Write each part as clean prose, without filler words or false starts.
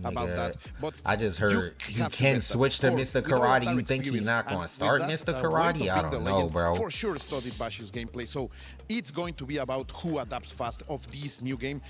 about that. But I just heard you can switch to Mr. Karate. You think he's not going to start Mr. Karate? I don't know, bro. For sure studied Bashir's gameplay, so it's going to be about who adapts fast of this new game.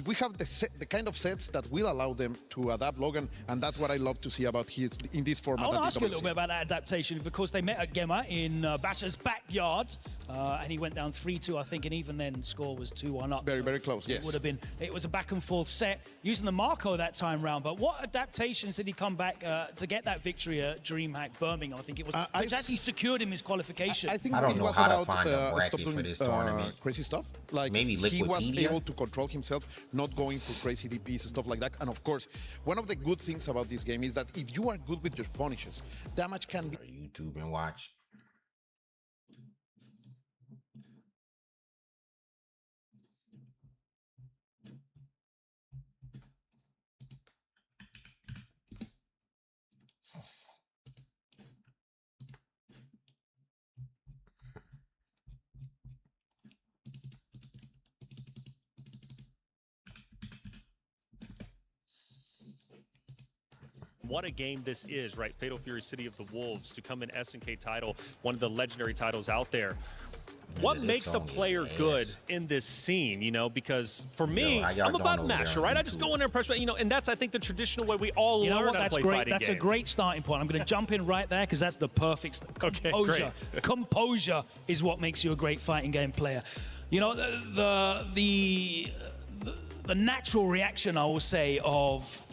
We have the kind of sets that will allow them to adapt, Logan, and that's what I love to see about his in this format. I want to ask you a little bit about that adaptation. Of course, they met at Gemma in Bashir's backyard, and he went down 3-2, I think, and even then, score was 2-1 up. Very, very close. Yes, it would have been. It was a back and forth set using the Marco that time round. But what adaptations did he come back to get that victory at DreamHack Birmingham? I think it was, which actually secured him his qualification. I think I don't it know was how about to find a bracket for this tournament. Crazy stuff. Like maybe he was Liquipedia? able to control himself, not going for crazy DPs, stuff like that. And of course, one of the good things about this game is that if you are good with your punishes, damage can be. YouTube and watch. What a game this is, right? Fatal Fury City of the Wolves to come in SNK title, one of the legendary titles out there. What makes a player good in this scene, you know, because for me, I'm about masher, right? I just go in there and press, you know, and that's, I think, the traditional way we all learn how to play fighting games. That's a great starting point. I'm going to jump in right there because that's the perfect composure. Composure is what makes you a great fighting game player. You know, the natural reaction, I will say, of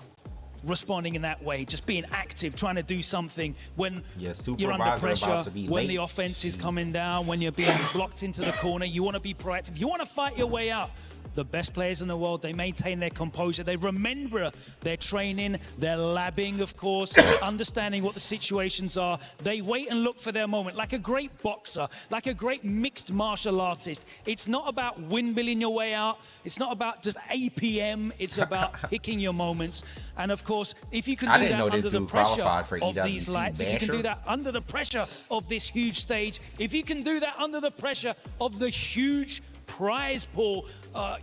responding in that way, just being active, trying to do something when you're under pressure, when the offense is coming down, when you're being blocked into the corner, you want to be proactive. You want to fight your way out. The best players in the world, they maintain their composure. They remember their training, their labbing, of course, understanding what the situations are. They wait and look for their moment, like a great boxer, like a great mixed martial artist. It's not about windmilling your way out. It's not about just APM. It's about picking your moments. And of course, if you can do that under the pressure of these lights, if you can do that under the pressure of this huge stage, if you can do that under the pressure of the huge prize pool,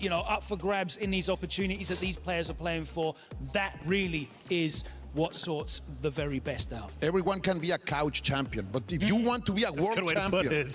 you know, up for grabs in these opportunities that these players are playing for, that really is what sorts the very best out. Everyone can be a couch champion, but if you want to be a world champion,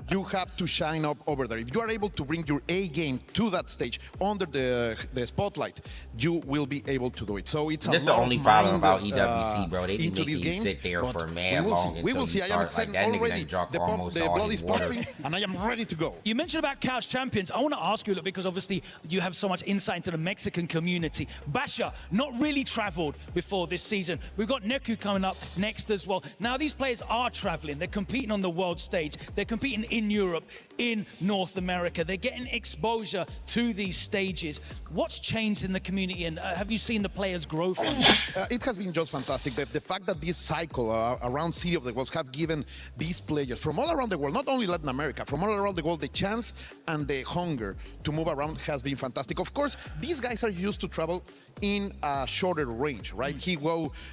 you have to shine up over there. If you are able to bring your A game to that stage under the spotlight, you will be able to do it. So it's the only problem about EWC, bro. They didn't make you sit there for mad long. We will see. I am excited already. The blood is pumping, and I am ready to go. You mentioned about couch champions. I want to ask you, because obviously you have so much insight into the Mexican community. Basha, not really traveled before this season. We've got Neku coming up next as well. Now, these players are traveling. They're competing on the world stage. They're competing in Europe, in North America. They're getting exposure to these stages. What's changed in the community, and have you seen the players grow from it? It has been just fantastic. The fact that this cycle around City of the Worlds have given these players from all around the world, not only Latin America, from all around the world, the chance and the hunger to move around has been fantastic. Of course, these guys are used to travel in a shorter range, right?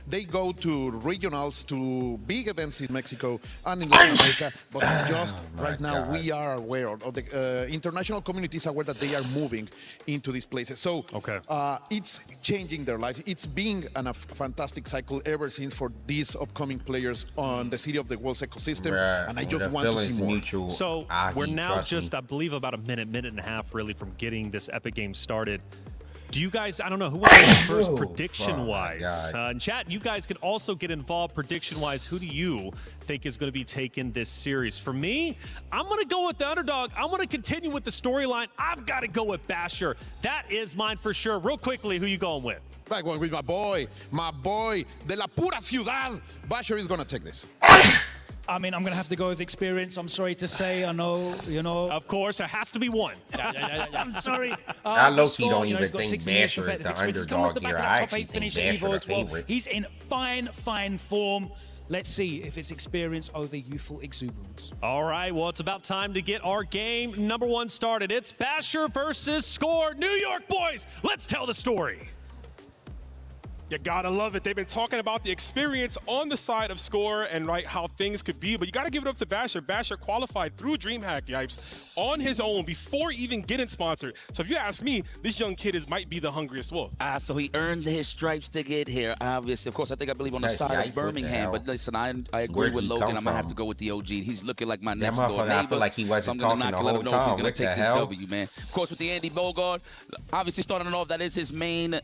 They go to regionals, to big events in Mexico and in Latin America, but just right now we are aware, of the international community is aware that they are moving into these places. So it's changing their lives. It's been a fantastic cycle ever since for these upcoming players on the City of the Worlds ecosystem, and I just want to see more. So we're now just, I believe, about a minute and a half really from getting this Epic game started. Do you guys, I don't know, who wants to go first prediction-wise? In chat, you guys can also get involved prediction-wise. Who do you think is going to be taking this series? For me, I'm going to go with the underdog. I'm going to continue with the storyline. I've got to go with Basher. That is mine for sure. Real quickly, who you going with? I'm going with my boy, de la pura ciudad. Basher is going to take this. I mean, I'm going to have to go with experience. I'm sorry to say. I know, you know. Of course, it has to be one. I'm sorry. I low-key don't even think Basher is the underdog here. I actually think Basher the favorite. He's in fine form. Let's see if it's experience over youthful exuberance. All right, well, it's about time to get our game number one started. It's Basher versus Score. New York boys, let's tell the story. You gotta love it. They've been talking about the experience on the side of Score and how things could be, but you gotta give it up to Basher. Basher qualified through DreamHack, Yipes, on his own before even getting sponsored. So if you ask me, this young kid might be the hungriest wolf. So he earned his stripes to get here, obviously. Of course, I believe on the side of Birmingham, but listen, I agree with Logan. I'm gonna have to go with the OG. He's looking like my next door neighbor. I feel like he wasn't talking the whole time. He's gonna take this W, man. Of course, with the Andy Bogard, obviously starting off, that is his main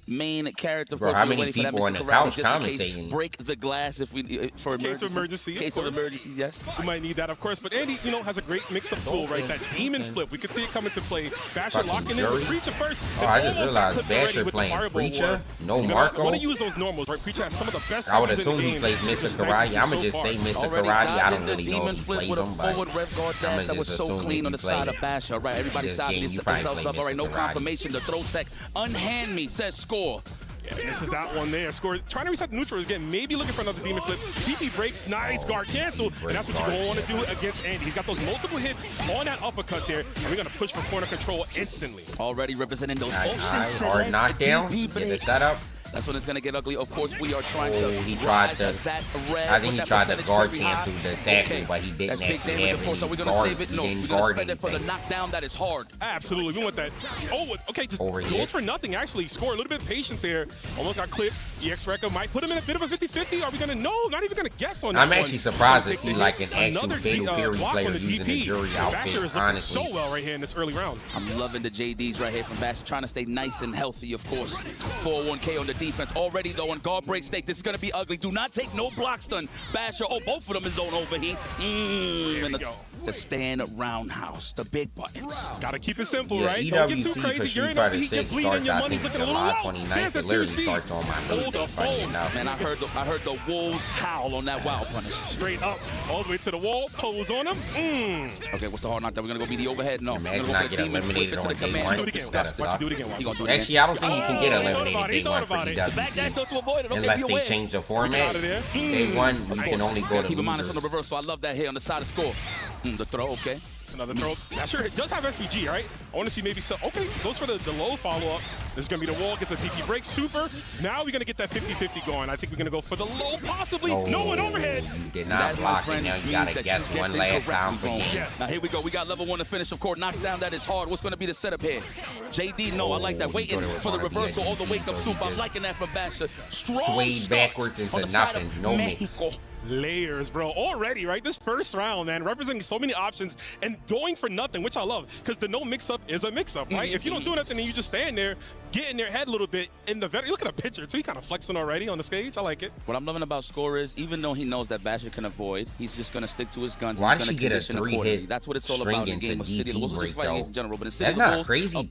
character. Of course, how many people on the couch commentating? Break the glass if we for case of emergency. Case of emergencies, yes. We might need that, of course. But Andy, has a great mix-up tool, right? That demon flip. We could see it come into play. Basher locking in with Preacher first. I just realized Basher playing Preacher. No Marco. I want to use those normals, right? Preacher has some of the best. I would assume he plays Mr. Karate. I'm gonna just say Mr. Karate. I don't really know if he plays him, but forward rev guard dash that was so clean on the side of Basher. Right, everybody sizing themselves up. All right, no confirmation. The throw tech unhand me says Score. Yeah, this is that one there. Score trying to reset the neutral again. Maybe looking for another demon flip. PP breaks, nice guard cancel, and that's what you're going to want to do against Andy. He's got those multiple hits on that uppercut there, and we're going to push for corner control instantly. Already representing those ocean hard knockdown. Get the setup. That's when it's going to get ugly. Of course, we are trying to he tried to. I think he tried to guard cancel the tackle, okay. but he didn't That's actually have of course. Are we going to save it? No, we're going to spend it for the knockdown. That is hard. Absolutely. We want that. Oh, okay. Just goes for nothing, actually. Score a little bit patient there. Almost got clipped. EX Record might put him in a bit of a 50-50. Are we going to know? Not even going to guess on that. I'm actually surprised to see like an actual Fatal Fury player using the jury outfit. Basher is looking so well right here in this early round. I'm loving the JDs right here from Basher, trying to stay nice and healthy, of course. 4-1K on the defense. Already, though, on guard break stake, this is going to be ugly. Do not take no block stun. Basher, both of them is on overheat. And the stand roundhouse, the big buttons. Gotta keep it simple, right? EWC Don't get too crazy. You're in overheat, you're bleeding, your money's looking a little low. There's the 2C. Hold the phone. Man, I heard the wolves howl on that wild punish. Straight up, all the way to the wall, pose on him. Okay, what's the hard knock? We're going to go be the overhead? No. We're going to go for the demon, flip it to the command. Watch you do it again. Watch you do it again. Actually, I don't think you can get eliminated day one for EWC. Unless they change the format. Day one, you can only go to keep him honest on the reverse, so I love that hit on the side of Score. The throw, okay. Another throw. Basher does have SVG, right? I want to see maybe some. Okay, goes for the low follow-up. This is going to be the wall, get the DP break. Super. Now we're going to get that 50-50 going. I think we're going to go for the low, possibly. No one overhead. You did not block it. Now you got to guess one last time for game. Yeah. Now here we go. We got level 1 to finish. Of course, knockdown, that is hard. What's going to be the setup here? JD, no, I like that. Waiting for the reversal or the wake-up soup. I'm liking that from Basher. Strong swayed backwards into nothing. No mix. Layers, bro. Already, right? This first round, man, representing so many options and going for nothing, which I love, because the no mix-up is a mix-up, right? If you don't do nothing and you just stand there, get in their head a little bit, in the veteran, look at the picture, too. He kind of flexing already on the stage. I like it. What I'm loving about Score is, even though he knows that Basher can avoid, he's just going to stick to his guns. Why did he get a 3-hit? That's what it's all about in the game of City. It wasn't just fighting against in general, but in City, that's not crazy.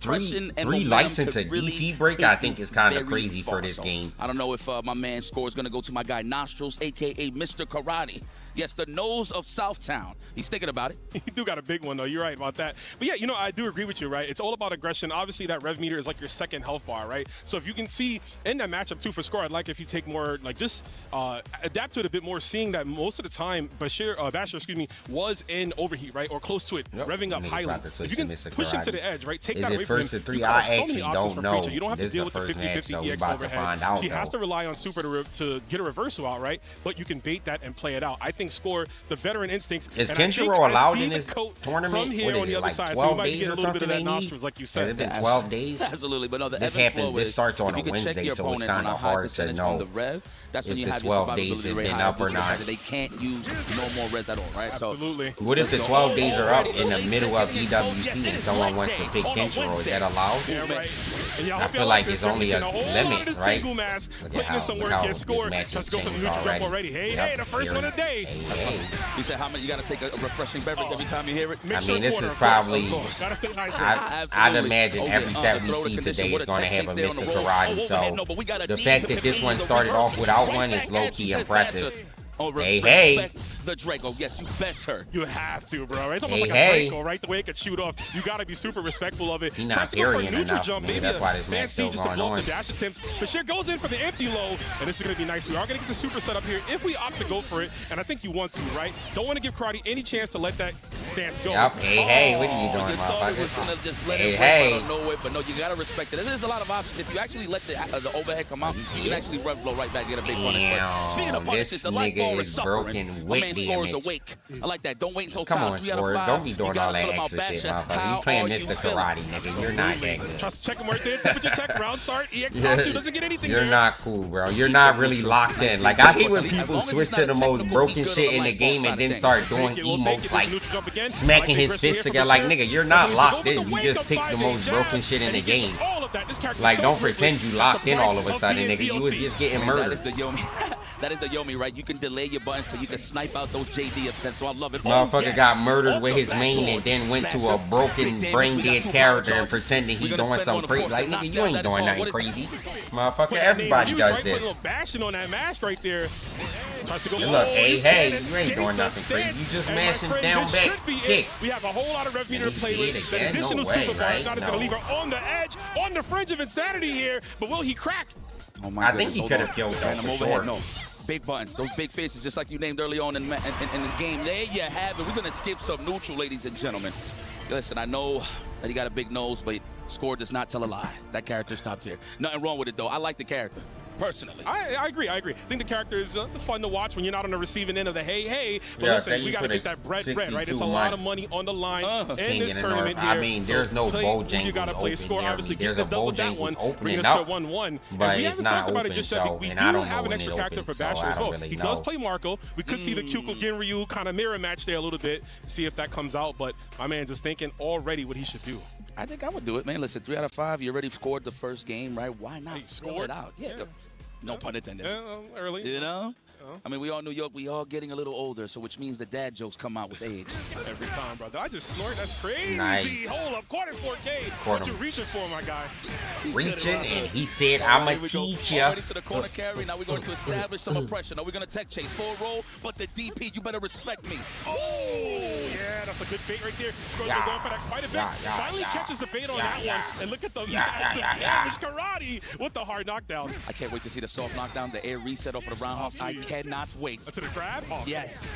Three lights into DP break, I think, is kind of crazy for this game. I don't know if my man Score is going to go to my guy Nostrils, a.k.a. Mr. Karate. Yes, the nose of Southtown. He's thinking about it. You do got a big one, though. You're right about that. But, yeah, I do agree with you, right? It's all about aggression. Obviously, that rev meter is like your second health bar, right? So if you can see in that matchup, too, for Score, I'd like if you take more, like, just adapt to it a bit more, seeing that most of the time, Basher, was in overheat, right? Or close to it, revving up highly. If you can push him to the edge, right? Take that away from him. You have so many options for Preacher. You don't have to deal with the 50-50 EX overhead. He has to rely on Super to get a reversal out, right? But you can bait that and play it out. I think Score, the veteran instincts. Is Kenshiro allowed in this tournament? From here on the other side, so we might get a little bit of that Nostrils, like you said. Has it been 12 days? Absolutely, but no, the this happened. This starts on a Wednesday, so it's kind of hard to know that's when you have your survivability rate high. Up or not. They can't use no more res at all, right? Absolutely. So, what if the 12 days are up in the middle of EWC and someone wants to pick Kenshiro? Is that allowed? Yeah, right. I feel like it's only a limit, right? Putting in some work, get scored. Just go for the neutral jump already. Hey, the first one of the day. You said how many? You got to take a refreshing beverage every time you hear it. I mean, this is probably. I'd imagine every set we see today is going to have a Mr. Karate. So the fact that this one started off without one is low-key impressive. Hey, the Draco. Yes, you better. You have to, bro. It's almost like a Draco, right? The way it could shoot off. You got to be super respectful of it. He's Tries not to go for a parrying neutral enough. jump. Maybe Maybe that's why this stand match C still just to going blow on. up the dash attempts. Bashir goes in for the empty low, and this is going to be nice. We are going to get the super set up here if we opt to go for it, and I think you want to, right? Don't want to give Karate any chance to let that stance go. Yep. Hey, what are you doing, You thought it was motherfucker? gonna just let it rip out of nowhere, but no, you gotta respect it. There's a lot of options. If you actually let the overhead come out, you can actually rev blow right back, get a big punish. But speaking of punishes, the light bar is suffering. My man scores awake. I like that. Don't wait until Come time. on, 3 out of Score. 5. Don't be doing You all gotta that fill 'em out, extra shit, Basha. motherfucker. How You playing are Mr. you feeling? Karate, nigga. You're not that good. Trust check him right there. Temperature check. Round start. EX top 2 doesn't get anything. You're there. not cool, bro. You're not really locked in. Like, I hate when people switch to the most broken shit in the game and then start doing emotes, like smacking his fists together. Like, nigga, you're not locked in. You just picked the most broken shit in the game. Like, don't pretend you locked in all of a sudden, nigga. You was just getting That is murdered. the Yomi. That is the Yomi, right? You can delay your buttons so you can snipe out those JD attempts. So I love it. Motherfucker got murdered with his main and then went to a broken, brain dead character and pretending he's doing some crazy. Like, nigga, you ain't doing nothing crazy. Motherfucker, everybody does this. Bashing on that mask right there. Tries to go. Look, hey, you ain't doing nothing crazy. You just mashing down back kick. We have a whole lot of rev meter to play with. The additional No way, super bar right? is going to leave her on the edge, on the fringe of insanity here. But will he crack? Oh my I think he could have killed him him for sure. No. Big buttons, those big faces, just like you named early on in the game. There you have it. We're going to skip some neutral, ladies and gentlemen. Listen, I know that he got a big nose, but Score does not tell a lie. That character's top tier. Nothing wrong with it, though. I like the character. Personally. I agree. I think the character is fun to watch when you're not on the receiving end of the hey. But Yeah, listen, we got to get that bread, right? It's a lot of money on the line in this tournament here. I mean, there's no Bojangles you got to play Score. Obviously, there's get a the double that Bojangles one, opening bring us up, to 1-1. but we it's haven't not talked about it open, just yet. so, We and do I don't have know an when extra it character opens, for Basher so as I don't well. really He know. does play Marco. We could see the Kyuko Ginryu kind of mirror match there a little bit, see if that comes out. But my man just thinking already what he should do. I think I would do it, man. Listen, 3 out of 5. You already scored the first game, right? Why not score it out? Yeah. No pun intended. Early. You know? I mean, we all New York, we all getting a little older, so which means the dad jokes come out with age. Every time, brother. I just snort. That's crazy. Nice. Hold up. Quarter 4K. Caught What you him. reaching for, my guy? Reaching, and he said, I'ma teach ya. Already to the corner carry. Now we're going to establish some oppression. Now we're going to tech chase. Full roll, but the DP, you better respect me. Oh, yeah, that's a good bait right there. Score's been going for that quite a bit. Finally catches the bait on that one. And look at the massive damage. Karate with the hard knockdown. I can't wait to see the soft knockdown, the air reset off of the roundhouse. I cannot wait. To the grab? Oh, Yes.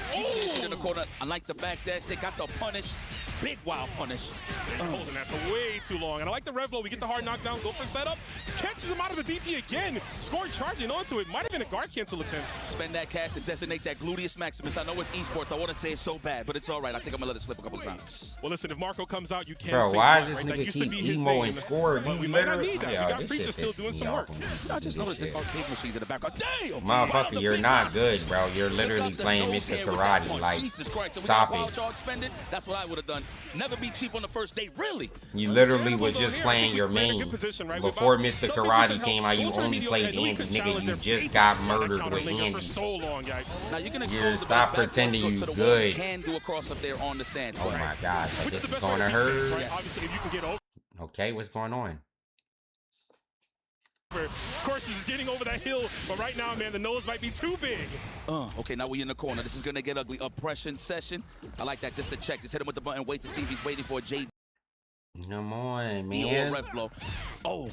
In the corner. I like the back dash. They got the punish. Big wild punish. Holding that for way too long. And I like the rev blow. We get the hard knockdown, go for setup. Catches him out of the DP again. Score charging onto it. Might have been a guard cancel attempt. Spend that cash to designate that gluteus maximus. I know it's esports. I want to say it so bad, but it's all right. I think I'm going to let it slip a couple times. Well, listen, if Marco comes out, you can't Bro, say why that, is this right? That nigga used to keep be his emo name. and Score? But we You might not literally- need that. Yo, We got this Preacher shit still pisses doing me some off work. when you I do just this noticed this shit. arcade machines in the background. Damn! Motherfucker, you're not good, bro. You're literally playing Mr. Karate. Like, Jesus Christ, stop we got it. charge expended. That's what I would have done. Never be cheap on the first date, really. You literally was just playing your main. Before Mr. Karate came out, you only played Andy. Nigga, you just got murdered with Andy. Now you can You stop pretending you good. Can do a cross up there on the stance. Oh my god, Which is this the is best way gonna to beat things, hurt. right? Obviously, if you can get over. Okay, what's going on? Of course, he's getting over that hill, but right now, man, the nose might be too big. Okay, now we in the corner. This is gonna get ugly. Oppression session. I like that. Just to check. Just hit him with the button. Wait to see if he's waiting for a JD Come on, or man. ref blow. Oh,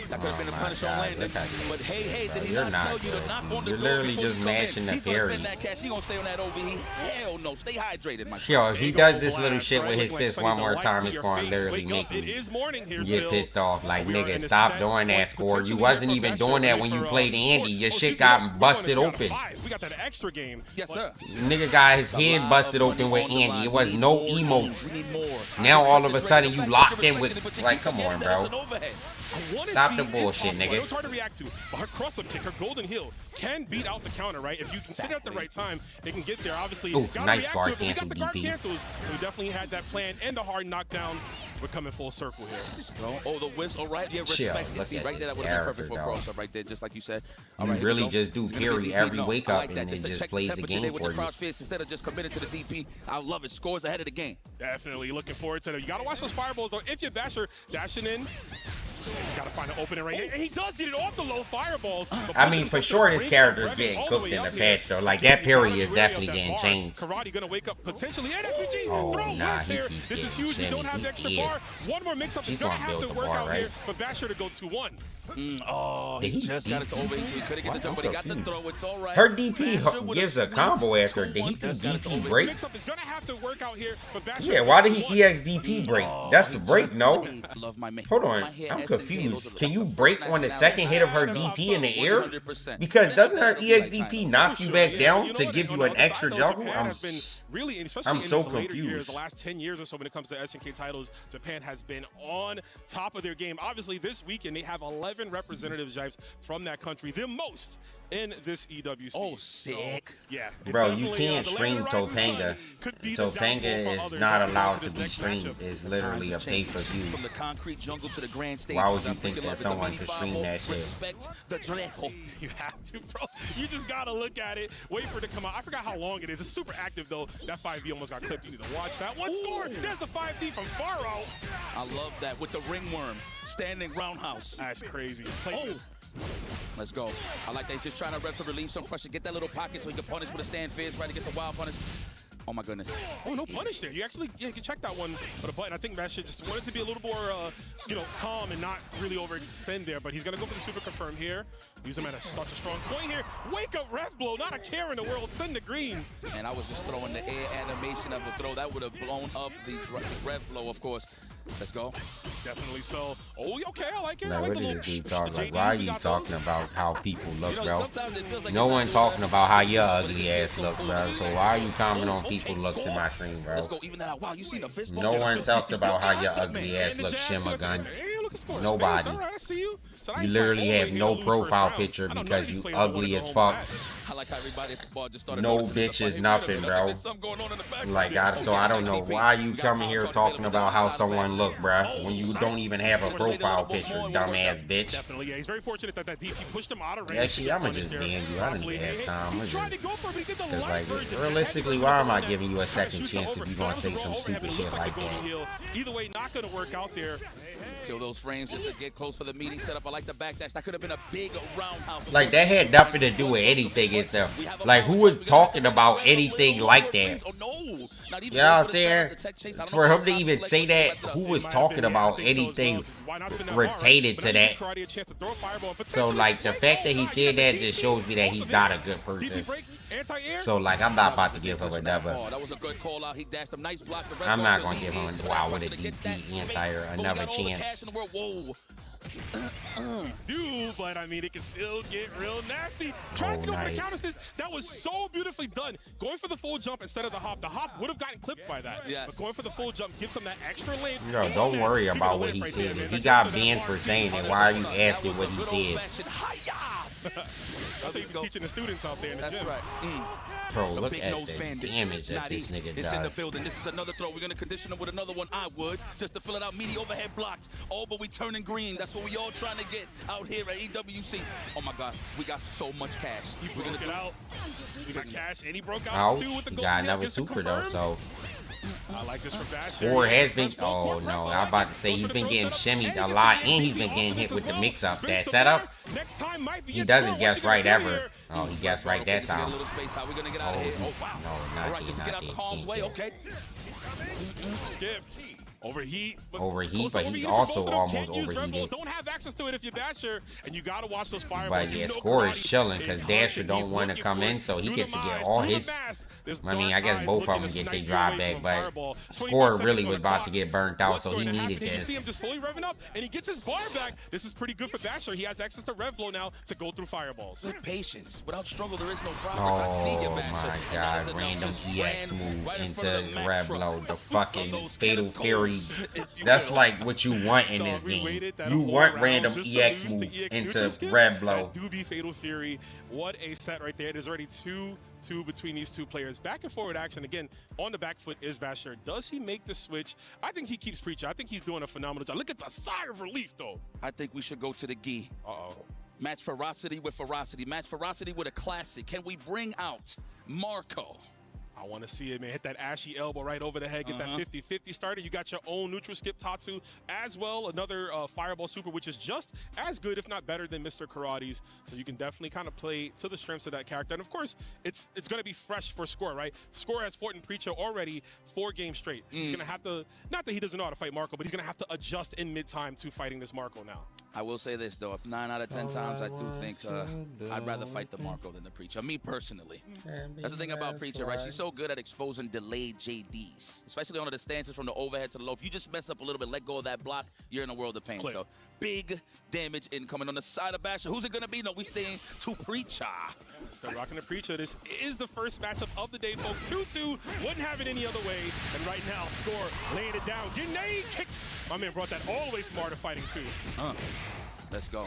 that could have been a my punish on God, Landon. look at you. But hey, Bro, did he you're not not tell you good. to knock on the You're door literally before just you come in? mashing the He's gonna parry. spend that cash. He gonna stay on that overheat. Hell no. Stay hydrated, my friend. Yo, if he does this little shit with his Like fist Sonny one the more light time, to it's your going to face. literally Wake up. make It me is morning here get still. pissed off. Like, We are in nigga, the stop set doing that, point, Score. You potentially wasn't here even for doing that Basher when you for, played Andy. Your Short. shit Excuse got me, we're busted going to open. 5. We got that extra game. Yes, sir. Nigga got his head busted open with Andy. It was no emotes. Now all of a sudden you locked in with, like, come on, bro. Stop the bullshit, nigga. I know it's hard to react to, but her cross-up kick, her golden hill, can beat out the counter, right? If you consider at the right time, they can get there. Obviously, Ooh, gotta nice react guard to it, but we got the guard cancel, DP. cancels, so we definitely had that plan and the hard knockdown. We're coming full circle here. Oh, the whistle, right? Yeah, Chill. respect it. Look See, at right there, that this would have been perfect for a character, cross-up right there, just like you said. You All right, here we really go. just do It's gonna be parry DP. every No, wake I up like and that. then Just to just check the plays the temperature game there with for the you. crouch fist instead of just committing to the DP. I love it. Scores ahead of the game. Definitely looking forward to it. You got to watch those fireballs, though. If you're Basher dashing in, He's got to find an opening right here. And he does get it off the low fireballs. I mean, for sure, this character is getting cooked in the patch, though. Like, that parry is definitely getting changed. Karate going to wake up potentially. And FBG Oh, nah, here. This is huge. We don't have the extra bar. One more mix-up is going to have to work out here for Basher to go 2-1. He just got it to over. He couldn't get the jump, but he got the throw. It's all right. Her DP gives a combo after. Did he do DP break? Mix-up is going to have to work out here for Basher. Yeah, why did he EX DP break? That's the break, no? Love my man. Hold on, I'm confused. Can you break on the second hit of her DP in the air? Because doesn't her EX DP knock you back down to give you an extra juggle? Really, especially I'm so in later years, confused. the last 10 years or so when it comes to SNK titles, Japan has been on top of their game. Obviously, this weekend, they have 11 representatives from that country, the most in this EWC. Oh, sick. So, yeah. Bro, you can't stream Topanga. Topanga is not allowed to be streamed. It's literally a pay-per-view. From the concrete jungle to the grand stage. Why would you think that someone could stream that shit? Respect the Draco. You have to, bro. You just got to look at it, wait for it to come out. I forgot how long it is. It's super active, though. That 5D almost got clipped. You need to watch that. One score. There's the 5D from far out. I love that with the ringworm. Standing roundhouse. That's crazy. Let's go. I like that. He's just trying to relieve some pressure. Get that little pocket so he can punish with a stand fierce, right, to get the wild punish. Oh, my goodness. Oh, no punish there. You actually, you can check that one for the button. I think that shit just wanted to be a little more, calm and not really overextend there. But he's going to go for the super confirm here. Use him at such a strong point here. Wake up, ref blow. Not a care in the world. Send the green. And I was just throwing the air animation of the throw. That would have blown up the ref blow, of course. Let's go. Definitely so. Oh, okay, I like it. Like, I like what the is little this talk? Like, why are you talking about how people look, bro? Sometimes it feels like No one talking about how your ugly ass look, bro. So why are you commenting on people looks in my stream, bro? Let's go. Even that. Wow, you seen the fist? No one talks about how your ugly ass looks, Shimmer Gun. Nobody. All right, I see you. So You literally have no profile picture because you ugly as fuck. I like how everybody at the bar just started No noticing bitch is the nothing, bro. There's something going on in the back. Like, so I don't know why you coming here talking about how someone look, bruh, when you don't even have a profile picture, dumbass bitch. Definitely, yeah. He's very fortunate that DP pushed him out of range. Actually, I'ma just ban you. I didn't even have time. He tried to go for it, but he did the Cause light like, version. realistically, why am I giving you a second chance if you gonna say some stupid shit like that? Either way, not gonna work out there. Kill those frames just to get close for the meaty setup. I like the backdash. That could have been a big roundhouse. Like, that had nothing to do with anything, is there? Like, who was talking about anything like that? You know what I'm saying? For him to even say that, who was talking about anything related to that? So, like, the fact that he said that just shows me that he's not a good person. So, like, I'm not about to give him another. I'm not going to give him, wow, with a DP anti-air another chance. But I mean, it can still get real nasty. Tries to go for the counter assist. That was so beautifully done. Going for the full jump instead of the hop. The hop would have gotten clipped by that. Yes. But going for the full jump gives him that extra length. Yo, don't worry about what he said. If he got banned for saying it, why are you asking what he said? That's what you've been teaching the students out there in the gym. That's right. Bro, look at the damage that this nigga It's in the does. building. This is another throw. We're going to condition him with another one. I would, just to fill it out. Meaty overhead blocked. Oh, but we turning green. That's what we all trying to get out here at EWC. Oh, my God. We got so much cash. We're going to get out. We got cash, and he broke out Ouch, too with the he gold. got another super though, so. I like this from Basher. Or has been, oh no, I was about to say he's been getting shimmied a lot and he's been getting hit with the mix-up. That setup, he doesn't guess right ever. Oh, he guessed right that time. How we going to get out of here? Oh, wow. All right, just to get out of harm's way. Okay. Skip. Overheat, but he's also almost overheated. Don't have access to it if you're Dasher, and you gotta watch those fireballs. But yeah, Score is chilling because Dasher don't want to come in, so he gets to get all his. I mean, I guess both of them get their drive back, but Score really was about to get burnt out, so he needed this. You see him just slowly revving up, and he gets his bar back. This is pretty good for Dasher. He has access to Rev Blow now to go through fireballs. Good patience. Without struggle, there is no progress. I see you, my God, random EX move into Rev Blow, the fucking Fatal Fury. That's like what you want in this game. You want random EX move into Rev Blow. That do be Fatal Fury. What a set right there. There's already 2-2 between these two players. Back and forward action. Again, on the back foot is Basher. Does he make the switch? I think he keeps preaching. I think he's doing a phenomenal job. Look at the sigh of relief, though. I think we should go to the gi. Match ferocity with ferocity. Match ferocity with a classic. Can we bring out Marco? I want to see it, man. Hit that ashy elbow right over the head. Get that 50-50 started. You got your own neutral skip Tatsu as well. Another Fireball Super, which is just as good, if not better, than Mr. Karate's. So you can definitely kind of play to the strengths of that character. And of course, it's going to be fresh for Score, right? Score has fought in Preacher already 4 games straight. He's going to have to, not that he doesn't know how to fight Marco, but he's going to have to adjust in mid-time to fighting this Marco now. I will say this, though. 9 out of 10 times, I do think I'd rather fight the Marco than the Preacher. Me, personally. That's the thing about Preacher, right? She's so good at exposing delayed JDs, especially on the stances from the overhead to the low. If you just mess up a little bit, let go of that block, you're in a world of pain. So big damage incoming on the side of Basher. Who's it going to be? No, we staying to Preacher. So rocking the Preacher. This is the first matchup of the day, folks. 2-2. Wouldn't have it any other way. And right now, Score laying it down. Grenade kick. My man brought that all the way from Art of Fighting, too. Let's go.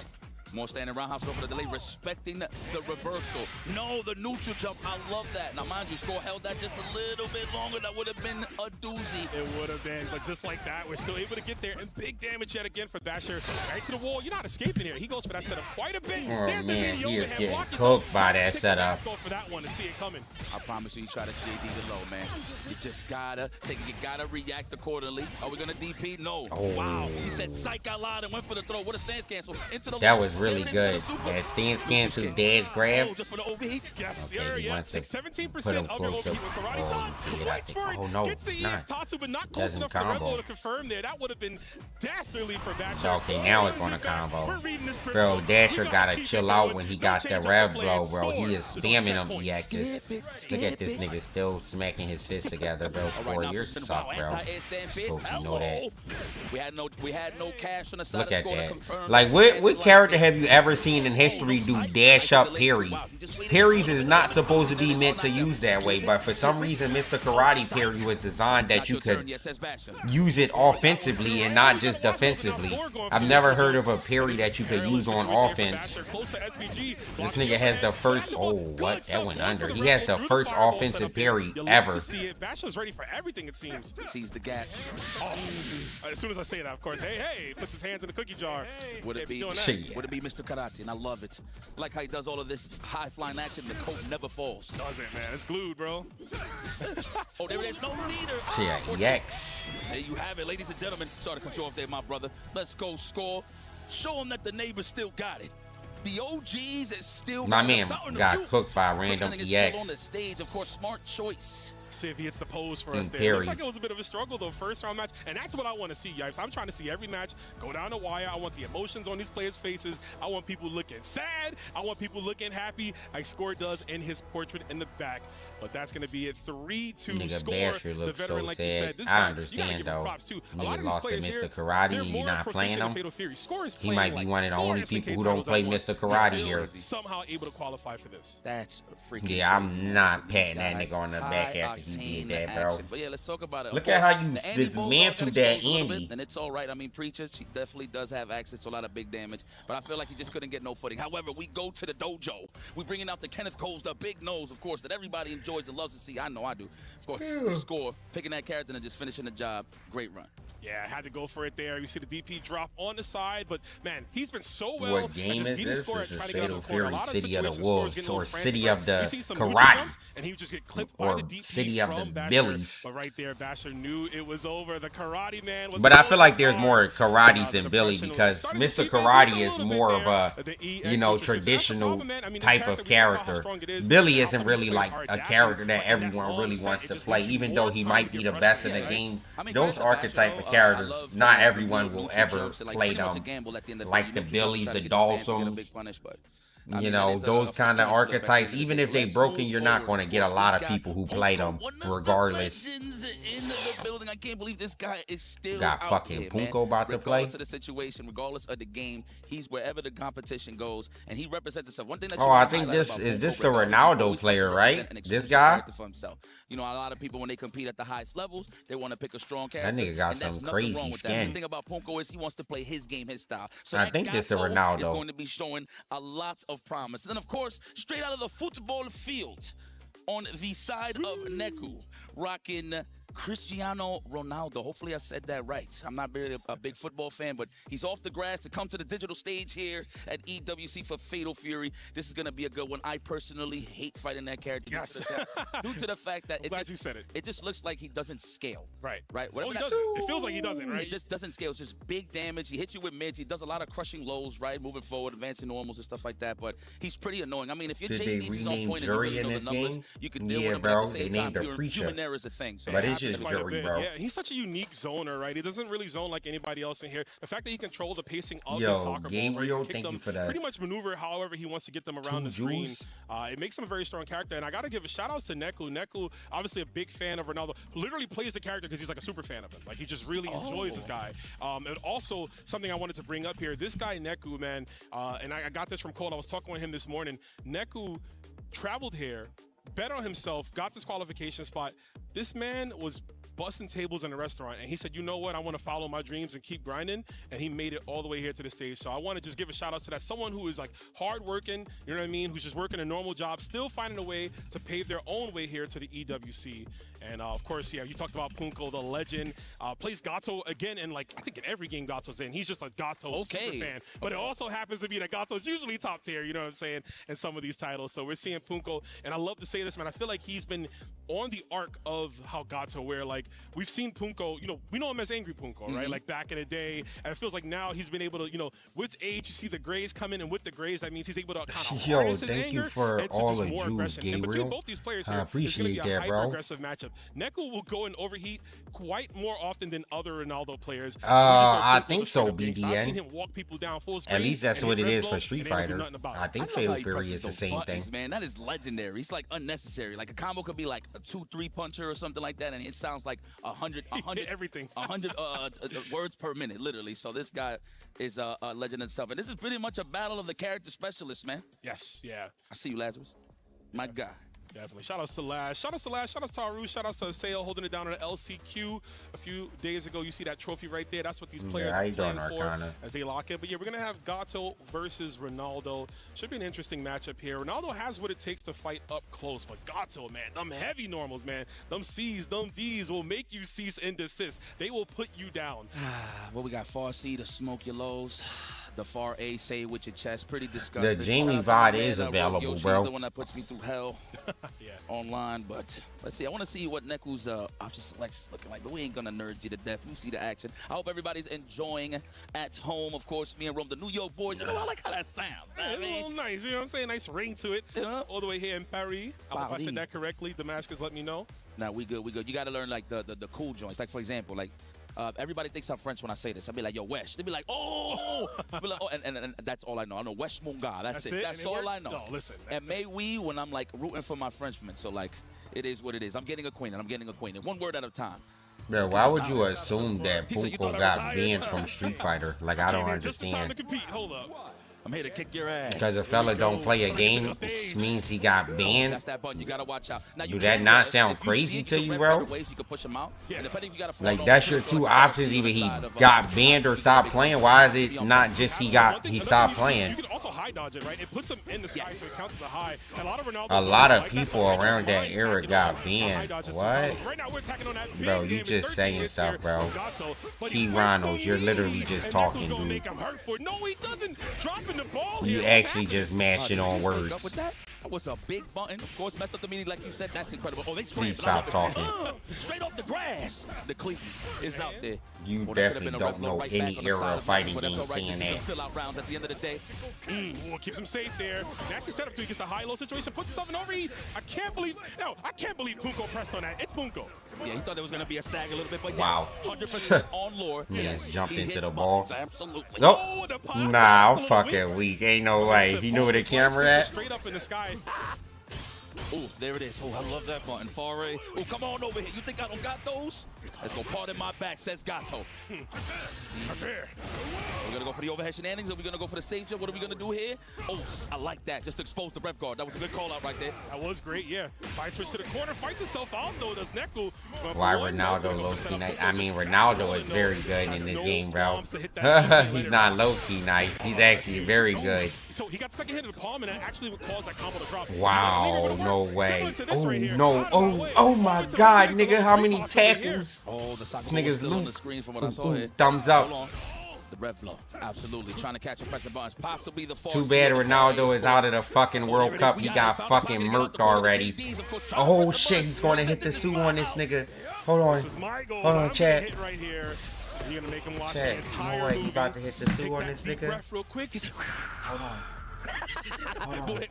More standing roundhouse for the delay, respecting the reversal. No, the neutral jump. I love that. Now, mind you, Score held that just a little bit longer. That would have been a doozy. It would have been, but just like that, we're still able to get there. And big damage yet again for Basher. Right to the wall. You're not escaping here. He goes for that setup quite a bit. Oh, There's man, the he is getting blocking. cooked by that setup. For that one to see it coming. I promise you try to JD the low, man. You just gotta take it. You gotta react accordingly. Are we gonna DP? No. Oh. Wow. He said psych out loud and went for the throw. What a stance cancel. Into the That was really good. That stance cancel, dash grab. Oh, just for the overheat. Yes, Okay, sir. he Yeah. wants to 17% of your closer. overheat with Karate Tots. Waits for it. Oh, no, Gets the EX Tatsu, but not close enough for combo. Rebel to confirm there. That would have been dastardly for Basher. Okay, now it's on a combo. Bro, Dasher gotta chill out when he got that rev blow, bro. He is spamming them EXs. Look at this nigga still smacking his fists together, bro. Score, you're suck, bro. Hope you know that. We had no cash on the side Look of at Score to that. confirm. Like, what character have you ever seen in history do dash up parry? Parries is not supposed to be meant to use that way, but for some reason, Mr. Karate parry was designed that you could use it offensively and not just defensively. I've never heard of a parry that you could use on offense. This nigga has the first, oh, what? That went under. He has the first offensive parry ever. Basher's ready for everything, it seems. Sees the gap. As soon as I say that, of course, hey, puts his hands in the cookie jar. Would it be Mr. Karate? And I love it. I like how he does all of this high-flying action. The coat never falls. Doesn't, man. It's glued, bro. Oh, there it is. No leader. Yeah, yikes. There you have it, ladies and gentlemen. Sorry to cut you off there, my brother. Let's go Score. Show them that the neighbors still got it. The OGs is still my man got cooked by a random EX. On the stage, of course, smart choice. See if he hits the pose for us there. Looks like it was a bit of a struggle, though, first round match. And that's what I want to see, Yipes. I'm trying to see every match go down the wire. I want the emotions on these players' faces. I want people looking sad. I want people looking happy, like Score does in his portrait in the back. But that's going to be a 3-2 score. Basher looks the veteran, so like sad. you said, this I guy, understand, though. A lot of these players Mr. here, Karate, you're not playing him. He might be one of the only people who don't play Mr. Karate here. Somehow able to qualify for this. That's freaking yeah, I'm not patting that nigga on the back after he did that, bro. But yeah, let's talk about it. Look at how you dismantled that Andy. And it's all right. I mean, Preacher, she definitely does have access to a lot of big damage. But I feel like he just couldn't get no footing. However, we go to the dojo. We bringing out the Kenneth Coles, the big nose, of course, that everybody enjoys and loves to see. I know I do. Of course, Score, picking that character and just finishing the job. Great run. Yeah, had to go for it there. You see the DP drop on the side, but man, he's been so well. What game is this? This is Fatal Fury, City of the Wolves, or City of the Karate, and he would just get clipped by the DP City of the Basher. Billies. But right there, Basher knew it was over. The Karate man was. But I feel like there's more Karates than Billy because Mr. Karate is more of a, you know, traditional type of character. Billy isn't really like a character that everyone really wants to play, even though he might be the best in the game. Those archetype of characters, not everyone will ever play them. Like the Billies, the Dawsons. You know, those kind of archetypes, even if they broken, you're not going to get a lot of people who play them regardless. In the building, I can't believe this guy is still got fucking Punko about to play. Regardless of the situation, regardless of the game, he's wherever the competition goes, and he represents himself. One thing that I think this is the Ronaldo player, right? This guy. You know, a lot of people when they compete at the highest levels, they want to pick a strong character. That nigga got some crazy skin. The thing about Punko is he wants to play his game, his style. So I think this is Ronaldo. Is going to be showing a lot of promise. And then, of course, straight out of the football field, on the side of Neku, rocking Cristiano Ronaldo. Hopefully I said that right. I'm not really a big football fan, but he's off the grass to come to the digital stage here at EWC for Fatal Fury. This is going to be a good one. I personally hate fighting that character due to the fact that it just looks like he doesn't scale. Right. Whatever he doesn't. It feels like he doesn't, right? It just doesn't scale. It's just big damage. He hits you with mids. He does a lot of crushing lows, right? Moving forward, advancing normals and stuff like that. But he's pretty annoying. I mean, if your JD's is on point and you really know the numbers, you can deal with him. Bro, at the same time, human error is a thing. So but it's just jury, bro. Yeah, he's such a unique zoner, right? He doesn't really zone like anybody else in here. The fact that he controls the pacing of the soccer game ball, real, thank you for that. Pretty much maneuver however he wants to get them around the screen. It makes him a very strong character. And I got to give a shout out to Neku. Neku, obviously a big fan of Ronaldo, literally plays the character because he's like a super fan of him. Like he just really enjoys this guy. And also something I wanted to bring up here, this guy Neku, man, and I got this from Cole. I was talking with him this morning. Neku traveled here, bet on himself, got this qualification spot. This man was busting tables in a restaurant, and he said, you know what, I want to follow my dreams and keep grinding, and he made it all the way here to the stage. So I want to just give a shout out to that, someone who is like hardworking, you know what I mean, who's just working a normal job, still finding a way to pave their own way here to the EWC. And of course, yeah, you talked about Punko, the legend, plays Gato again, and like I think in every game Gato's in, he's just a Gato super fan. But it also happens to be that Gato's usually top tier, you know what I'm saying, in some of these titles. So we're seeing Punko, and I love to say this, man, I feel like he's been on the arc of how Gato, where like we've seen Punko, you know, we know him as Angry Punko, right? Like back in the day, and it feels like now he's been able to, you know, with age, you see the grays come in, and with the grays, that means he's able to kind of harness his anger. Thank you for all of you, and between both these players here, I appreciate it's going to be a that, bro. hyper-aggressive matchup. Neku will go and overheat quite more often than other Ronaldo players. I think so, BDN. I've seen him walk people down full screen. At least that's what it is for Street Fighter. I think Fatal Fury is the same thing. Man, that is legendary. He's like unnecessary. Like a combo could be like a 2-3 puncher or something like that, and it sounds like 100 everything 100 words per minute, literally. So this guy is a legend himself, and this is pretty much a battle of the character specialists, man. Yes, yeah. I see you, Lazarus. My guy. Definitely. Shout outs to Lash. Shout outs to Lash. Shout outs to Aru. Shout outs to Aseo holding it down on the LCQ a few days ago. You see that trophy right there. That's what these players are playing for as they lock in. But yeah, we're going to have Gato versus Ronaldo. Should be an interesting matchup here. Ronaldo has what it takes to fight up close. But Gato, man, them heavy normals, man. Them C's, them D's will make you cease and desist. They will put you down. Well, we got Far C to smoke your lows. The Far A say with your chest, pretty disgusting. The Jamie VOD is available, bro. The one that puts me through hell online, but let's see. I want to see what Neku's option selection is looking like, but we ain't gonna nerd you to death. We see the action. I hope everybody's enjoying at home. Of course, me and Rome, the New York boys. You know, I like how that sounds. Yeah, it's a little nice, you know what I'm saying? Nice ring to it. All the way here in Paris. I hope I said that correctly. Damascus, let me know. Nah, we good, we good. You got to learn like the cool joints. Like for example, like. Everybody thinks I'm French when I say this. I'll be like, yo, Wesh. They be like, oh! I'll be like, oh, and that's all I know. I know Wesh Munga. That's it. That's all I know. No, listen. And may we when I'm like rooting for my Frenchmen. So like, it is what it is. I'm getting acquainted. I'm getting acquainted. One word at a time. Bro, why would you assume that Punko got banned from Street Fighter? Like, I don't understand. Just the time to compete. Hold up. I'm here to kick your ass. Because a fella don't play a game, it means he got banned. That's that button. You gotta watch out. Now, do that not sound crazy to you, bro? Like, that's your two options. Either he got banned or stopped playing. Why is it not just he stopped playing? You can also high dodge it, right? It puts him in the sky, so it counts as a high. A lot of people around that era got banned. What? Bro, you just saying stuff, bro. Key Ronalds, you're literally just talking, dude. No, he doesn't. Dropping the ball. You actually just matching on words. That was a big button. Of course, messed up the meaning like you said. That's incredible. Oh, they please stop talking. Straight off the grass. The cleats is out there. You definitely don't know any era of fighting game saying that. Fill out rounds at the end of the day. Keeps him safe there. Actually set up to he gets the high-low situation. Puts himself in overheat. I can't believe Punko pressed on that. It's Punko. Yeah, he thought there was going to be a stag a little bit, but wow. Yes, 100% on lore. Yes, jumped into the ball. Absolutely. Nope. Nah, I'm fucking weak. Ain't no way. He knew where the camera at. Straight up in the sky. Oh, there it is. Oh, I love that button. Far A. Oh, come on over here. You think I don't got those? Let's go. Pardon my back, says Gato. We're going to go for the overhead shenanigans. Are we going to go for the save jump? What are we going to do here? Oh, I like that. Just to expose the ref guard. That was a good call out right there. That was great, yeah. Side switch to the corner. Fights himself out, though. Does Neku. Why Ronaldo low-key nice? I mean, Ronaldo is very good in this game, bro. He's not low-key nice. He's actually very good. So he got the second hit of the palm, and that actually would cause that combo to drop. Wow, no way. Oh, no. Oh my God, nigga. How many tackles? Oh, the Niggas still on the screen from what I saw here. Thumbs up. The red blow. Absolutely. Trying to catch a pressing bunch. Possibly the Too bad Ronaldo is out of the fucking World Cup. He got fucking murked already. Oh shit, he's going to hit the Sue on this nigga. Hold on. Hold on, chat. Chat, you know what? You about to hit the Sue on this nigga? Hold on.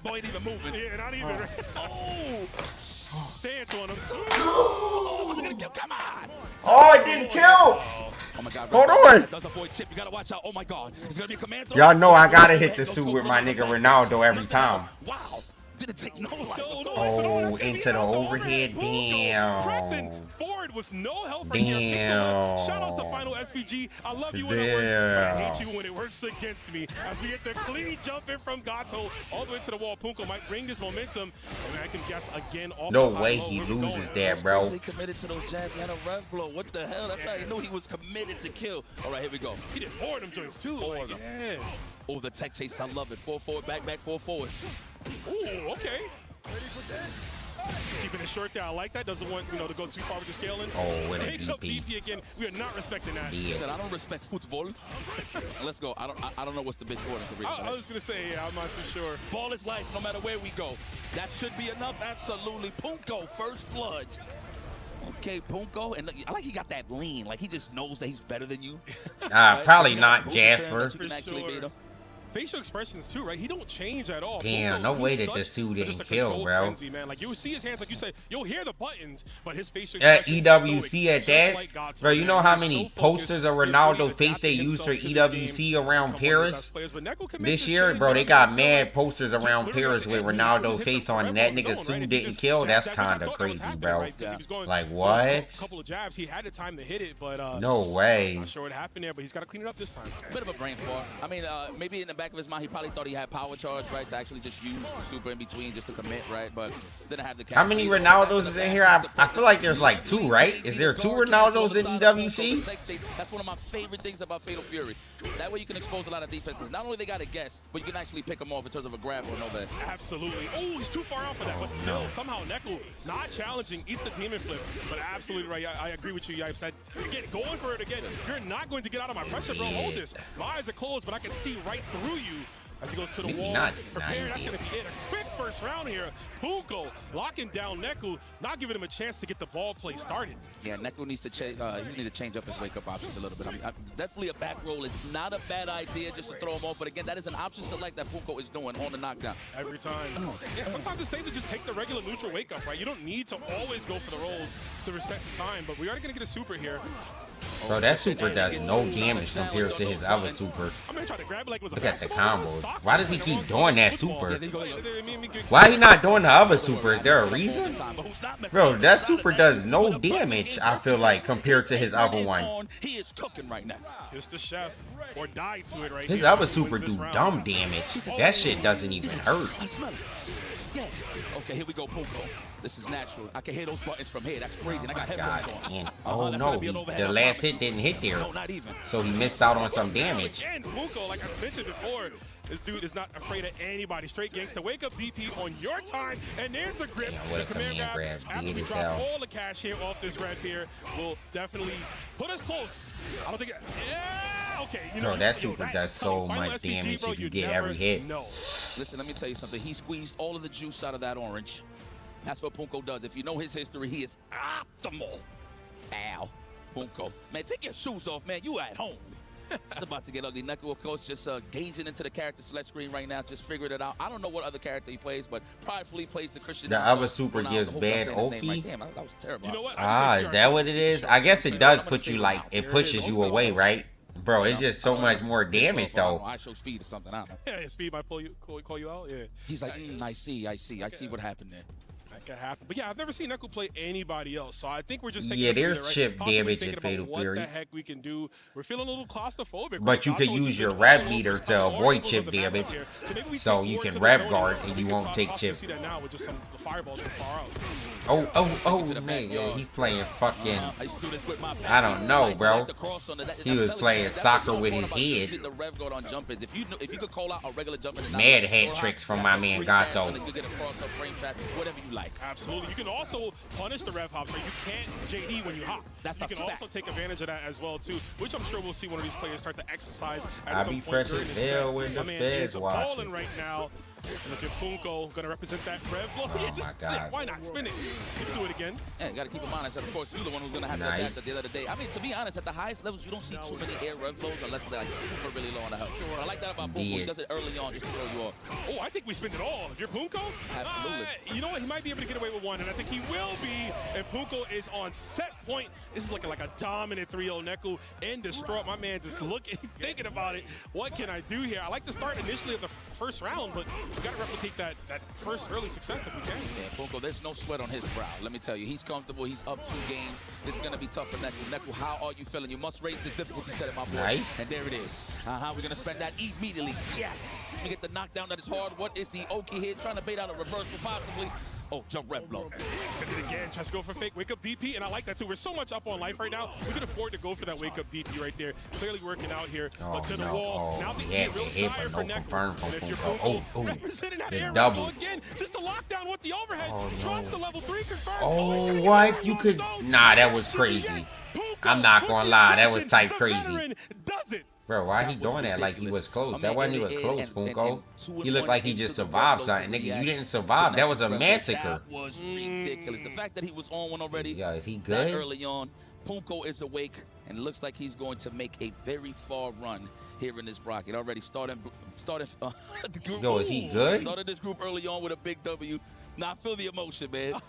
Boy ain't even moving. Yeah, not even. Oh! Stance on him. Oh, gonna kill. Come on! Oh, it didn't kill! Oh my God. Hold on! Does avoid chip. You gotta watch out. Oh my God. It's gonna be a command throw. Y'all know I gotta hit the Sue with my nigga Ronaldo every time. Wow. Didn't take no life. Oh, into the overhead. Damn. Pressing forward with no help from here. Shout outs to Final SPG. I love you when it works, but I hate you when it works against me. As we get the clean jump in from Gato all the way to the wall. Punko might bring this momentum, and I can guess again off No way he loses that, bro. He committed to those jabs. He had a rev blow. What the hell? That's how he knew he was committed to kill. All right, here we go. He did 4 of them joints too. Yeah. Oh, the tech chase. I love it. 4 forward, back, 4 forward. Ooh, okay. Keeping it short there. I like that. Doesn't want, to go too far with the scaling. Oh, with a Make up DP. DP again. We are not respecting that. He said, I don't respect football. Let's go. I don't know what's the big sport in Korea. I was going to say, yeah, I'm not too sure. Ball is life no matter where we go. That should be enough. Absolutely. Punko, first blood. Okay, Punko. And I like he got that lean. Like he just knows that he's better than you. Right? Probably not Jasper. Facial expressions too, right? He don't change at all. Damn, no way that the Sue didn't kill, bro. Frenzy, man. Like you see his hands, like you say, you'll hear the buttons, but his facial EWC at that, bro. You know how many posters of Ronaldo face they used for EWC around Paris this year, bro? They got mad posters around Paris with Ronaldo face on, and that nigga Sue didn't kill. That's kind of crazy, bro. Like what? A couple of jabs, he had the time to hit it, but no way. Not sure what happened there, but he's got to clean it up this time. Bit of a brain fart. I mean, maybe in the back of his mind, he probably thought he had power charge, right, to actually just use super in between just to commit, right? But didn't have the. How many Ronaldos is in here? I feel like there's like 2, right? Is there 2 Ronaldos in EWC? That's one of my favorite things about Fatal Fury. That way you can expose a lot of defense, because not only they got to guess, but you can actually pick them off in terms of a grab or no bet. Absolutely. Oh, he's too far out for that, but still, somehow Neku not challenging, eats the demon flip. But absolutely right. I agree with you, Yipes. That again, going for it again. You're not going to get out of my pressure, bro. Hold this. My eyes are closed, but I can see right through you. As he goes to the wall, prepare, that's going to be it. A quick first round here. Punko locking down Neku, not giving him a chance to get the ball play started. Yeah, Neku needs to change up his wake-up options a little bit. I mean, definitely a back roll is not a bad idea just to throw him off. But again, that is an option select that Punko is doing on the knockdown. Every time. Yeah, sometimes it's safe to just take the regular neutral wake-up, right? You don't need to always go for the rolls to reset the time, but we are going to get a super here. Bro, that super does no damage compared to his other super. Look at the combos. Why does he keep doing that super? Why he not doing the other super? Is there a reason? Bro, that super does no damage, I feel like, compared to his other one. He is cooking right now. It's the chef or die to it right His other super do dumb damage. That shit doesn't even hurt. I smell it. Yeah. Okay, here we go, Punko. This is natural. I can hear those buttons from here. That's crazy. And I got headphones on. Oh no, the last hit didn't hit there. No, not even. So he missed out on some damage. Again, Punko, like I mentioned before, this dude is not afraid of anybody. Straight gangsta. Wake up DP on your time. And there's the grip. Damn, what a command grab. After we drop all the cash here off this red here, will definitely put us close. I don't think it, yeah, okay. You know, bro, that super does so much damage if you get every hit. Listen, let me tell you something. He squeezed all of the juice out of that orange. That's what Punko does. If you know his history, he is optimal. Ow. Punko. Man, take your shoes off, man. You at home. It's about to get ugly. Neku, of course, just gazing into the character select screen right now, just figuring it out. I don't know what other character he plays, but pridefully plays the Christian. The other super gives bad Oki. Like, damn, that was terrible. You know what? Is that what it is? I guess it does put you like, it pushes you away, right? Bro, it's just so much more damage, though. I show speed or something. I don't know. Yeah, speed might call you out. Yeah. He's like, I see what happened there. That could happen. But yeah, I've never seen Neku play anybody else. So I think we're just taking there's chip Possibly damage thinking in about Fatal what Fury. the heck we can do. We're feeling a little claustrophobic. But you can use your rev meter to avoid chip damage. So you can rev guard and you won't take chip. See that now with just some fireballs from far out. Oh, man, yeah, he's playing fucking, I don't know, bro. He was playing soccer with his head. Mad hat tricks from my man Gato. Whatever you like. Absolutely. You can also punish the rev hops, right? You can't JD when you hop. You can also take advantage of that as well, too, which I'm sure we'll see one of these players start to exercise at some point during this set. My man is balling right now. Look at Punko, gonna represent that rev blow. My God. Why not spin it? You can do it again. Yeah, you gotta keep in mind, as of course, you're the one who's gonna have that at the other day. I mean, to be honest, at the highest levels, you don't see too many air rev flows unless they're like super really low on the health. I like that about Punko. He does it early on just to throw you off. Oh, I think we spin it all. If you're Punko, absolutely. You know what? He might be able to get away with one, and I think he will be. And Punko is on set point. This is looking like a dominant 3-0 Neku and distraught. My man just looking, thinking about it. What can I do here? I like the start initially of the first round, but we got to replicate that first early success if we can. Yeah, Punko, there's no sweat on his brow. Let me tell you, he's comfortable. He's up 2 games. This is going to be tough for Neku. Neku, how are you feeling? You must raise this difficulty setting, my boy. Nice. And there it is. We're going to spend that immediately. Yes. We get the knockdown that is hard. What is the Oki here? Trying to bait out a reversal possibly. Oh, jump rep blow. Send it again. Tries to go for fake wake-up DP, and I like that, too. We're so much up on life right now. We can afford to go for that wake-up DP right there. Clearly working out here. But to the wall. Now things get real dire for Neku. And if you're Punko, representing that air double again. Just a lockdown with the overhead. Drops the level 3 confirmed. Oh, what? You could... Nah, that was crazy. I'm not gonna lie. That was type crazy. Does it? Bro, why he doing that like he was close? That wasn't even close, Punko. He looked like he just survived something. Nigga, you didn't survive. That was a massacre. That was ridiculous. The fact that he was on one already. Yeah, is he good? Early on, Punko is awake and looks like he's going to make a very far run here in this bracket. Already started the group. Yo, is he good? Started this group early on with a big W. Now I feel the emotion, man.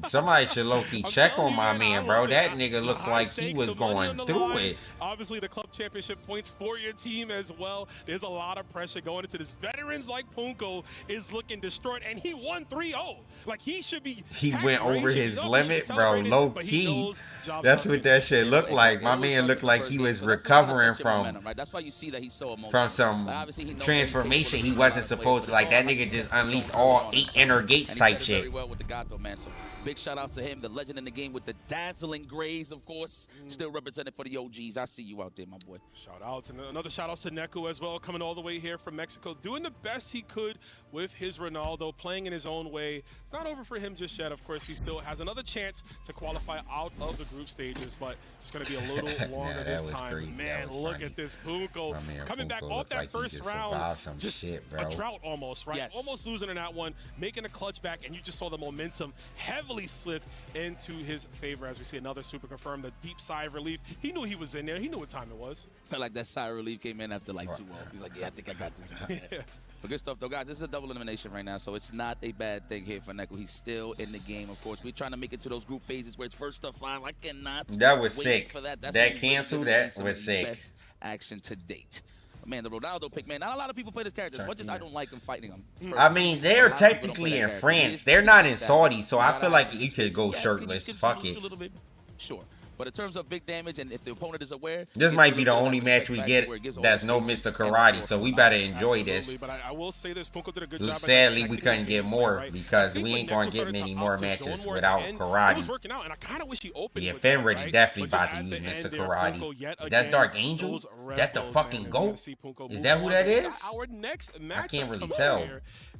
Somebody should low-key check on my man, bro. That nigga looked like he was going through it. Obviously, the club championship points for your team as well. There's a lot of pressure going into this. Veterans like Punko is looking destroyed, and he won 3-0. Like, he should be... He went over his limit, bro, low-key. That's what that shit looked like. My man looked like he was recovering from... That's why you see that he's so emotional. From some transformation he wasn't supposed to. Like, that nigga just unleashed all 8 inner gates type shit. Very well with the Gato, man. So big shout out to him, the legend in the game with the dazzling grays, of course. Still represented for the OGs. I see you out there, my boy. Shout outs, and another shout out to Neku as well, coming all the way here from Mexico, doing the best he could with his Ronaldo, playing in his own way. It's not over for him just yet. Of course, he still has another chance to qualify out of the group stages, but it's going to be a little longer this time. Crazy. Man, look at this Punko coming back off that first round, just a drought almost, right? Yes. Almost losing in that one, making a clutch back, and you just saw the momentum heavily slip into his favor as we see another super confirm, the deep sigh of relief. He knew he was in there. He knew what time it was. Felt like that sigh of relief came in after like 2-0. He's like, yeah, I think I got this. Yeah. But good stuff, though, guys. This is a double elimination right now, so it's not a bad thing here for Neku. He's still in the game, of course. We're trying to make it to those group phases where it's first to 5. I cannot That was wait sick. for that. That cancel, that was sick. Best action to date. Man, the Ronaldo pick, man, not a lot of people play this character. As much as I don't like him fighting him. I mean, they're technically in France. They're not in Saudi, so I feel like you could go shirtless. Fuck it. Sure. But in terms of big damage, and if the opponent is aware, this might be the only match we get that's no Mr. Karate, so we better enjoy this. But I will say this, Punko did a good job. Sadly, we couldn't get more because we ain't gonna get many more matches without Karate. It was working out, and I kind of wish he opened. Yeah, Fenready definitely about to use Mr. Karate. Is that Dark Angel? Is that the fucking GOAT? Is that who that is? Our next match, I can't really tell.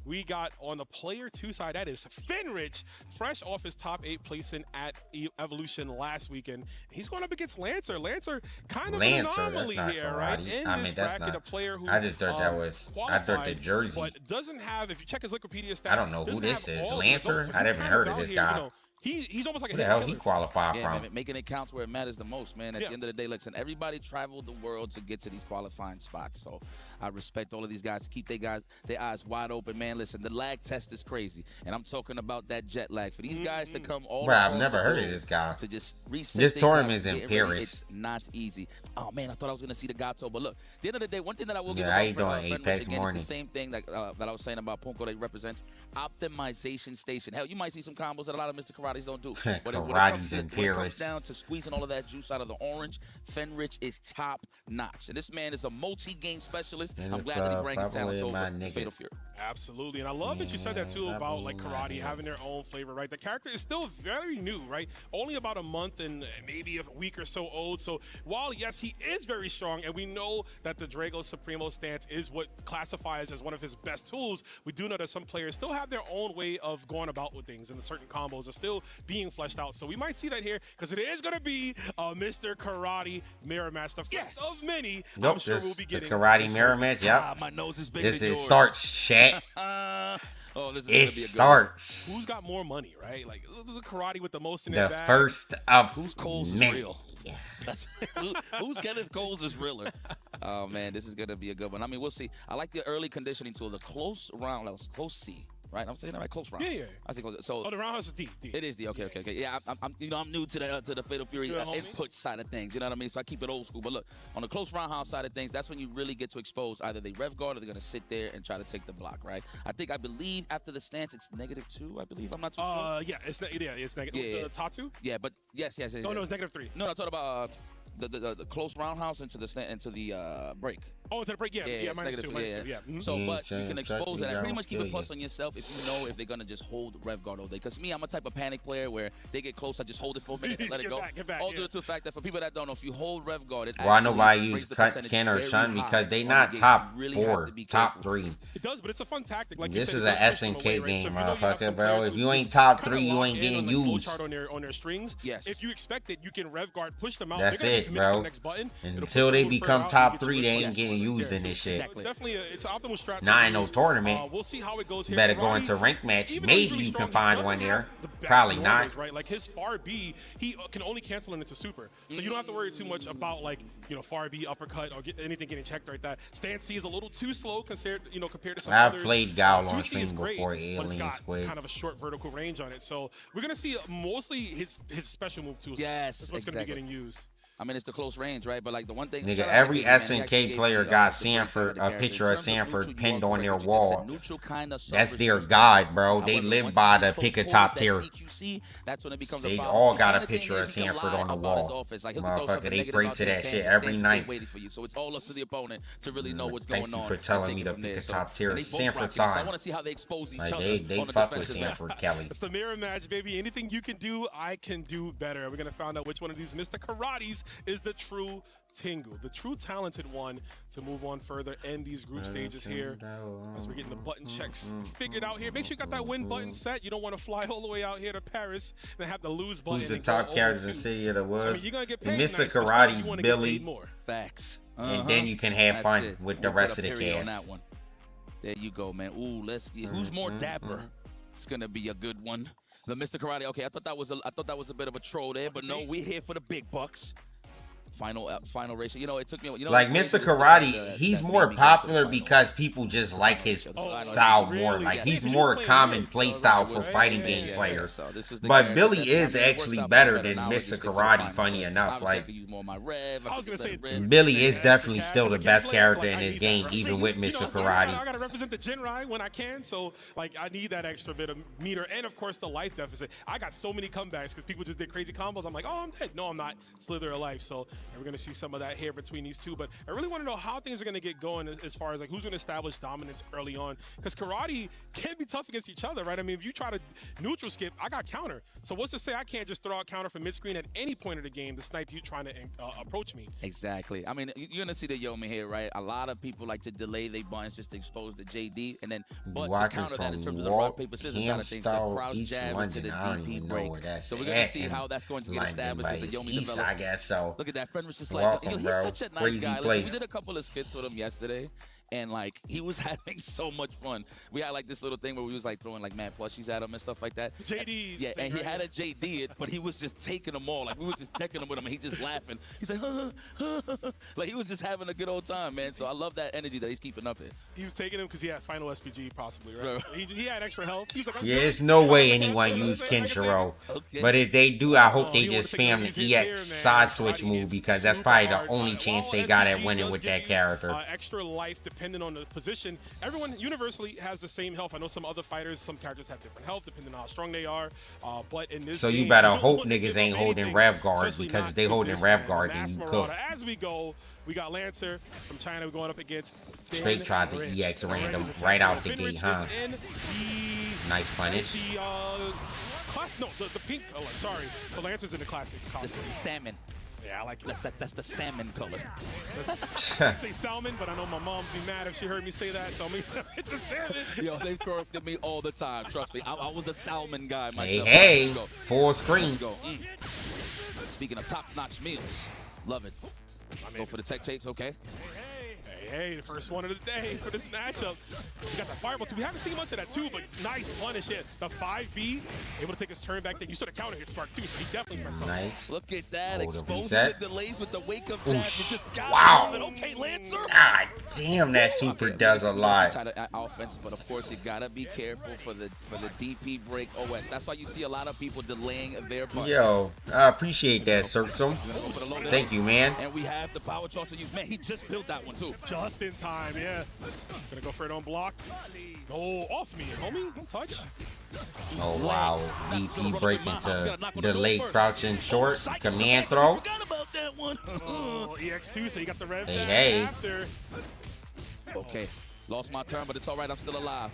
We got on the player 2 side, that is Fenrich, fresh off his top 8 placing at Evolution last weekend. He's going up against Lancer. Lancer kind of an anomaly here, right? In this bracket, a player who I just thought that was, I thought the jersey. But doesn't have, if you check his Wikipedia stats, I don't know who this is. Lancer? I haven't heard of this guy. He's almost like a Where the hell hidden he killer. qualified Yeah, from? man, making it counts where it matters the most, man. At Yeah. the end of the day, listen, everybody traveled the world to get to these qualifying spots. So I respect all of these guys to keep their eyes wide open, man. Listen, the lag test is crazy, and I'm talking about that jet lag. For these guys to come all Bro, I've across never the heard of globe this guy. to just reset This their tournament's clocks in and get ready, Paris. it's not easy. Oh man, I thought I was gonna see the Gato, but look, at the end of the day, one thing that I will give Yeah, how you about doing, Fenrich, Apex again, Morning? it's the same thing that I was saying about Punko that he represents optimization station. Hell, you might see some combos that a lot of Mr. Karates don't do. But when it comes down to squeezing all of that juice out of the orange, Fenrich is top notch. And this man is a multi-game specialist. I'm glad that he brings his talents over to Fatal Fury. Absolutely, and I love that you said that too about like karate having their own flavor, right? The character is still very new, right? Only about a month and maybe a week or so old. So while yes, he is very strong, and we know that the Drago Supremo stance is what classifies as one of his best tools, we do know that some players still have their own way of going about with things, and the certain combos are still being fleshed out. So we might see that here because it is going to be a Mr. Karate mirror match, the first of many. Nope, I'm sure this, we'll be getting the karate mirror match. Yep. My nose is bigger This than is yours. starts, chat. Oh, this is It gonna be a good one. starts. Who's got more money, right? Like the karate with the most in their The bag. first of Whose Coles is many. real? Who's Kenneth Coles is realer? Oh man, this is gonna be a good one. I mean, we'll see. I like the early conditioning tool, the close round. That was close C, right? I'm saying that right, close round. Yeah. I think so. Oh, the roundhouse is deep. It is the okay. Yeah, I'm I'm new to the Fatal Fury Good, homie. input side of things. You know what I mean? So I keep it old school. But look, on the close roundhouse side of things, that's when you really get to expose either they rev guard or they're gonna sit there and try to take the block, right? I believe after the stance it's -2. I believe I'm not too sure. Yeah, it's negative. Yeah. Tatsu? Yeah, but yes. No, it's -3. No, I'm talking about the close roundhouse into the break. Oh, into the break, yeah, it's -2, negative, yeah. Mhm. So, Yeah, but you can expose that and pretty much keep it yeah. plus on yourself if you know if they're gonna just hold rev guard all day. Because me, I'm a type of panic player where they get close, I just hold it for a minute and let it Get go. back, All yeah. due to the fact that for people that don't know, if you hold rev guard, it Why actually nobody brings use the cut percentage Ken or very Shun high because they on not the game. top You really have 4, to be top careful. 3. It does, but it's a fun tactic. Like This you is said, a it does push them SNK away, right? game, So if you know you have motherfucker, some bro. players If who you ain't just top kinda 3, you lock ain't in getting on the flow used. chart on their strings. Yes. If you expect it, you can rev guard, push them out. That's They're gonna it, be committed to bro. the next button. It'll push Until them they a little further become out, top you get 3, your they win. ain't getting used in this shit. Exactly. Definitely, it's an optimal strat. Not in no tournament. We'll see how it goes here. Better go Karate, into rank match. even though he's Maybe really you strong, can find he one doesn't there. have the best Probably normals, not. Right? Like his far B, he can only cancel it into super. So you don't have to worry too much about like far B uppercut or anything getting checked like that. Stance C is a little too slow compared to some I've others. played Gal 2C on is stream great, before, but it's Alien got Squid. kind of a short vertical range on it. So we're gonna see mostly his special move tools. Yes, That's what's gonna be exactly. getting used. I mean, it's the close range, right? But like the one thing, Nigga, shout out to every KD, man, he SNK actually gave player me, got the breakdown Sanford, of the a character. picture In of terms Sanford neutral, you pinned are on their correct. You just said wall. neutral kinda That's suffers their first. god, bro. They However, live once by you the see pick a close top quarters, tier. that CQC, that's when it becomes They a problem. all And got a the thing picture of is, he can Sanford lie on the about his wall. offense. Like, he'll throw Motherfucker, something they negative preach about to you, that bam, shit and every Stan's night. waiting for you. So it's all up to the opponent to really know what's Thank going you on. for and telling take me it to from pick there. a top tier. And they both Sanford rock it. So I side. want to see how they expose each Like other they on the fuck with defensive end. Sanford Kelly. It's the mirror match, baby. Anything you can do, I can do better. We're gonna find out which one of these Mr. Karates is the true Tengu, the true talented one to move on further in these group stages here. As we're getting the button checks figured out here. Make sure you got that win button set. You don't want to fly all the way out here to Paris and have the lose button. Who's the and go top character in the over city of the to- woods? I mean, you're gonna get And paid Mr. nice, but still, you Karate wanna get Billy. paid more. Facts. And then you can have That's fun it. with the We'll rest put of a the period on cast. that one. There you go, man. Ooh, let's get who's more dapper. It's gonna be a good one. The Mr. Karate. Okay, I thought that was a bit of a troll there, but no, we're here for the big bucks. Final ratio. You know, it took me. Like it's Mr. crazy, Karate, that he's made more me go to the popular final. because people just like his Oh, style really? more. Like Yeah, he's 'cause he more was playing common good. play style for Right, fighting yeah, game yeah, players. So this is the But character Billy that- is I mean, it works actually out better better than now. I just Mr. stick to the Karate, final. funny enough. Obviously, I Like could use more of my rev. I was gonna say, Billy is extra definitely cash still as the a kid best player, character like, in I his need game, that. even See, with you know, Mr. so Karate. I gotta represent the Jinrai when I can, so like I need that extra bit of meter, and of course the life deficit. I got so many comebacks because people just did crazy combos. I'm like, oh, I'm dead. No, I'm not. Slither of life. So we're gonna see some of that here between these two. But I really want to know how things are gonna get going as far as like who's gonna establish dominance early on, because karate can be tough against each other, right? I mean, if you try to neutral skip, I got counter. So what's to say I can't just throw out counter from mid screen at any point of the game to snipe you trying to approach me? Exactly. I mean, you're gonna see the Yomi here, right? A lot of people like to delay their buttons just to expose the JD, and then but to Walking counter that in from terms of the rock paper scissors side of things, the Campstall, crouch East jab into the London. I don't DP even know break. where that's So we're gonna at see in how that's going to get London, established but as the it's Yomi east, develops. I guess so. Look at that, Fenrich is like, Welcome, he's bro. such a nice Crazy guy. Listen, place. we did a couple of skits with him yesterday. And like he was having so much fun. We had like this little thing where we was like throwing like mad plushies at him and stuff like that. JD. Yeah, and he had a JD it, but he was just taking them all. Like we were just decking him with him, and he just laughing. He's like, like he was just having a good old time, man. So I love that energy that he's keeping up in. He was taking him because he had final SPG possibly, right? He had extra health. He's like, Yeah, there's no way anyone used Kenshiro. Okay. But if they do, I hope they just spam the EX side switch move because that's probably the only chance they got at winning with that character. Extra life depending on the position. Everyone universally has the same health. I know some other fighters, some characters have different health depending on how strong they are. But in this So you game, better don't hope want to niggas give ain't up holding anything, Rev Guard especially because not if they to holding this Rev man, Guard, Mass then you Marauder. cook. As we go, we got Lancer from China. We're going up against Straight tried to EX random right out the gate, huh? Nice punish. The pink color, sorry. So Lancer's in the classic This costume. is salmon. Yeah, I like it. That's the salmon color. I say salmon, but I know my mom would be mad if she heard me say that, so I'm gonna hit the salmon. Yo, they corrected me all the time. Trust me, I was a salmon guy myself. Hey, Let's go. full screen. Let's go. Speaking of top-notch meals, love it. Go for the tech tapes, okay? Hey, the first one of the day for this matchup. We got the fireball too. We haven't seen much of that too, but nice punish yet. The 5B, able to take his turn back there. You saw the counter hit Spark too, so he definitely pressed something. Nice. Look at that, Hold up, exposing reset. the delays with the wake up jab. You just got Wow. him. Okay, Lancer. God damn, that super does a lot. Offense, but of course you gotta be careful for the DP break OS. That's why you see a lot of people delaying their button. Yo, I appreciate that, Surtsum. Thank you, man. And we have the power charge to use. Man, he just built that one too. Just in time, yeah. Gonna go for it on block. Oh, off me, homie. Don't touch. Oh, wow. DP breaking to delayed crouching short. Command throw. Forgot about that one. Oh, EX2, so you got the rev Hey, dash hey. after. Okay, lost my turn, but it's all right. I'm still alive.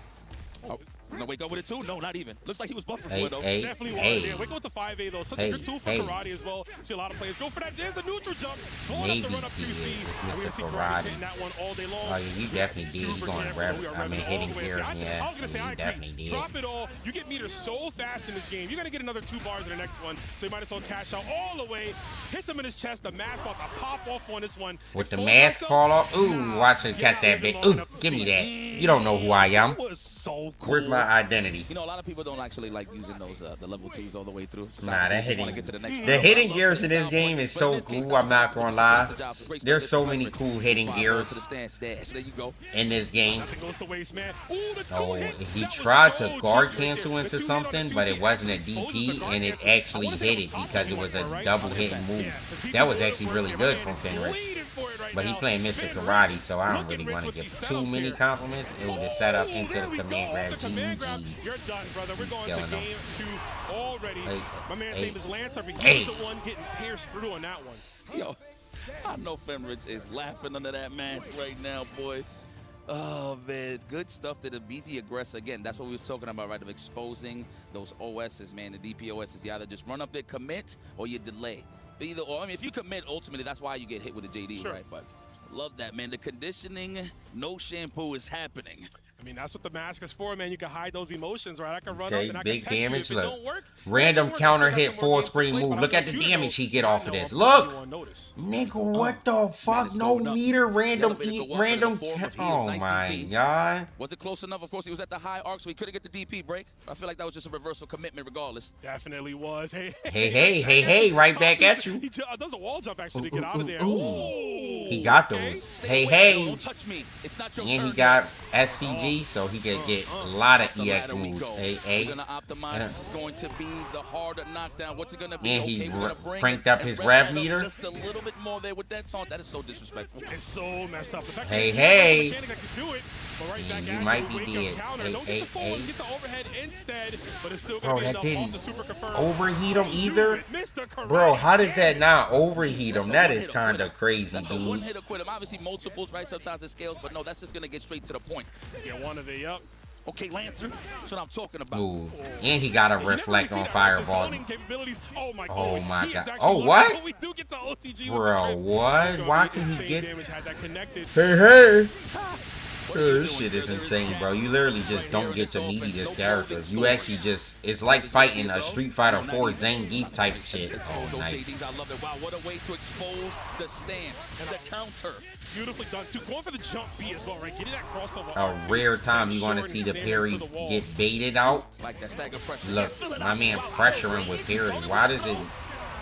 Oh, gonna wake up with it too? No, not even. Looks like he was buffering for it though. Hey, Definitely was. hey. Yeah, wake up with the 5A though. Such Hey, a good tool for hey. karate as well. See a lot of players go for that. There's the neutral jump. Going up Maybe the run up he 2C. is. It's And we're gonna Mr. see karate Karate. hitting that one all day long. Oh, yeah, you definitely did. You Super going careful. rev. We are I mean, revving all hitting the way. gears. I Yeah, was gonna say, I you agree. definitely did. Drop it all. You get meters so fast in this game. You're gonna get another 2 bars in the next one. So you might as well cash out all the way. Hits him in his chest. The mask about to pop off on this one. With the Expose mask myself. fall off. Ooh, Nah, watch it you're catch not that living bit. long Ooh, enough to give me see that. it. You don't know who I am. That was so cool. Where's my identity? You know, a lot of people don't actually like using those the level 2s all the way through. So Nah, that just wanna hitting, get to the next the round. hitting I love gears this in this style, game but is in so this case, cool. I'm not gonna lie. Great There's stuff. so many cool hitting Five gears to the stand stash. There you go. in this game. Nothing goes to waste, man. Ooh, the two Oh, hit. he That was tried so to guard cheap right cancel there. into The two hit on the something, 2C but it wasn't a exposes the DP, guard and it cancel. I actually wanna say hit it it was top because it two was right a there, double right? hitting move. Yeah, 'cause people That was were actually really right good now. from It's Fenric. bleeding for it right But he now. playing Mr. Fenric Karate, so I don't looking really rich want to with give these too setups many here. compliments. It was a setup into There the we command go. grab. Off the command grab. GG. You're done, brother. We're going to Killing them. game 2 already. Hey, My man's hey, name is Lancer, but hey. he's the one getting pierced through on that one. Yo, I know Fenrich is laughing under that mask right now, boy. Oh, man. Good stuff to the beefy aggressor. Again, that's what we was talking about, right? Of exposing those OSs, man. The DP OSs. You either just run up there, commit, or you delay. Either or. I mean, if you commit, ultimately, that's why you get hit with a JD, Sure. right? But love that, man. The conditioning, no shampoo is happening. I mean, that's what the mask is for, man. You can hide those emotions, right? I can run Okay, up and I big can test damage, you. If it look. don't work, Random it don't work. counter I still got hit, some more full games to screen play, move. but Look I at the want you to damage know he get that I off of know this. I'm Look. you on notice. Nigga, what the fuck? it's No going up. meter, random elevator eat, go up random. in the form of he is Oh nice my DP. god. Was it close enough? Of course, he was at the high arc, so he couldn't get the DP break. I feel like that was just a reversal commitment regardless. Definitely was. Hey, Hey, right back at you. He does a wall jump actually to get Ooh, out of there. ooh, Ooh. He got those. Okay. Stay away, Hey. Don't touch me. It's not your And turn he got yet. SCG, so he could get a lot of The EX ladder we moves. go. Hey. We're gonna optimize. This is going to be the harder knockdown. What's it gonna be? And he okay, we're gonna bring cranked it up and his rev rev that up meter. just a little bit more there with that taunt. That is so disrespectful. It's so messed up. The fact Hey, that there's hey. a mechanic that can do it, but right back You at might be wake up dead. counter. Hey, Don't hey, get the forward, hey. get the overhead instead, but it's still Bro, gonna be that enough didn't off the super confirm. overheat him to do either? it. Mr. Karate. Bro, how does that not overheat him? That's a That is one-hitter kind quitter. of crazy, That's a dude. one-hitter quit him. Obviously multiples, right? Sometimes it scales, but no, that's just gonna get straight to the point. Get one of the up. Okay, Lancer, that's what I'm talking about. Ooh. And he got a You never reflect really on see that with the fireball. zoning capabilities. Oh my, Oh my he is God. actually Oh, looking- what? We do get the OTG with the Bro, trip. what? It's gonna Why be can he insane get... damage had that connected. Hey. This shit is insane, bro. You literally just don't get to meet these characters. You actually just, it's like fighting a Street Fighter 4 Zangief type shit. Oh, nice. I love it. Wow, what a way to expose the stance and the counter. Beautifully done too. Going for the jump B as well, right? Getting that crossover. A rare time you want to see the parry get baited out. Like that stagger pressure. Look, my man pressuring with parry. Why does it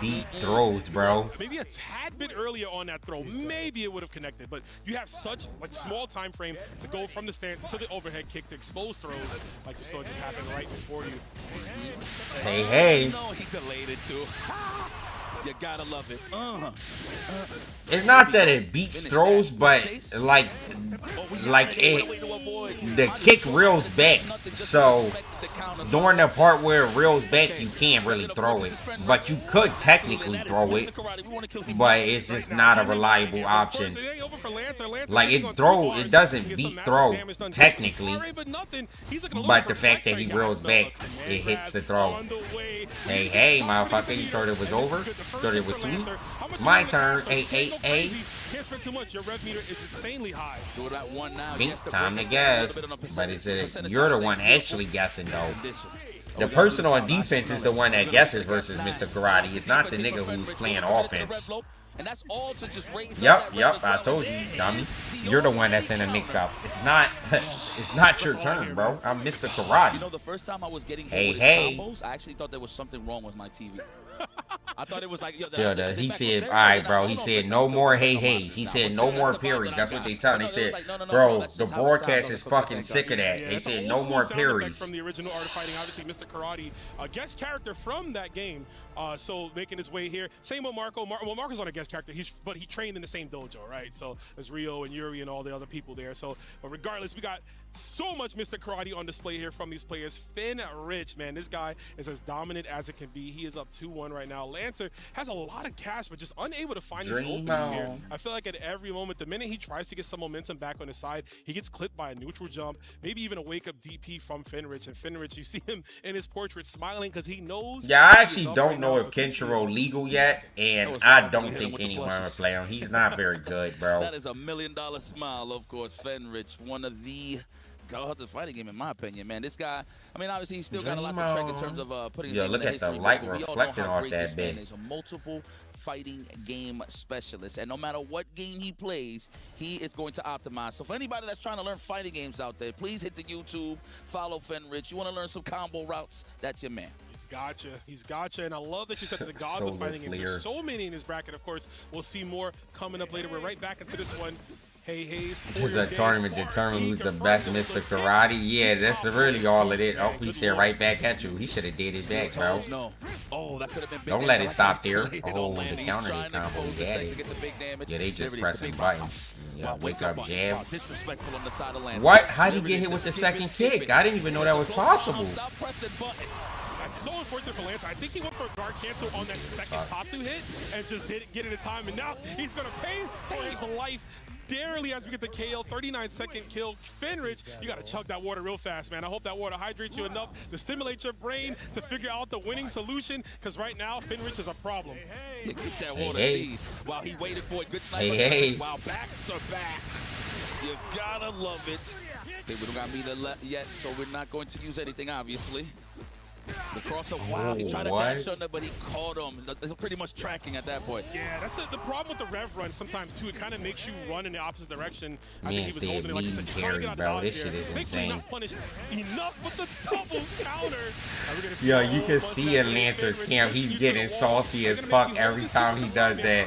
beat throws, bro? Maybe a tad bit earlier on that throw, maybe it would have connected, but you have such like small time frame to go from the stance to the overhead kick to expose throws, like you saw just happen right before you. Hey. No, he delayed it too. You gotta love it. It's not that it beats throws, but like the kick reels back. So during the part where it reels back, you can't really throw it, but you could technically throw it, but it's just not a reliable option. Like it doesn't beat throw technically, but the fact that he reels back, it hits the throw. Hey, motherfucker, you thought it was over? Thought it was sweet? My turn. Hey. Can't spend too much. Your rev meter is insanely high. Do that one now. Time to guess. But you're the one actually guessing though. The person on defense is the one that guesses versus Mr. Karate. It's not the nigga who's playing offense. And that's all to just raise Yep. I told you, dummy. You're the one that's in the mix-up. It's not your turn, bro. I'm Mr. Karate. You know, the first time I was getting hit with Hey. combos, I actually thought there was something wrong with my TV. I thought it was like, He said, all right, bro. He said, no more hey-heys. He said, no more parries. That's what they tell him. They said, bro, the broadcast is fucking sick of that. They said, no more parries. From the original Art of Fighting, obviously, Mr. Karate, a guest character from that game. So making his way here. Same with Marco. Well, Marco's on a guest character, but he trained in the same dojo, right? So there's Rio and Yuri and all the other people there. So, but regardless, we got so much Mr. Karate on display here from these players. Finn Rich, man, this guy is as dominant as it can be. He is up 2-1 right now. Lancer has a lot of cash, but just unable to find these openings here. I feel like at every moment, the minute he tries to get some momentum back on his side, he gets clipped by a neutral jump, maybe even a wake-up DP from Finrich. And Finrich, you see him in his portrait smiling because he knows. Yeah, I actually don't know if Kenshiro legal yet, and I don't think anyone would play him. He's not very good, bro. That is $1 million smile, of course. Finrich, one of the gods of fighting game, in my opinion, man. This guy, I mean, obviously, he's still got a lot to trek in terms of putting his name look in the at the history light book, but we all reflecting know how off great that this man bit. is. A multiple fighting game specialist, and no matter what game he plays, he is going to optimize. So for anybody that's trying to learn fighting games out there, please hit the YouTube, follow Finrich. You want to learn some combo routes? That's your man. He's gotcha, and I love that you said that the gods of fighting games. There's so many in this bracket. Of course, we'll see more coming up later. We're right back into this one. Hey, Hayes. Does a tournament determine who's the best Mr. Karate? Yeah, that's really all it is. Oh, he said right back at you. He should have did his back, bro. Don't let it stop there. Oh, the counter hit combo. He had it. Yeah, they just pressing buttons. Yeah, wake up jab. What? How'd he get hit with the second kick? I didn't even know that was possible. That's so unfortunate for Lancer. I think he went for a guard cancel on that second Tatsu hit and just didn't get it in time. And now he's going to pay for his life dearly as we get the KO. 39-second kill. Finrich, you got to chug that water real fast, man. I hope that water hydrates you enough to stimulate your brain to figure out the winning solution, because right now, Finrich is a problem. Get that water lead while he waited for a good sniper. While back to back. You gotta love it. Okay, we don't got meter yet, so we're not going to use anything, obviously. The crossover, wow, he tried to dash under, but he caught him. It's pretty much tracking at that point. Yeah, that's the problem with the rev run sometimes, too. It kind of makes you run in the opposite direction. I think he was holding it, like you said, you're trying to get out of dodge here. Thankfully, not punished enough with the double counter. Yo, you can see in Lancer's camp, he's getting salty as fuck every time he does that.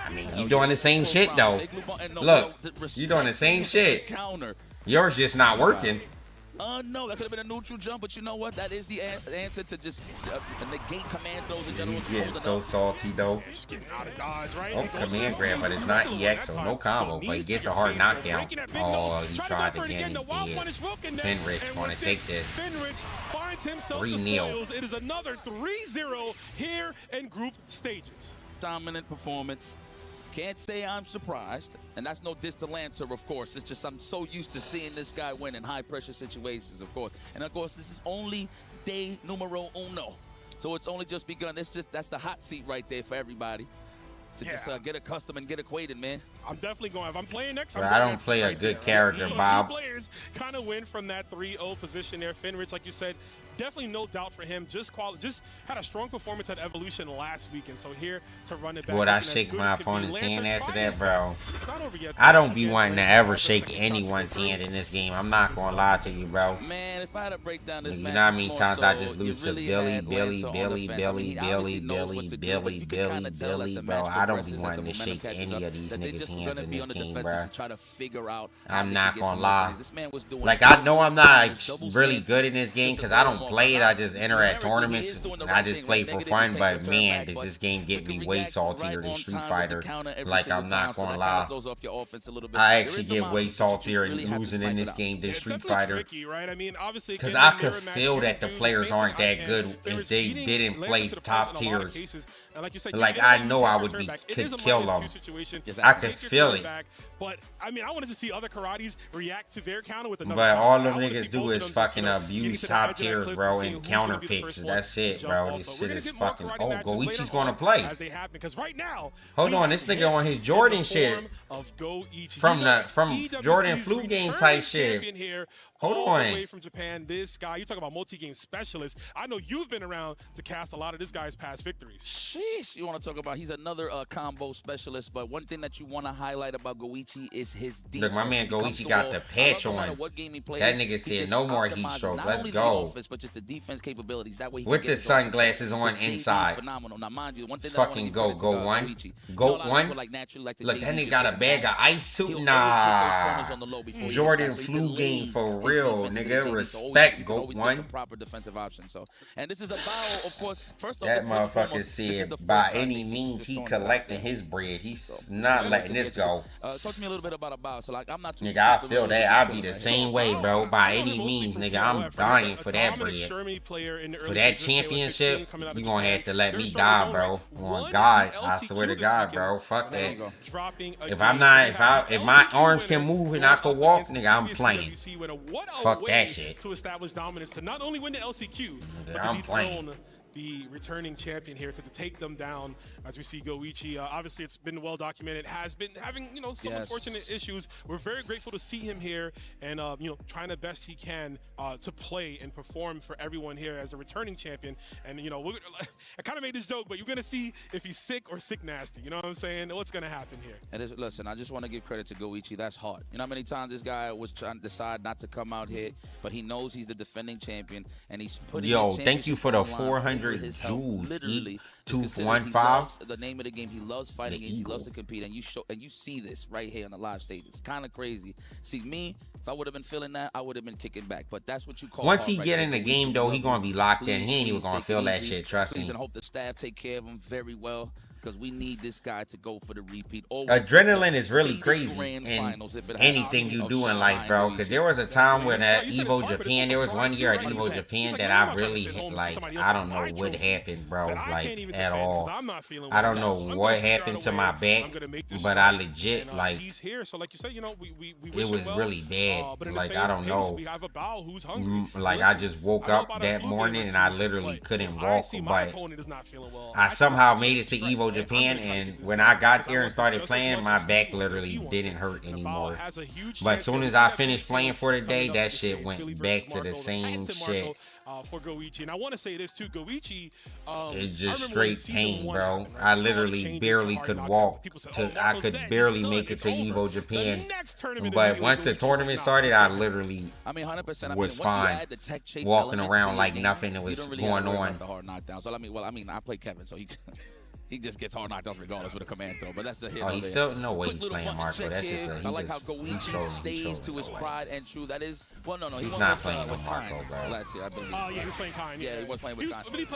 I mean, you doing the same shit, though. Look, you doing the same shit. Yours just not working. No, that could have been a neutral jump, but you know what? That is the answer to just negate command throws in general. He's getting so salty, though. Just getting out of dodge, right? Oh, command grab, but it's not EX, so no combo. But he gets the hard knockdown. Oh, he tried again. He did. Finrich want to take this. Finrich finds himself 3-0. It is another 3-0 here in group stages. Dominant performance. Can't say I'm surprised, and that's no diss to Lancer, of course. It's just I'm so used to seeing this guy win in high-pressure situations, of course. And, of course, this is only day numero uno. So it's only just begun. It's just, that's the hot seat right there for everybody. to just get accustomed and get acquainted, man. I'm definitely going. If I'm playing next, Bro, I don't play a good character, Bob. Two players kind of win from that 3-0 position there. Finrich, like you said, definitely no doubt for him. Just had a strong performance at Evolution last weekend. So here to run it back. Would I shake my opponent's hand after that, bro? I don't be wanting to ever shake anyone's hand in this game. I'm not gonna lie to you, bro. Man, if I had to break down this you match, know how many times I just really lose to Billy, bro. I don't be wanting to shake any of these niggas' hands in this game, bro. I'm not gonna lie. Like, I know I'm not really good in this game because I don't play it. I just enter at tournaments. I just play for fun, but man, does this game get me way saltier than Street Fighter. Like, I'm not gonna lie. I actually get way saltier and losing in this game than Street Fighter. Because I could feel that the players aren't that good if they didn't play top tiers. Like, I know I would could kill them. I could feel it. But I mean, I wanted to see other karates react to their counter with another. But all them niggas do is fucking abuse top tiers, bro, and counter picks. That's it, bro. This shit is fucking. Oh, Goichi's gonna play. Hold on, this nigga on his Jordan shit. From Jordan flu game type shit. Hold on. Away from Japan, this guy. You talk about multi-game specialist. I know you've been around to cast a lot of this guy's past victories. Sheesh, you want to talk about? He's another combo specialist. But one thing that you want to highlight about Goichi is his defense. Look, my man Goichi got the patch on. What game he plays, that nigga said no more heat stroke. Let's go. Offense, but just the defense capabilities. That way he with the sunglasses on inside. Phenomenal. Now, mind you, one thing fucking go one. Go one. Look, that nigga got a bag of ice suit. Nah. Jordan flu game for real, nigga. Respect, go one. Proper defensive option. So, and this is a battle, of course. First off, that motherfucker said by any means he collecting his bread. He's not letting this go. Talk to me a little bit about a battle. So, like, I'm not too nigga, I feel that. I be the same way, bro. By any means, nigga, I'm dying for that bread. For that championship, you gonna have to let me die, bro. On God, I swear to God, bro. Fuck that. If I'm not, if my arms can move and I can walk, nigga, I'm playing. Fuck that shit. To establish dominance, to not only win the LCQ, but I'm to playing. The returning champion here to take them down. As we see Goichi, obviously it's been well documented, has been having some unfortunate issues. We're very grateful to see him here and trying the best he can to play and perform for everyone here as a returning champion. And I kind of made this joke, but you're gonna see if he's sick or sick nasty. You know what I'm saying? What's gonna happen here? And listen, I just want to give credit to Goichi. That's hard. You know how many times this guy was trying to decide not to come out here, but he knows he's the defending champion and he's putting. Yo, thank you for the 400 jewels. Literally, 215. The name of the game. He loves fighting games. He loves to compete, and you see this right here on the live stage. It's kind of crazy. See me, if I would have been feeling that, I would have been kicking back. But that's what you call. Once he get in the game, though, he gonna be locked in. He ain't even gonna feel that shit. Trust me. And hope the staff take care of him very well. Because we need this guy to go for the repeat. Adrenaline is really crazy in anything you do in life, bro. Because there was a time when at Evo Japan, there was one year at Evo Japan that I really like. I don't know what happened, bro. Like at all. I don't know what happened to my back, but I legit like. It was really bad. Like I don't know. Like I just woke up that morning and I literally couldn't walk, but I somehow made it to Evo Japan, and when I got there and started playing, my back literally didn't hurt anymore. But as soon as I finished playing for the day, that shit went back to the same shit. For Goichi, and I want to say this too, Goichi. It's just straight pain, bro. I literally barely could walk. I could barely make it to Evo Japan. But once the tournament started, I literally was fine, walking around like nothing was going on. I play Kevin, so he just gets hard knockdowns regardless with a command throw, but that's the hit. Oh, he's still no way he's playing Marco. That's just I like how Goichi stays to his pride and true. That is he's not playing with Marco, bro. Last year, I believe. Oh yeah, he was playing Kind. Yeah, he was playing with Kind. But he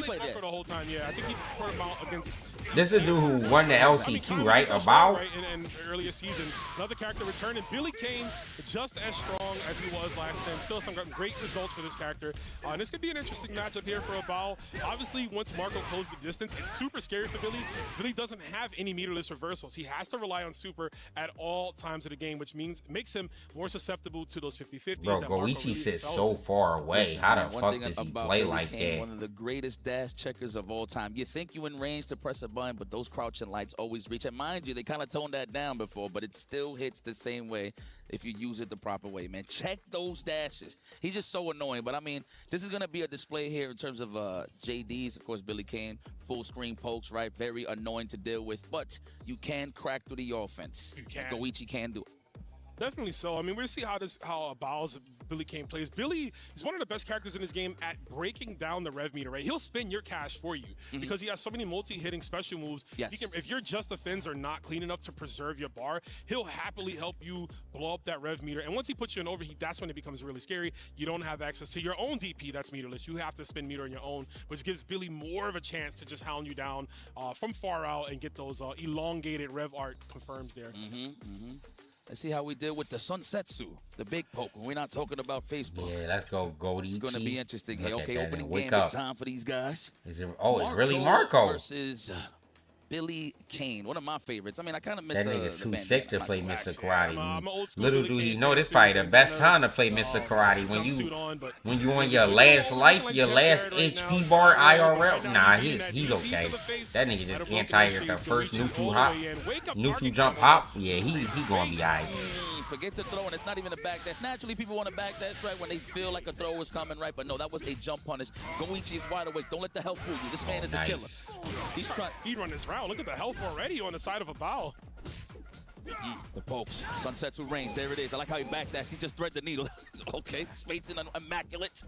played Marco the whole time. Yeah, I think he put him out against. This is the dude who won the LCQ, right? About in earlier season, another character returning. Billy Kane, just as strong as he was last time. Still some great results for this character. And this could be an interesting matchup here for Abao. Obviously, once Marco closed the distance, it's super scary for Billy. Billy doesn't have any meterless reversals. He has to rely on super at all times of the game, which makes him more susceptible to those 50-50s. Bro, Goichi sits so far away. How the fuck does he play like that? One of the greatest dash checkers of all time. You think you in range to press a button, but those crouching lights always reach. And mind you, they kind of toned that down before, but it still hits the same way if you use it the proper way, man. Check those dashes. He's just so annoying. But, I mean, this is going to be a display here in terms of JDs. Of course, Billy Kane, full screen pokes, right? Very annoying to deal with. But you can crack through the offense. You can. Goichi can do it. Definitely so. I mean, we're gonna see how Bowles Billy Kane plays. Billy is one of the best characters in this game at breaking down the rev meter, right? He'll spin your cash for you because he has so many multi-hitting special moves. Yes. He can, if your just defends are not clean enough to preserve your bar, he'll happily help you blow up that rev meter. And once he puts you in overheat, that's when it becomes really scary. You don't have access to your own DP that's meterless. You have to spin meter on your own, which gives Billy more of a chance to just hound you down from far out and get those elongated rev art confirms there. Let's see how we deal with the Sunsetsu, the big poke. We're not talking about Facebook. Yeah, let's go, Goldie. It's going to be interesting. Hey, Look okay, at that, opening wake game up. time for these guys. Is it, oh, it's really Marco. Versus Billy Kane, one of my favorites. I mean, I kind of missed That nigga's the too bandana. sick to play Mr. Karate. I'm an old school Little Billy do he Kane know fan, this too. probably the best And, time to play Mr. Karate. When jumpsuit you on your last life, your last HP bar IRL. Nah, he's okay. That nigga just anti-air the first neutral hop, neutral jump hop. Yeah, he's gonna be alright. Forget the throw, and it's not even a backdash. Naturally, people want to backdash, right, when they feel like a throw is coming, right? But no, that was a jump punish. Goichi is wide awake. Don't let the health fool you. This man is a killer. He's trying. Speed run this round. Look at the health already on the side of a bow. The pokes. Sunsetsu range. There it is. I like how he backdash. He just thread the needle. Okay. Spacing immaculate.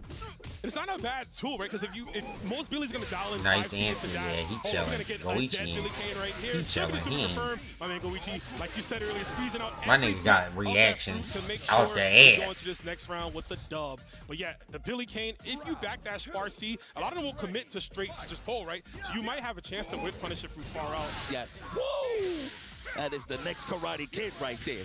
It's not a bad tool, right? Because if most Billy's gonna dial in Nice 5 seconds to answer, dash, yeah, he we're chilling. gonna get a Goichi dead Billy Kane right here. he chilling. Super He confirmed. My man Goichi, like you said earlier, squeezing out My every nigga got bit of that reactions fruit to make out sure the we go ass. into this next round with the dub. But yeah, the Billy Kane, if you backdash far C, a lot of them will commit to straight to just pull, right? So you might have a chance to whip punish it from far out. Yes. Woo! That is the next Karate Kid right there.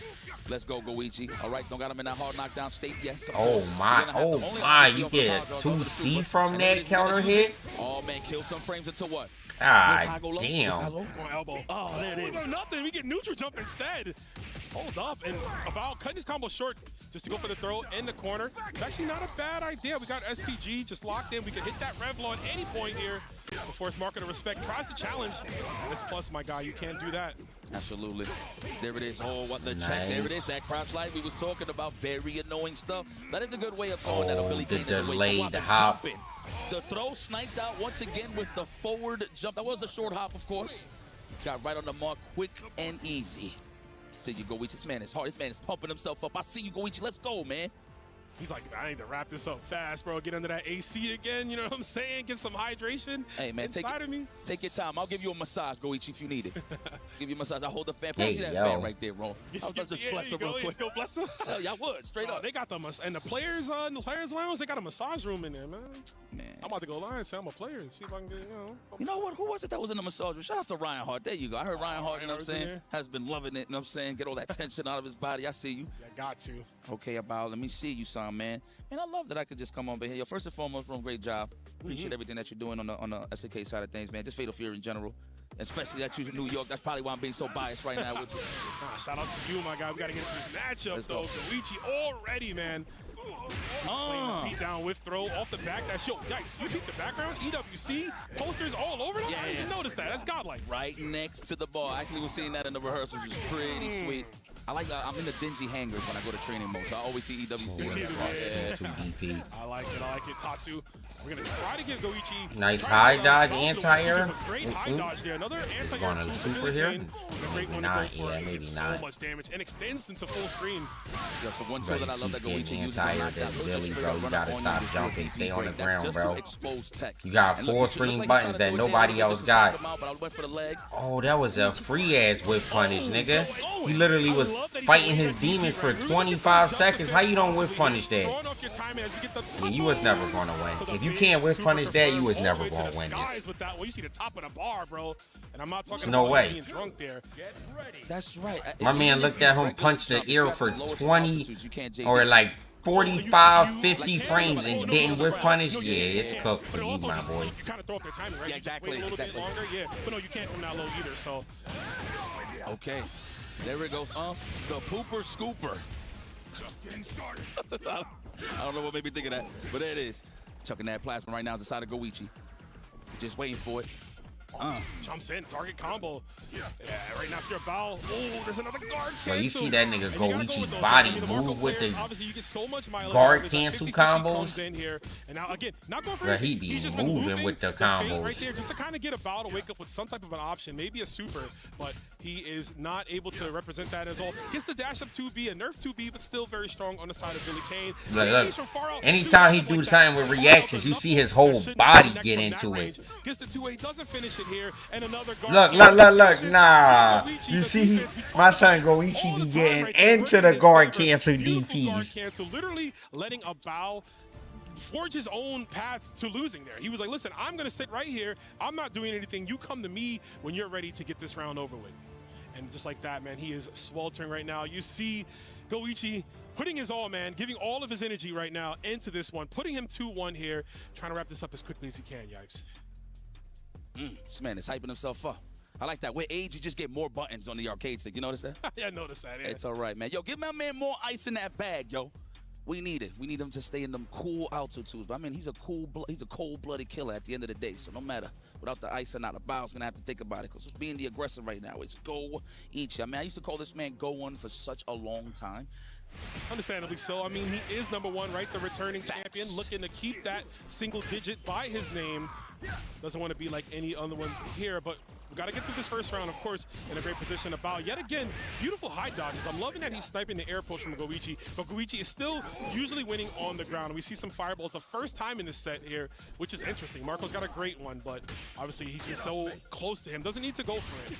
Let's go, Goichi. All right, don't got him in that hard knockdown state. Yes. Oh my, you get 2C from that counter hit? Oh man, kill some frames into what? God damn. Elbow. Oh, there it is. Nothing. We get neutral jump instead. Hold up. And about cutting this combo short just to go for the throw in the corner. It's actually not a bad idea. We got SPG just locked in. We can hit that rev law at any point here. Before it's market of respect. Tries to challenge. This plus, my guy, you can't do that. Absolutely. There it is. Oh, what the check. There it is. That crouch light we was talking about. Very annoying stuff. That is a good way of showing that a Billy Kane is away. Delayed hop. The throw sniped out once again with the forward jump. That was a short hop, of course. Got right on the mark, quick and easy. See you, Goichi. This man is hard. This man is pumping himself up. I see you, Goichi. Let's go, man. He's like, I need to wrap this up fast, bro. Get under that AC again. You know what I'm saying? Get some hydration. Hey, man, take your time. I'll give you a massage, Goichi, if you need it. Give you a massage. I'll hold the fan. Pass me that fan right there, Ron. I'll just bless him real quick. Go bless him. Hell yeah, I would. Straight up. They got the and the players in the players lounge. They got a massage room in there, man. I'm about to go line and say I'm a player and see if I can get You know what? Who was it that was in the massage room? Shout out to Ryan Hart. There you go. I heard Ryan Hart. You know what I'm saying? Has been loving it. You know what I'm saying? Get all that tension out of his body. I see you. Yeah, got to. Okay, about. Let me see you, son, man. And I love that I could just come on here. Yo, first and foremost, bro, great job. Appreciate everything that you're doing on the SNK side of things, man. Just Fatal Fury in general. Especially that you're in New York. That's probably why I'm being so biased right now with you. Shout outs to you, my guy. We got to get into this matchup, though. Goichi already, man. Beat down with throw off the back. That's yo, yikes. You peep the background. EWC posters all over them. I didn't even notice that. That's godlike. Right next to the ball. Actually, we're seeing that in the rehearsals. It's pretty sweet. I like. I'm in the dingy hangars when I go to training mode, so I always see EWC. I like it. I like it. Tatsu. We're gonna try to get Goichi. Nice high dodge, anti-air. Great high dodge there. Another anti-air. Going to super here? Great one Not, to go for. yeah, He maybe gets not. so much damage and extends into full screen. Yeah, so one tool that I love that Goichi uses. Anti-air, that's Billy, bro. You gotta stop jumping. Stay on the ground, bro. Text. You got full screen buttons that nobody else got. Oh, that was a free ass whip punish, nigga. He literally was fighting his demons for 25 seconds. How you don't whip punish that? Yeah, you was never gonna win. If you can't whip punish that, you was never gonna win this. You see the top of the bar, bro. And I'm not talking no about way. being drunk there. That's right. My man looked at him punch the air for 20 or like 45, 50 frames and didn't whip punish. Yeah, it's cooked for you, my boy. You kind of throw up their timing, right? Yeah, exactly. Wait a little bit longer, yeah. But no, you can't from that low either. So. Okay. There it goes. The pooper scooper. Just getting started. I don't know what made me think of that, but there it is. Chucking that plasma right now to the side of Goichi. Just waiting for it. Jumps in, target combo. Yeah, right now if you're Bao. Oh, there's another guard cancel. Well, you see that nigga Goichi body move with the obviously you get so much mileage guard out of it. cancel 50-50 combos. comes in here. And now again, not going for Bro, it. he be He's just been moving with the feint combos. right there just to kind of get a Bao to wake up with some type of an option, maybe a super, but he is not able to represent that as all. Gets the dash up 2B, a nerf 2B, but still very strong on the side of Billy Kane. Look. Anytime he do something with reactions, you see his whole body get into it. Gets the 2A, doesn't finish it here, and another guard. Look, nah. You see, my son Goichi be getting into the guard cancel DPs. Literally letting a Bao forge his own path to losing there. He was like, listen, I'm going to sit right here. I'm not doing anything. You come to me when you're ready to get this round over with. And just like that, man, he is sweltering right now. You see Goichi putting his all, man, giving all of his energy right now into this one, putting him 2-1 here, trying to wrap this up as quickly as he can, Yipes. This man is hyping himself up. I like that. With age, you just get more buttons on the arcade stick. You notice that? Yeah, I noticed that. Yeah. It's all right, man. Yo, give my man more ice in that bag, yo. We need it. We need him to stay in them cool altitudes. But I mean, he's a cold-blooded killer at the end of the day. So no matter without the ice or not, a Bao's gonna have to think about it because it's being the aggressor right now. It's Goichi. I mean, I used to call this man Go1 for such a long time. Understandably so. I mean, he is #1, right? The returning champion, looking to keep that single digit by his name. Doesn't want to be like any other one here, but we got to get through this first round, of course, in a great position. About yet again, beautiful high dodges. I'm loving that he's sniping the air approach from Goichi, but Goichi is still usually winning on the ground. We see some fireballs the first time in this set here, which is interesting. Marco's got a great one, but obviously he's been so close to him. Doesn't need to go for it.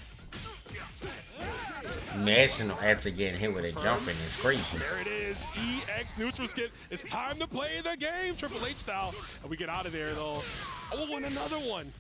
Mashing after getting hit with a jumping is crazy. There it is, EX neutral skip. It's time to play the game, Triple H style. And we get out of there though. Oh, and another one.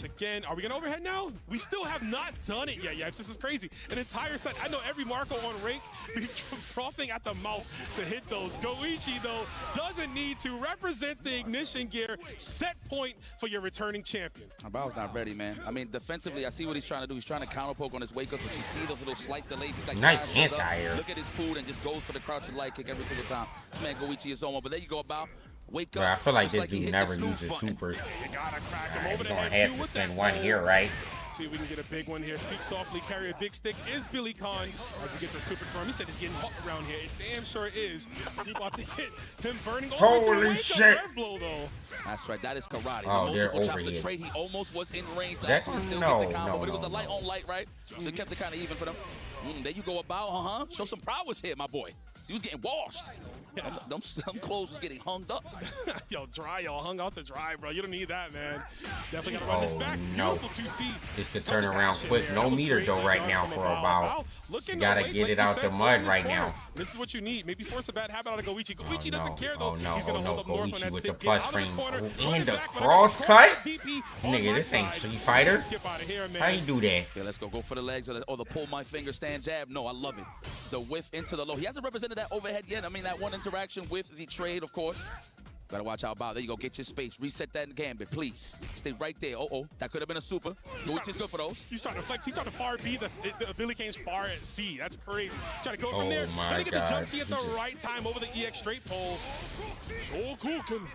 Again, are we gonna overhead now? We still have not done it yet, Yipes. This is crazy. An entire set. I know every Marco on rake be frothing at the mouth to hit those. Goichi, though, doesn't need to. Represents the ignition gear. Set point for your returning champion. Bao's not ready, man. I mean, defensively, I see what he's trying to do. He's trying to counter poke on his wake up, but you see those little slight delays. Like nice anti-air. Look at his food and just goes for the crouching light kick every single time. This man Goichi is on one, but there you go, Bao. Wake up. Bro, I feel like this dude never uses supers. He's gonna have to spend one here, right? See if we can get a big one here. Speak softly, carry a big stick is Billy Khan. As we get the super from. He said it's getting hot around here. It damn sure is. We about to hit him burning. Holy shit. Blow, though. That's right. That is karate. Oh, they're over the trade. He almost was in range to That's actually still get the combo, but it was a light on light, right? So it kept it kind of even for them. There you go, about, Show some prowess here, my boy. He was getting washed. Them clothes was getting hung up. Yo, dry, y'all hung out to dry, bro. You don't need that, man. Definitely got to run this back. No. Beautiful 2C. This could turn around quick. No meter though right now for a Bao. You gotta get it out the mud right now. This is what you need. Maybe force a bad habit out of Goichi. Goichi doesn't care though. Oh no, he's gonna hold up north on that with the stick. plus frame. And the cross cut? Nigga, this ain't Street Fighter. How you do that? Yeah, let's go for the legs or the pull my finger stand jab. No, I love it. The whiff into the low. He hasn't represented that overhead yet. I mean, that one interaction with the trade, of course. Gotta watch out, Bao. There you go. Get your space. Reset that in Gambit, please. Stay right there. That could have been a super. Goichi's good for those. He's trying to flex. He's trying to far B the Billy Kane's far at C. That's crazy. Trying to go from there. My Trying to get the God. jump C at the right time over the EX straight pole. Shokuken.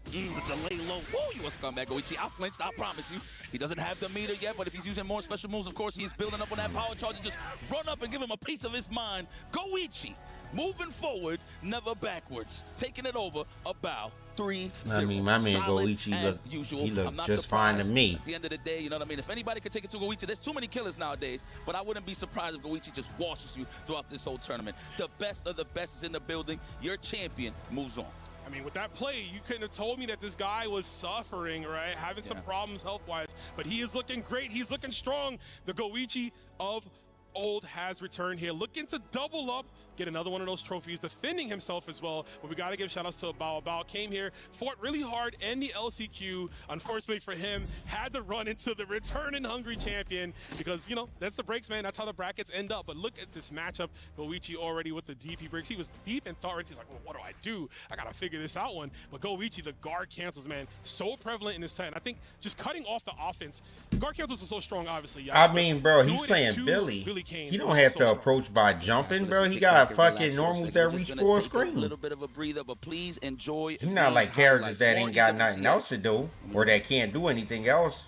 The delay low. Woo, you a scumbag, Goichi. I flinched, I promise you. He doesn't have the meter yet, but if he's using more special moves, of course, he's building up on that power charge and just run up and give him a piece of his mind. Goichi, moving forward, never backwards. Taking it over, a Bao. 3-0. I mean, my man Goichi look just fine to me. At the end of the day, you know what I mean? If anybody could take it to Goichi, there's too many killers nowadays, but I wouldn't be surprised if Goichi just washes you throughout this whole tournament. The best of the best is in the building. Your champion moves on. I mean, with that play, you couldn't have told me that this guy was suffering, right? Having some problems health-wise, but he is looking great. He's looking strong. The Goichi of old has returned here, looking to double up, get another one of those trophies, defending himself as well. But we got to give shout-outs to Bao. Bao came here, fought really hard in the LCQ. Unfortunately for him, had to run into the returning hungry champion because, you know, that's the breaks, man. That's how the brackets end up. But look at this matchup. Goichi already with the DP breaks. He was deep in thought. He's like, well, what do I do? I got to figure this out one. But Goichi, the guard cancels, man, so prevalent in this set. And I think just cutting off the offense, guard cancels are so strong, obviously. I mean, bro, he's playing Billy. He don't have to approach by jumping, bro. He got got can fucking relax for a normals second. that We're just reach gonna full take screen. A little bit of a breather, but please enjoy. He's not like these characters highlights. that More ain't got EWC nothing else to do or that can't do anything else.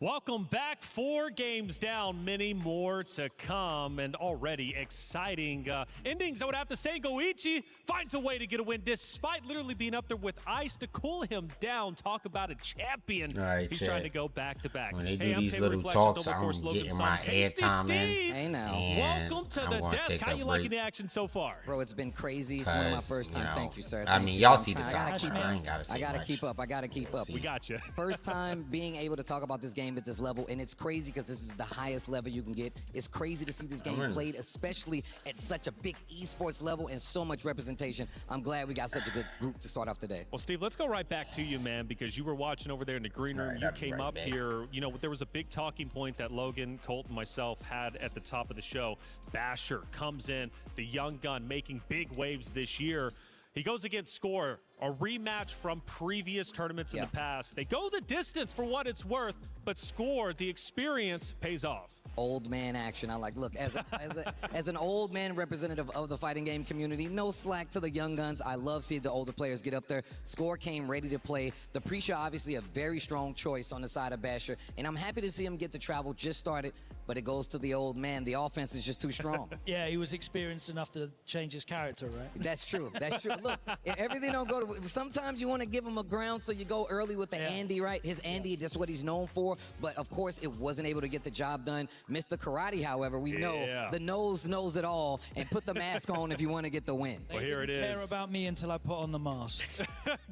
Welcome back. 4 games down, many more to come, and already exciting endings. I would have to say Goichi finds a way to get a win despite literally being up there with ice to cool him down. Talk about a champion. All right, He's Chad. trying to go back to back. When they Hey, do I'm these Taylor little Reflections, talks, Noble Course, I'm Logan getting Song, my Tasty airtime in. Steve. Hey now. And Welcome to I the wanna desk. take How a you liking break. the action so far? Bro, it's been crazy. It's one of my first time. Thank you, sir. I Thank mean, you. y'all So see the I'm trying- talks. I ain't gotta say I gotta much. keep up. I gotta keep up. We got you. First time being able to talk about this game at this level, and it's crazy because this is the highest level you can get. It's crazy to see this game played, especially at such a big esports level and so much representation. I'm glad we got such a good group to start off today. Well, Steve, let's go right back to you, man, because you were watching over there in the green room. Right, You I'll be came right up back. here. You know, there was a big talking point that Logan, Colt, and myself had at the top of the show. Basher comes in, the young gun, making big waves this year. He goes against Score, a rematch from previous tournaments in the past. They go the distance for what it's worth, but Score, the experience, pays off. Old man action. I like, look, as an old man representative of the fighting game community, no slack to the young guns. I love seeing the older players get up there. Score came ready to play. The pre-show, obviously a very strong choice on the side of Basher, and I'm happy to see him get to travel. Just started, but it goes to the old man. The offense is just too strong. Yeah, he was experienced enough to change his character, right? That's true. That's true. Look, if everything don't go to. Sometimes you want to give him a ground, so you go early with the Andy, right? His Andy, that's what he's known for. But of course, it wasn't able to get the job done. Mr. Karate, however, we know the nose knows it all, and put the mask on if you want to get the win. Well, here it is. They didn't care about me until I put on the mask.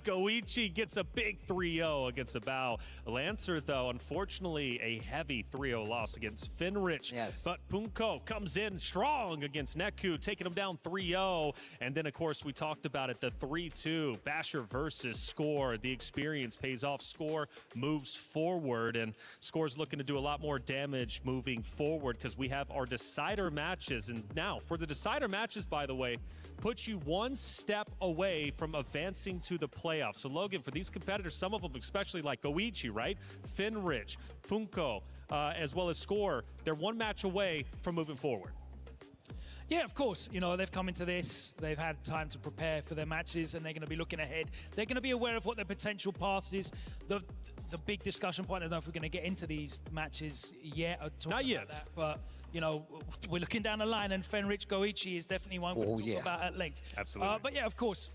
Goichi gets a big 3-0 against Abao. Lancer, though, unfortunately, a heavy 3-0 loss against Finrich. Yes. But Punko comes in strong against Neku, taking him down 3-0. And then, of course, we talked about it, the 3-2. Basher versus Score. The experience pays off. Score moves forward, and Score's looking to do a lot more damage moving forward because we have our decider matches. And now, for the decider matches, by the way, puts you one step away from advancing to the playoffs. So, Logan, for these competitors, some of them, especially like Goichi, right? Finrich, Punko, as well as Score, they're one match away from moving forward. Yeah, of course. You know, they've come into this, they've had time to prepare for their matches, and they're going to be looking ahead. They're going to be aware of what their potential paths is. The big discussion point, I don't know if we're going to get into these matches yet. Or talk Not about yet. that, but, you know, we're looking down the line, and Fenrich Goichi is definitely one we're going to talk about at length. Absolutely. But yeah, of course,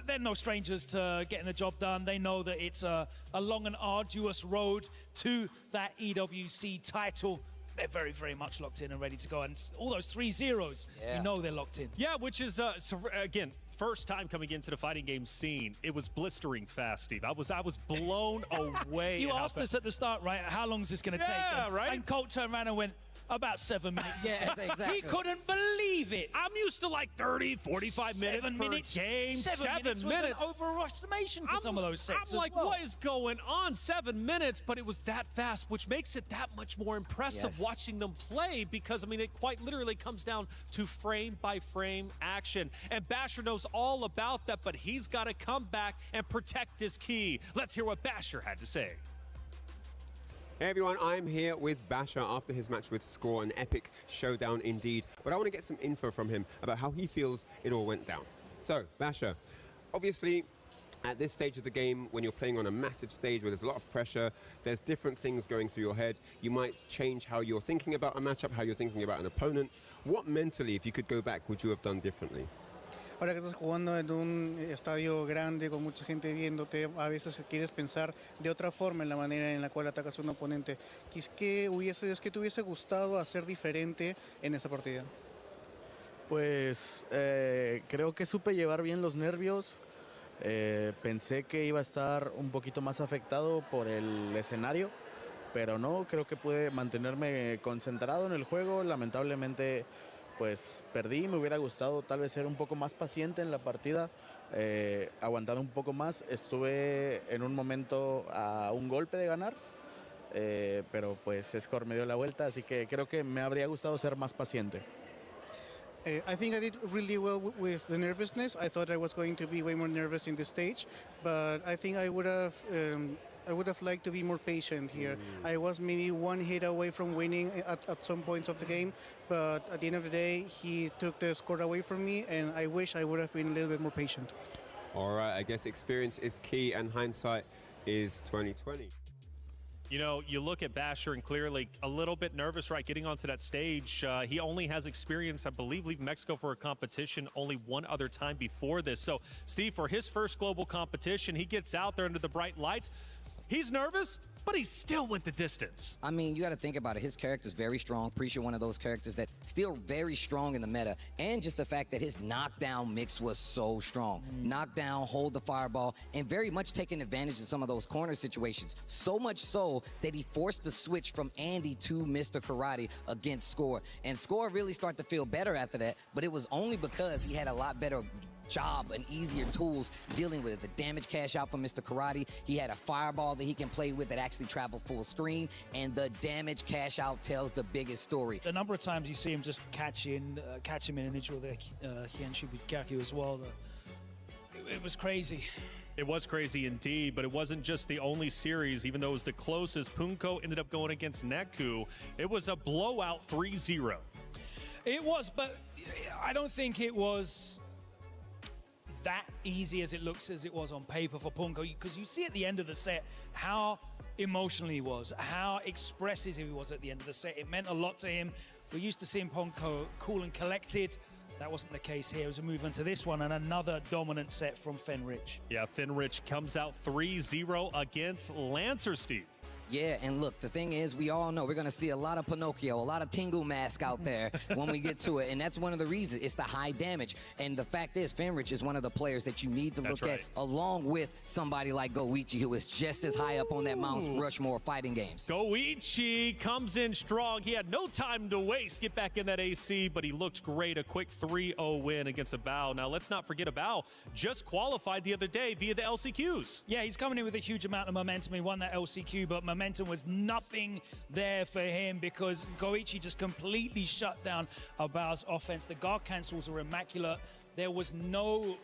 they're no strangers to getting the job done. They know that it's a long and arduous road to that EWC title. They're very, very much locked in and ready to go. And all those 3-0s, you know they're locked in. Yeah, which is, so again, first time coming into the fighting game scene. It was blistering fast, Steve. I was blown away. You asked us at the start, right, how long is this going to take? Yeah, right. And Colt turned around and went, about 7 minutes. Yeah, exactly. He couldn't believe it. I'm used to like 30, 45 minutes 7 per minutes. game. 7 minutes was an overestimation for some of those sets. I'm like, as well. what is going on? 7 minutes, but it was that fast, which makes it that much more impressive watching them play because, I mean, it quite literally comes down to frame-by-frame action. And Basher knows all about that, but he's got to come back and protect his key. Let's hear what Basher had to say. Hey everyone, I'm here with Basher after his match with Score, an epic showdown indeed. But I want to get some info from him about how he feels it all went down. So, Basher, obviously, at this stage of the game, when you're playing on a massive stage where there's a lot of pressure, there's different things going through your head. You might change how you're thinking about a matchup, how you're thinking about an opponent. What mentally, if you could go back, would you have done differently? Ahora que estás jugando en un estadio grande con mucha gente viéndote, a veces quieres pensar de otra forma en la manera en la cual atacas a un oponente. ¿Qué te hubiese gustado hacer diferente en esa partida? Pues creo que supe llevar bien los nervios. Pensé que iba a estar un poquito más afectado por el escenario, pero no, creo que pude mantenerme concentrado en el juego. Lamentablemente, pues perdí. Me hubiera gustado tal vez ser un poco más paciente en la partida, aguantando un poco más. Estuve en un momento a un golpe de ganar, pero pues Score me dio la vuelta, así que creo que me habría gustado ser más paciente. I think I did really well with the nervousness. I thought I was going to be way more nervous in the stage, but I think I would have liked to be more patient here. I was maybe one hit away from winning at some points of the game, but at the end of the day, he took the score away from me, and I wish I would have been a little bit more patient. All right, I guess experience is key, and hindsight is 2020. You know, you look at Basher and clearly a little bit nervous, right, getting onto that stage. He only has experience, I believe, leaving Mexico for a competition only one other time before this. So, Steve, for his first global competition, he gets out there under the bright lights. He's nervous, but he still went the distance. I mean, you got to think about it. His character's very strong. Preacher, one of those characters that still very strong in the meta. And just the fact that his knockdown mix was so strong. Knockdown, hold the fireball, and very much taking advantage of some of those corner situations. So much so that he forced the switch from Andy to Mr. Karate against Score. And Score really started to feel better after that, but it was only because he had a lot better job and easier tools dealing with it. The damage cash out from Mr. Karate. He had a fireball that he can play with that actually traveled full screen, and the damage cash out tells the biggest story. The number of times you see him just catch him in an neutral there, Hienshu Bikaku as well. It was crazy. It was crazy indeed, but it wasn't just the only series. Even though it was the closest, Punko ended up going against Neku. It was a blowout 3-0. It was, but I don't think it was that easy as it looks as it was on paper for Punko, because you see at the end of the set how emotional he was, how expressive he was at the end of the set. It meant a lot to him. We're used to seeing Punko cool and collected. That wasn't the case here. As we move on to this one, and another dominant set from Fenrich. Yeah, Fenrich comes out 3-0 against Lancer, Steve. Yeah, and look, the thing is, we all know we're going to see a lot of Pinocchio, a lot of Tengu mask out there when we get to it, and that's one of the reasons. It's the high damage, and the fact is, Fenrich is one of the players that you need to look at, along with somebody like Goichi, who is just as high up on that Mount Rushmore fighting games. Goichi comes in strong. He had no time to waste. Get back in that AC, but he looked great. A quick 3-0 win against Abao. Now, let's not forget Abao just qualified the other day via the LCQs. Yeah, he's coming in with a huge amount of momentum. He won that LCQ, but momentum was nothing there for him because Goichi just completely shut down Abao's offense. The guard cancels were immaculate. There was no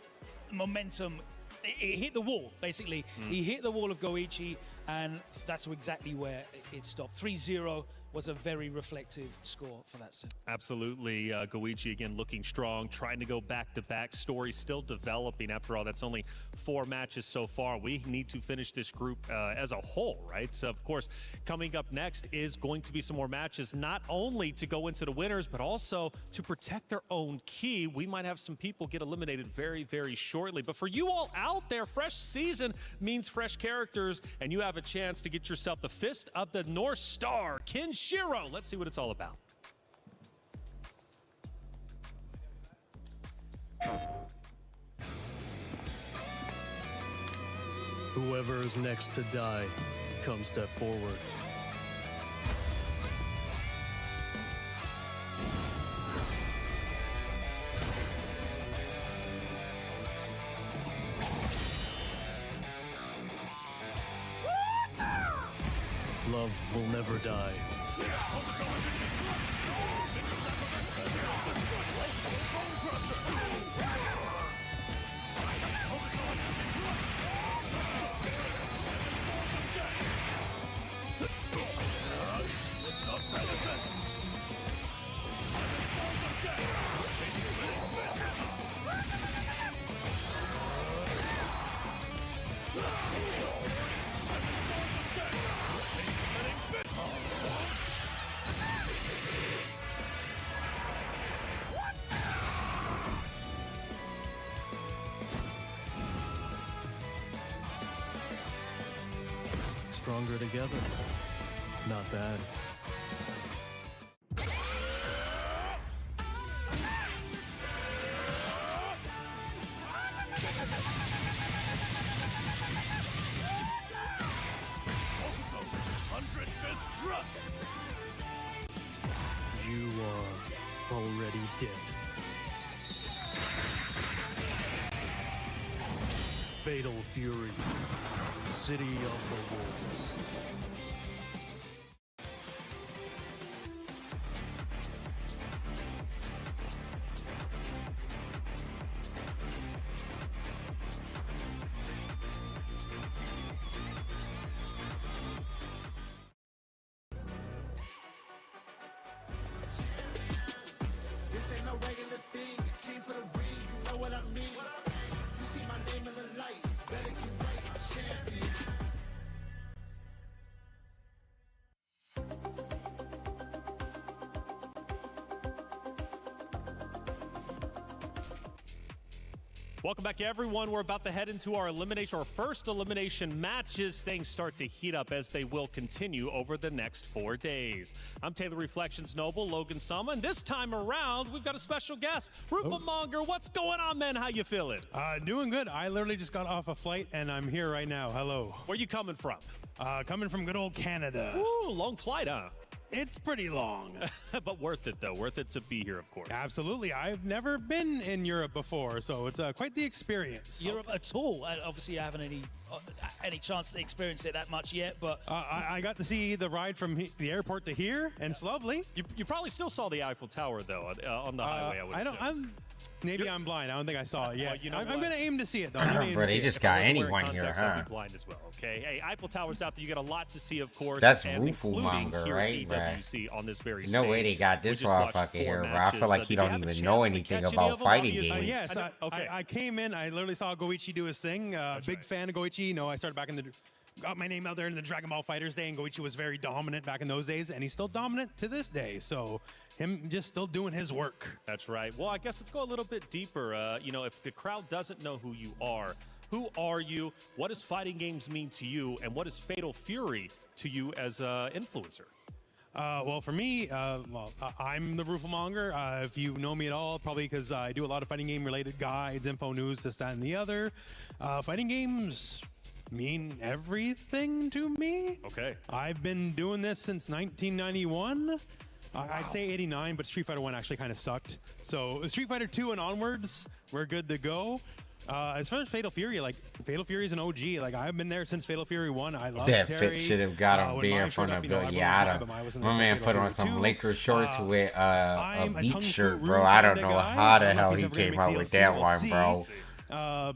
momentum. It hit the wall, basically. He hit the wall of Goichi, and that's exactly where it stopped. 3-0 was a very reflective score for that set. Absolutely. Goichi, again, looking strong, trying to go back-to-back. Story still developing. After all, that's only 4 matches so far. We need to finish this group as a whole, right? So, of course, coming up next is going to be some more matches, not only to go into the winners, but also to protect their own key. We might have some people get eliminated very, very shortly. But for you all out there, fresh season means fresh characters, and you have a chance to get yourself the Fist of the North Star, Kenshiro. Let's see what it's all about. Whoever is next to die, come step forward. Love will never die. Stronger together. Not bad. Hundred Fist Fatal Fury, City of the Wolves. This ain't no regular thing. I came for the ring, you know what I mean. You see my name in the lights, better get right, I'm champion. Welcome back, everyone. We're about to head into our first elimination matches. Things start to heat up as they will continue over the next 4 days. I'm Taylor Reflections Noble, Logan Sama, and this time around, we've got a special guest, Rufamonger. What's going on, man? How you feeling? Doing good. I literally just got off a flight, and I'm here right now. Hello. Where you coming from? Coming from good old Canada. Ooh, long flight, huh? It's pretty long. But worth it, though. Worth it to be here, of course. Absolutely. I've never been in Europe before, so it's quite the experience. Europe at all? Obviously, I haven't any chance to experience it that much yet, but I got to see the ride from the airport to here, and it's lovely. You probably still saw the Eiffel Tower, though, on the highway, I would assume. Maybe I'm blind. I don't think I saw it yet. Well, you know I'm going to aim to see it, though. Bro, they just got anyone here, I'll huh? be blind as well, okay? Hey, Eiffel Tower's out there. You got a lot to see, of course. That's and including Rufamonger, here right? at EWC on this very No way they got this motherfucker here, bro. I feel like he don't even know anything about fighting games. Yes, I came in. I literally saw Goichi do his thing. Big fan of Goichi. You know, I started back in the... Got my name out there in the Dragon Ball Fighters Day, and Goichi was very dominant back in those days, and he's still dominant to this day. So him just still doing his work. That's right. Well, I guess let's go a little bit deeper. You know, if the crowd doesn't know who you are, who are you? What does fighting games mean to you? And what is Fatal Fury to you as an influencer? Well, for me, I'm the Rufamonger. If you know me at all, probably because I do a lot of fighting game related guides, info news, this, that, and the other. Fighting games mean everything to me. Okay. I've been doing this since 1991. I'd say 89, but Street Fighter 1 actually kind of sucked. So Street Fighter 2 and onwards, we're good to go. As far as Fatal Fury, like Fatal Fury is an OG. Like I've been there since Fatal Fury 1. I love that Terry. Fit should have got him there in front of the my man put on some Lakers shorts with a beach shirt, bro. I don't know how the hell he came out with that one, bro.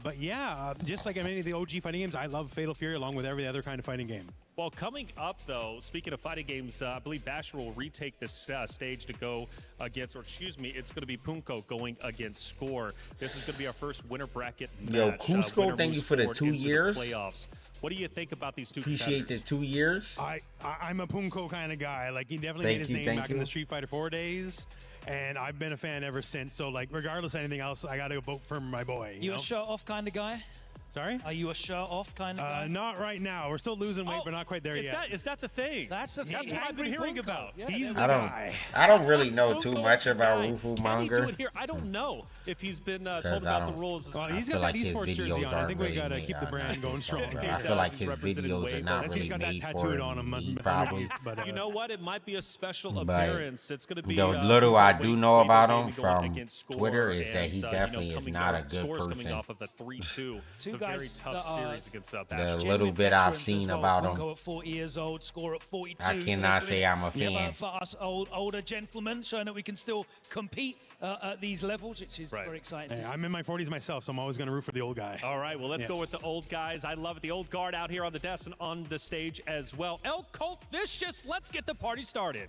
But yeah, just like many of the OG fighting games, I love Fatal Fury along with every other kind of fighting game. Well, coming up, though, speaking of fighting games, I believe Basher will retake this stage to go against, or excuse me, it's going to be Punko going against Score. This is going to be our first winner bracket match. Yo, Cusco, thank you for the 2 years. Playoffs. What do you think about these two Appreciate the 2 years. I'm a Punko kind of guy. Like, he definitely made his name back in the Street Fighter 4 days. And I've been a fan ever since. So, like, regardless of anything else, I got to vote for my boy. You a shirt-off kind of guy? Sorry? Are you a shirt-off kind of guy? Not right now. We're still losing weight, but not quite there yet. Is that the thing? That's the thing. That's what I've been hearing about. Yeah, he's the guy. I don't really know too much about Rufamonger. I don't know if he's been told about the rules. Well, he's got that esports jersey on. I think we got to keep the brand going strong. I feel like his videos are not really made for me, probably. You know what? It might be a special appearance. It's going to be... The little I do know about him from Twitter is that he definitely is not a good person. Coming off of a 3-2. It's a very tough series against the little bit I've seen about him. At 40 years old, Score at 42. I cannot say I'm a fan. For us older gentlemen, showing that we can still compete at these levels, which is very exciting. Hey, I'm in my 40s myself, so I'm always going to root for the old guy. All right, well, let's go with the old guys. I love it. The old guard out here on the desk and on the stage as well. El Colt Vicious, let's get the party started.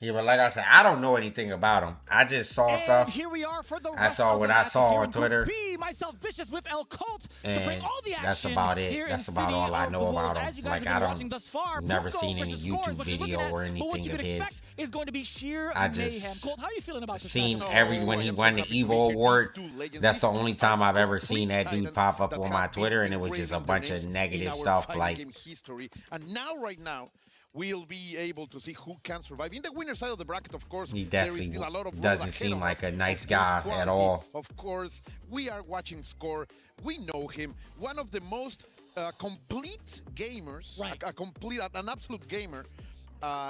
Yeah, but like I said, I don't know anything about him. I just saw stuff. Here we are for the I saw what I saw on Twitter. Myself Vicious with El Colt and to bring all the action. That's about it. That's about all I know about him. Like I don't, never seen any YouTube video or anything of his. Is going to be sheer I mayhem. just Colt, how are you feeling about this? Seen when he won the Evo Award. That's the only time I've ever seen that dude pop up on my Twitter, and it was just a bunch of negative stuff like. And now, right now, we'll be able to see who can survive. In the winner side of the bracket, of course, He there is definitely still a lot of road doesn't ahead seem of like us a nice of guy good at quality. all. Of course, we are watching Score. We know him. One of the most complete gamers, an absolute gamer.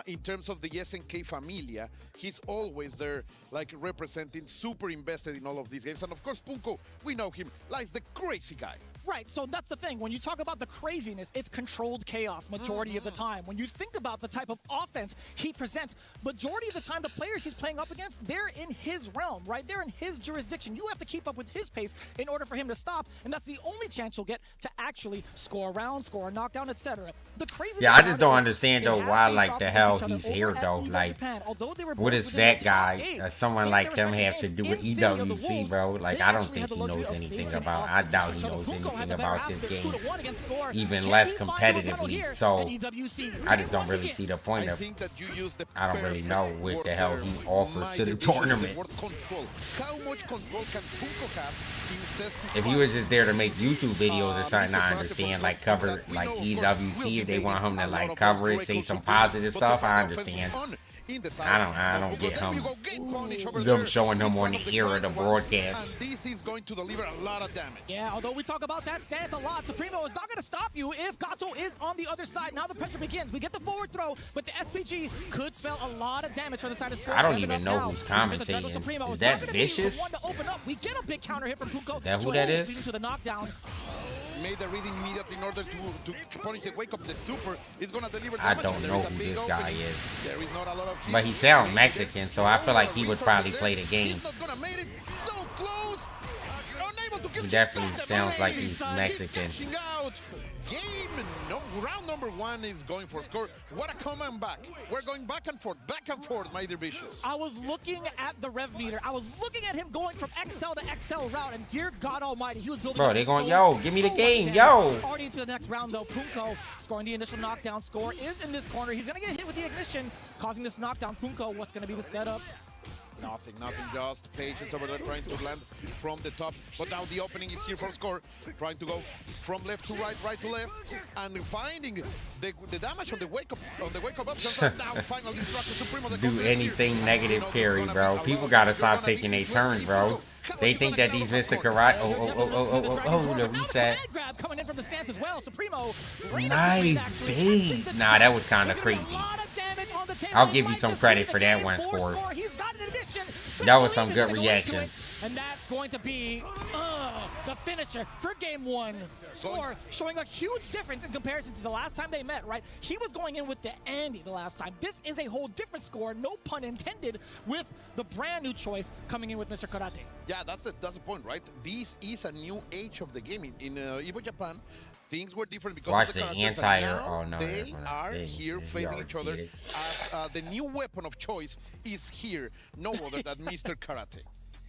In terms of the SNK Familia, he's always there, like representing, super invested in all of these games. And of course, Punko, we know him, like the crazy guy. Right, so that's the thing. When you talk about the craziness, it's controlled chaos majority of the time. When you think about the type of offense he presents, majority of the time the players he's playing up against, they're in his realm, right? They're in his jurisdiction. You have to keep up with his pace in order for him to stop, and that's the only chance you'll get to actually score a round, score a knockdown, etc. The crazy I just don't understand though why like the hell he's here though. Like, what does that guy, someone like him, have to do with EWC, bro? Like, I don't think he knows anything about. I doubt he knows anything about this game, even less competitively. So I just don't really see the point of. I don't really know what the hell he offers to the tournament. If he was just there to make YouTube videos or something, I understand. Like cover like EWC, if they want him to like cover it, say some positive stuff, I understand. I don't get him. Them showing him on the air of the broadcast. This is going to deliver a lot of damage. Yeah, although we talk about that stance a lot, Supremo is not going to stop you if Gato is on the other side. Now the pressure begins. We get the forward throw, but the SPG could spell a lot of damage for the side of Score. I don't even know who's commentating. Is that Vicious? We get a big counter hit from Punko. Is that who that is? Leading to the knockdown. Made the read immediately in order to punish the wake up. The super is going to deliver I damage. don't know who this guy is. There is not a lot of But he sounds Mexican, so I feel like he would probably play the game. He's not gonna make it. So close. Unable to He definitely sounds like he's Mexican. Game round number 1 is going for Score. What a comeback back. We're going back and forth, my dear Vicious. I was looking at the rev meter. I was looking at him going from XL to XL route, and dear God Almighty, he was building. Bro, they going, yo, give me the game, yo. Already into the next round though. Punko scoring the initial knockdown. Score is in this corner. He's gonna get hit with the ignition, causing this knockdown. Punko, what's gonna be the setup? Nothing, just patience over there trying to land from the top. But now the opening is here for Score, trying to go from left to right, right to left, and finding the damage on the wake up options. Now finally Supremo. Do anything negative carry, bro. People gotta stop taking their turns, bro. They think that these Mr. Karate. Oh, the reset. Coming in from the stance as well. Supremo. Nice bait. Nah, that was kind of crazy. I'll give you some credit for that one, Score. That was some good reactions. And that's going to be the finisher for game 1. Score showing a huge difference in comparison to the last time they met, right? He was going in with the Andy the last time. This is a whole different Score, no pun intended, with the brand new choice coming in with Mr. Karate. Yeah, that's the point, right? This is a new age of the game. In Evo Japan, things were different because watch of the the entire. Oh no, they are here facing each other. As the new weapon of choice is here, no other than Mr. Karate.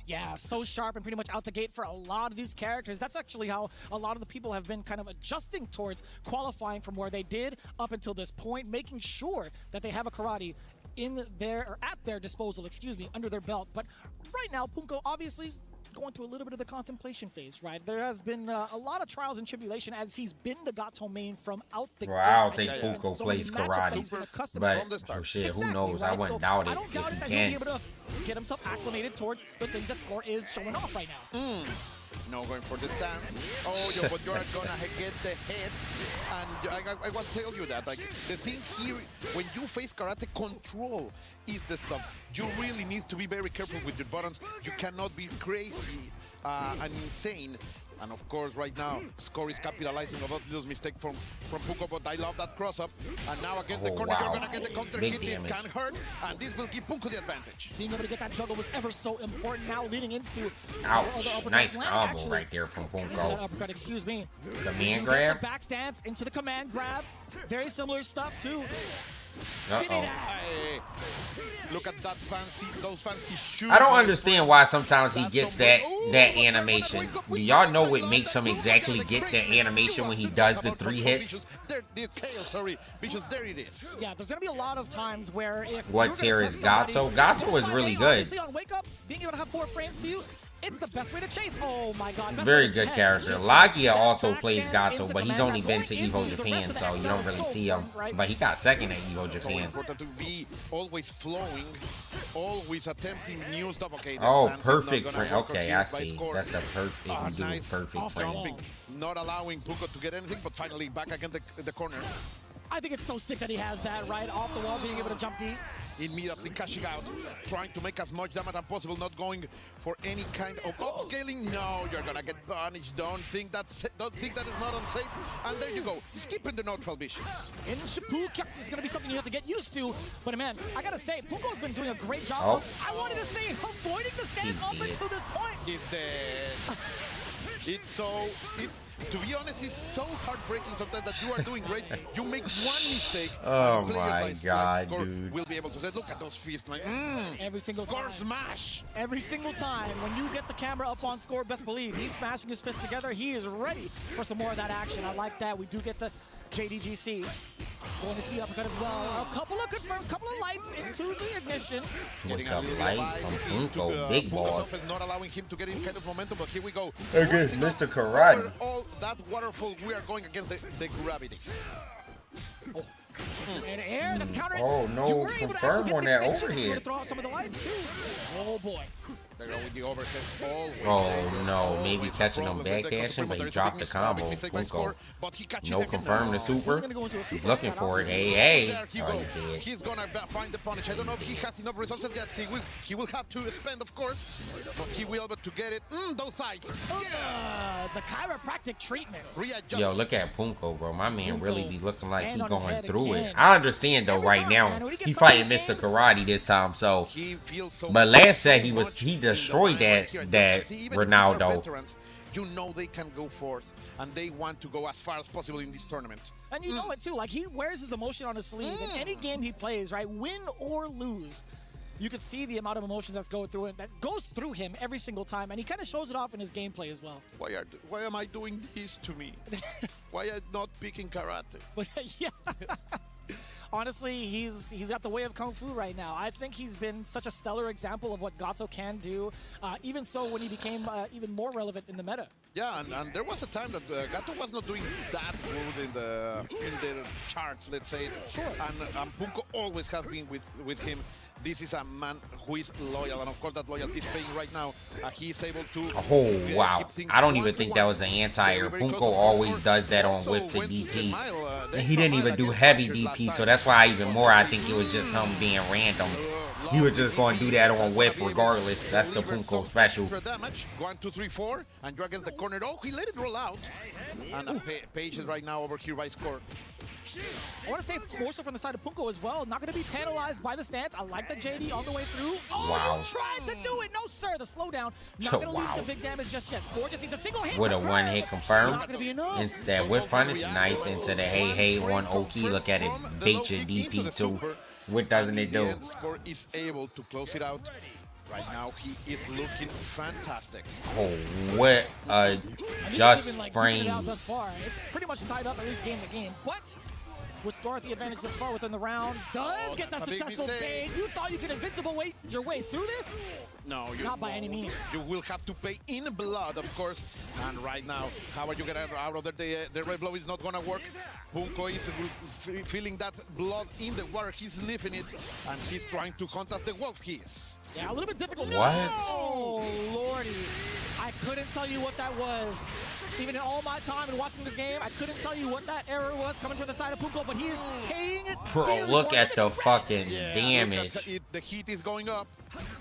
Yeah, so sharp and pretty much out the gate for a lot of these characters. That's actually how a lot of the people have been kind of adjusting towards qualifying from where they did up until this point, making sure that they have a Karate in their, or at their disposal, under their belt. But right now, Punko obviously going through a little bit of the contemplation phase, right? There has been a lot of trials and tribulation as he's been the Gato main from out the gate. I don't think Punko plays karate, but oh shit, who knows? Right? I wouldn't doubt it I don't doubt if that he he'll can. be able to get himself acclimated towards the things that Score is showing off right now. No, going for the stance. Oh, but you're gonna get the head. And I want to tell you that, like, the thing here, when you face karate, control is the stuff. You really need to be very careful with your buttons. You cannot be crazy and insane. And of course, right now, Score is capitalizing on those mistakes from Punko, but I love that cross-up. And now against the corner, you're going to get the counter hit. It can hurt, and this will give Punko the advantage. Being able to get that juggle was ever so important now leading into... Ouch, nice combo right there from Punko. Uppercut, excuse me. Command grab? The back stance into the command grab. Very similar stuff, too. Hey, look at that those fancy shoes. I don't understand why sometimes he gets that animation. Do y'all know what makes him exactly get that animation when he does the 3 hits? Because there it is. Yeah, there's gonna be a lot of times where if what tier is Gato? Gato is really good. Obviously on wake up, being able to have 4 frames to you, It's the best way to chase. Oh my god. Very good character. Lagia also plays Gato, but he's only been to Evo Japan, so you don't really see him. But he got second at Evo So Japan. important to be always flowing, always attempting new stuff. Okay. the Oh, stance is not perfect gonna frame. work Okay, here I by see. Score. That's the perfect. You do Nice perfect frame. jumping, not allowing Puko to get anything, but finally back against the corner. I think it's so sick that he has that right off the wall, being able to jump deep. Immediately cashing out, trying to make as much damage as possible, not going for any kind of upscaling. No, you're gonna get punished. Don't think that is not unsafe. And there you go, skipping the neutral vicious. In Shippuk is going to be something you have to get used to. But man, I gotta say, Puko's been doing a great job. Oh. Of, I wanted to say, avoiding the stance He's up dead. until this point. He's dead. To be honest, it's so heartbreaking sometimes that you are doing great. You make one mistake. Oh and players my like God, Score dude. will be able to say, look at those fists. Like, Every single Score time. smash. Every single time when you get the camera up on Score, best believe he's smashing his fists together. He is ready for some more of that action. I like that. We do get the JDGC going into the uppercut as well. A couple of confirms, couple of lights into the ignition. Getting Look a up little light life from into, Punko, big Punko's ball. offense, not allowing him to get any kind of momentum, but here we go. Against Forcing Mr. up Karate. over all that waterfall, we are going against the gravity. And air, that's countered. Oh, no, You were able to confirm actually get on the that extension. overhead. You were to throw out some of the lights too. Oh boy. They're going with the overhead always. Oh no, Always maybe a catching him problem with the backdashing, but he There is a dropped big the combo. mistake by Punko. Score, but he catches No it again. confirm the No. super. Gonna go into a He's super looking like for it. that. Hey, There he oh, go. he did. He's gonna find the punish. I don't know if he has enough resources. Yes, he will have to spend, of course, but he will be able to get it. Those sides. Yeah. The chiropractic treatment. Readjust. Yo, look at Punko, bro. My man really be looking like he hand on his going head through again. it. I understand though. Every Right time, now, man, when he gets he some of fighting these Mr. games- Karate this time. So, He feels so but last set so he much he in the destroyed line right here. that You that can see even if these are Ronaldo. veterans, you know they can go forth and they want to go as far as possible in this tournament. And you know it too, like he wears his emotion on his sleeve. In any game he plays, right, win or lose, you can see the amount of emotion that's going through it, that goes through him every single time, and he kind of shows it off in his gameplay as well. Why am I doing this to me? Why am I not picking karate? But yeah, honestly, he's got the way of kung fu right now. I think he's been such a stellar example of what Gato can do. Even so, when he became even more relevant in the meta. Yeah, and there was a time that Gato was not doing that good in the charts, let's say. Sure. And Punko always has been with him. This is a man who is loyal, and of course that loyalty is paying right now. He is able to. Oh wow! keep things I don't 1-1. even think that was an anti-air. Very, very Punko close. always does that on Also whip to went the DP. mile, the And he extra didn't mile even do against heavy Rangers DP, last so time. that's why even more I think it was just him being random. He was just going to do that on whiff regardless. That's the Punko special. Extra damage. 1, 2, 3, 4, and you're against the corner. Oh, he let it roll out. And patience right now over here by Score. I want to say more so from the side of Punko as well. Not going to be tantalized by the stance. I like the JD on the way through. Oh, Wow. you tried to do it. No, sir. The slowdown. Not going to lead to big damage just yet. Score just needs a single hit. With a confirm. one-hit confirm. Not going to be enough. And that whip punish, nice into the hey on Oki. Look at it, bait your DP too. What doesn't it do? Score is able to close it out. Right now, he is looking fantastic. Oh, what a And he's just even, like, duking it out frame. thus far. It's pretty much tied up at least game to game. But with Score at the advantage thus far within the round, does get that that's a big successful mistake. bait. You thought you could invincible your way through this? No, Not by any means. You will have to pay in blood, of course. And right now, how are you getting out of there? The red blow is not going to work. Punko is feeling that blood in the water. He's sniffing it, and he's trying to hunt as the wolf he is. Yeah, a little bit difficult. What? Oh, lordy. I couldn't tell you what that was. Even in all my time in watching this game, I couldn't tell you what that error was coming from the side of Punko, but he is paying it. Bro, look at the fucking damage. The heat is going up.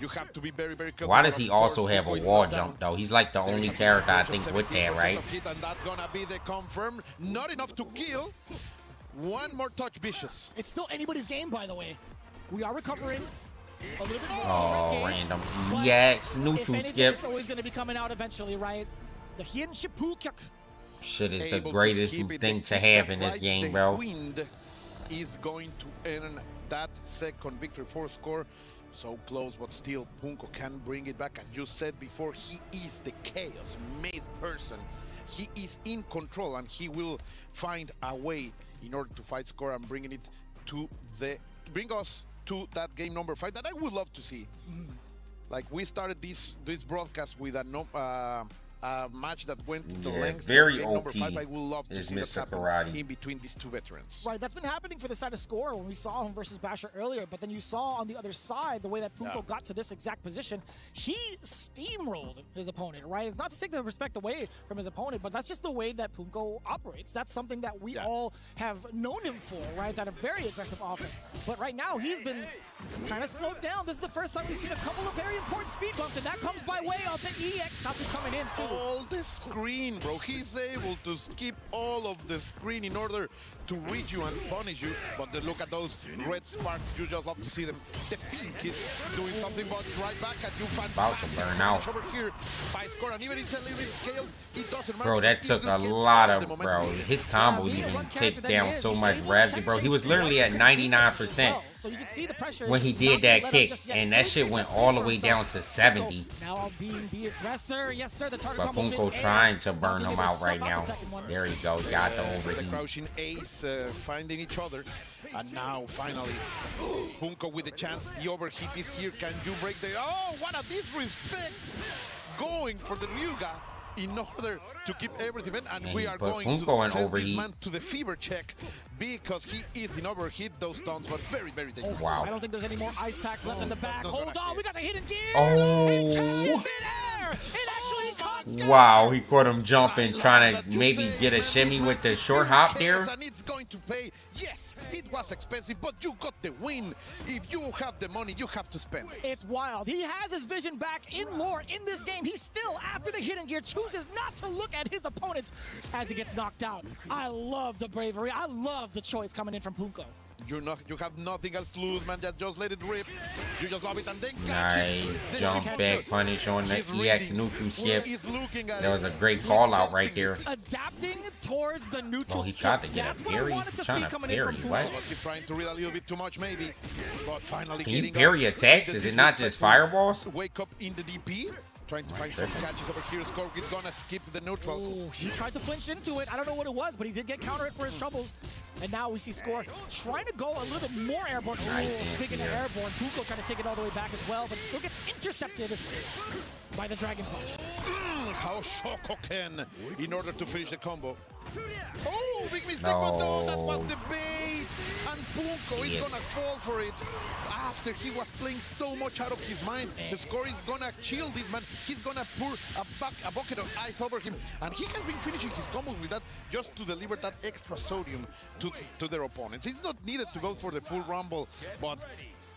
You have to be very, very careful. Why does he Of course, also have a Punko is wall not jump down. though? He's like the There only is a character I percentage think of with that, 17% right? of hit, and that's gonna be the confirm. Not enough to kill. One more touch, Vicious. It's still anybody's game, by the way. We are recovering a little bit more. Oh, engaged, random but EX, if neutral anything, skip. It's always going to be coming out eventually, right? The Hien Shippuk. Shit is the Able to greatest skip it. thing The to kick have that in this rides game, the bro. Wind is going to earn that second victory for Score. So close, but still Punko can bring it back. As you said before, he is the chaos-made person. He is in control, and he will find a way in order to fight Score and bring us to that game number 5 that I would love to see. Like we started this broadcast with a match that went to the length. Very Number OP 5, I would love to is see that Mr. happen Karate. in between these two veterans. Right, that's been happening for the side of Score when we saw him versus Basher earlier, but then you saw on the other side the way that Punko got to this exact position. He steamrolled his opponent, right? It's not to take the respect away from his opponent, but that's just the way that Punko operates. That's something that we all have known him for, right? That a very aggressive offense. But right now, he's been kind of slowed down. This is the first time we've seen a couple of very important speed bumps, and that comes by way of the EX Tapu coming in, too. All the screen, bro. He's able to skip all of the screen in order to reach you and punish you. But then look at those red sparks. You just love to see them. The pink is doing something, but right back at you. About to burn out. Over here by Score, and even it's a little bit scaled, it doesn't matter. Bro, that took a lot of, bro. His combo even take down so much revs. Bro, he was literally at 99% So you can see the pressure when he did that kick, and that shit went all the way down to 70. Now being the aggressor, yes sir, the target But Punko trying to burn him out right now. There you go, got the The overheat. crouching ace finding each other. And now, finally, Punko with the chance. The overheat is here. Can you break the... Oh, what a disrespect! Going for the Ryuga in order to keep everything in. And we are going to send this man to the fever check because he is in overheat. Those stones were very, very dangerous. Wow. I don't think there's any more ice packs left in the back. Hold on, we got the hidden gear! Oh. It actually caught Sky. Wow, he caught him jumping, trying to maybe get a shimmy with the short hop there. And it's going to pay. Yes, it was expensive, but you got the win. If you have the money, you have to spend. It's wild. He has his vision back in lore in this game. He still, after the hidden gear, chooses not to look at his opponents as he gets knocked out. I love the bravery. I love the choice coming in from Punko. You have nothing else to lose, man. Just let it rip. You just love it and then Nice jump back punish on the EX neutral skip. That was a great call out right there. Adapting towards the neutral he tried to get a parry. Trying to parry, what? He's trying to read a little bit too much, maybe. But finally, can you parry attacks? Is it not just fireballs? Wake up in the DP. Trying to find some catches over here. Score is gonna skip the neutral. Oh, he tried to flinch into it. I don't know what it was, but he did get counter it for his troubles. And now we see Score trying to go a little bit more airborne. Speaking of airborne, Punko trying to take it all the way back as well, but still gets intercepted by the Dragon Punch. How Shokoken in order to finish the combo. Oh, big mistake, but no, that was the bait. And Punko is gonna fall for it. After he was playing so much out of his mind, the Score is gonna chill this man. He's gonna pour a bucket of ice over him. And he has been finishing his combos with that just to deliver that extra sodium to their opponents. It's not needed to go for the full rumble, but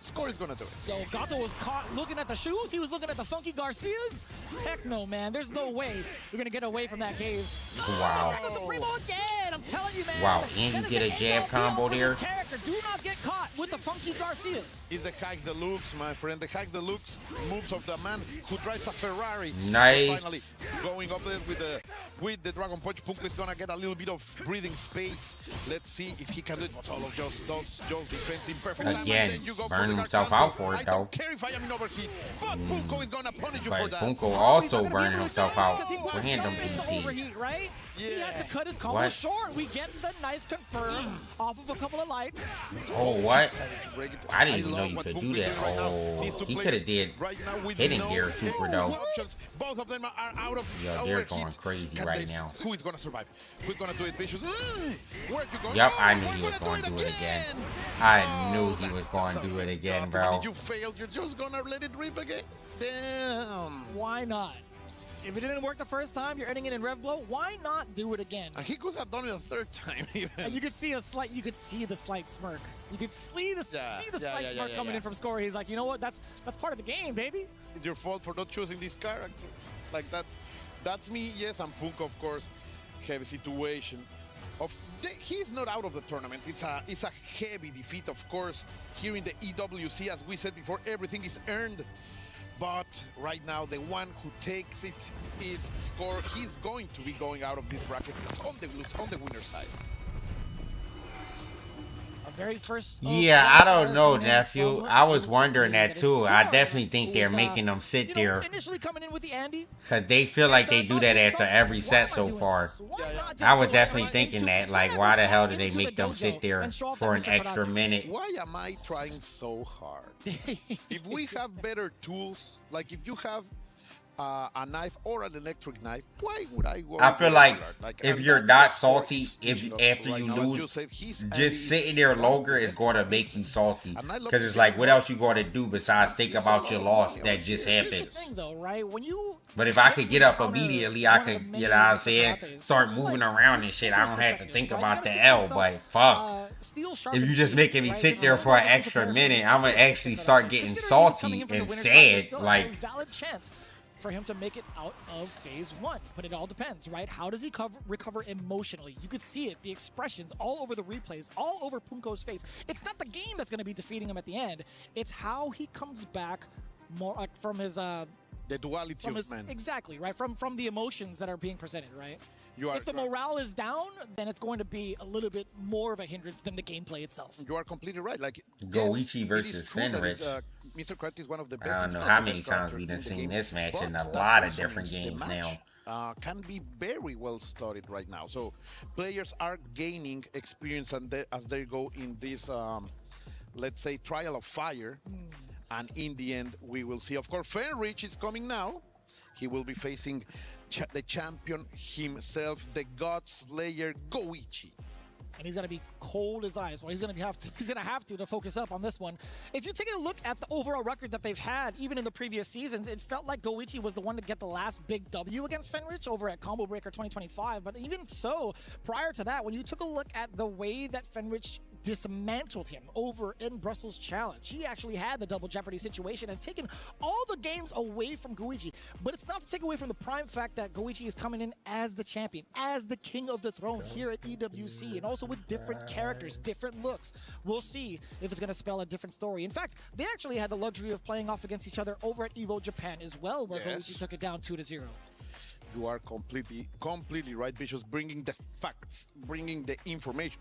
Score is gonna do it. Yo, Gato was caught looking at the shoes. He was looking at the Funky Garcias. Heck no, man. There's no way you're gonna get away from that gaze. Wow. Oh, Supremo again. I'm telling you, man. Wow, and you get a jab combo there. Character. Do not get caught with the Funky Garcias. It's the Hack Deluxe, my friend. The Hack Deluxe moves of the man who drives a Ferrari. Nice. Finally, going up there with the Dragon Punch, Punko is gonna get a little bit of breathing space. Let's see if he can do it. But all of those defense in perfect time. Again, And then you go burning for himself out for it, I though. don't care if I am in overheat, but Punko is gonna punish you for But that. Punko also burning himself out for random DP. Overheat, right? Yeah. He had to cut his combo What? short. We get the nice confirm off of a couple of lights. Oh, what? I didn't even know you could do that. Oh, he could have did hidden gear super though. Both of them are out of Yo, they're going crazy right now. Who is gonna survive? Who's gonna do it, Vicious? Where'd you go? Yep, No, I knew we're he was gonna going to do it again. again. I knew he was going to do it again, bro. You failed. You're just gonna let it rip again. Damn. Why not? If it didn't work the first time, you're ending it in rev blow. Why not do it again? And he could have done it a third time even. And you could see the slight smirk. You could see the slight smirk coming in from Score. He's like, you know what? That's part of the game, baby. It's your fault for not choosing this character. Like that's me. Yes, and Punko, of course, heavy situation. He's not out of the tournament. It's a heavy defeat, of course. Here in the EWC, as we said before, everything is earned. But right now, the one who takes it is Score. He's going to be going out of this bracket on the winner's side. very first. Yeah, I don't know, nephew. I was wondering that too. I definitely think they're making them sit there initially coming in with the Andy. because they feel like they do that after every set so far. I was definitely thinking that. Like, why the hell did they make them sit there for an extra minute? Why am I trying so hard? If we have better tools, like if you have a knife or an electric knife, why would I go? I feel like if you're that's not the salty, force if teaching us after right you now. As lose, you said, he's just sitting there longer is going to make you salty. Because it's like, what else you going to do besides think about your loss that just happened? Here's the thing, though, right? When you But if I could get up immediately, I could, you know what I'm saying, start moving around and shit. I don't have to think about the L, but fuck. If you just making me sit there for an extra minute, I'm going to actually start getting salty and sad. Like, valid chance for him to make it out of phase one, but it all depends, right? How does he recover emotionally? You could see it, the expressions all over the replays, all over Punko's face. It's not the game that's going to be defeating him at the end. It's how he comes back more from his the duality of man. Exactly, right? From the emotions that are being presented, right? If the correct. morale is down, then it's going to be a little bit more of a hindrance than the gameplay itself. You are completely right. Like Goichi versus Fenrich. Fenrich. Mr. Karate is one of the best. I don't know if how not the many best times character we done in the seen game, this match in but a that lot of also different means the games match, now. Can be very well studied right now. So players are gaining experience and as they go in this, let's say, trial of fire. And in the end, we will see. Of course, Fenrich is coming now. He will be facing the champion himself, the God Slayer Goichi. And he's going to be cold as ice. Well, he's going to have to focus up on this one. If you take a look at the overall record that they've had, even in the previous seasons, it felt like Goichi was the one to get the last big W against Fenrich over at Combo Breaker 2025. But even so, prior to that, when you took a look at the way that Fenrich dismantled him over in Brussels Challenge, he actually had the double jeopardy situation and taken all the games away from Goichi. But it's not to take away from the prime fact that Goichi is coming in as the champion, as the king of the throne here at EWC, and also with different characters, different looks. We'll see if it's going to spell a different story. In fact, they actually had the luxury of playing off against each other over at Evo Japan as well, where Goichi took it down 2-0. You are completely right, Vicious, bringing the facts, bringing the information.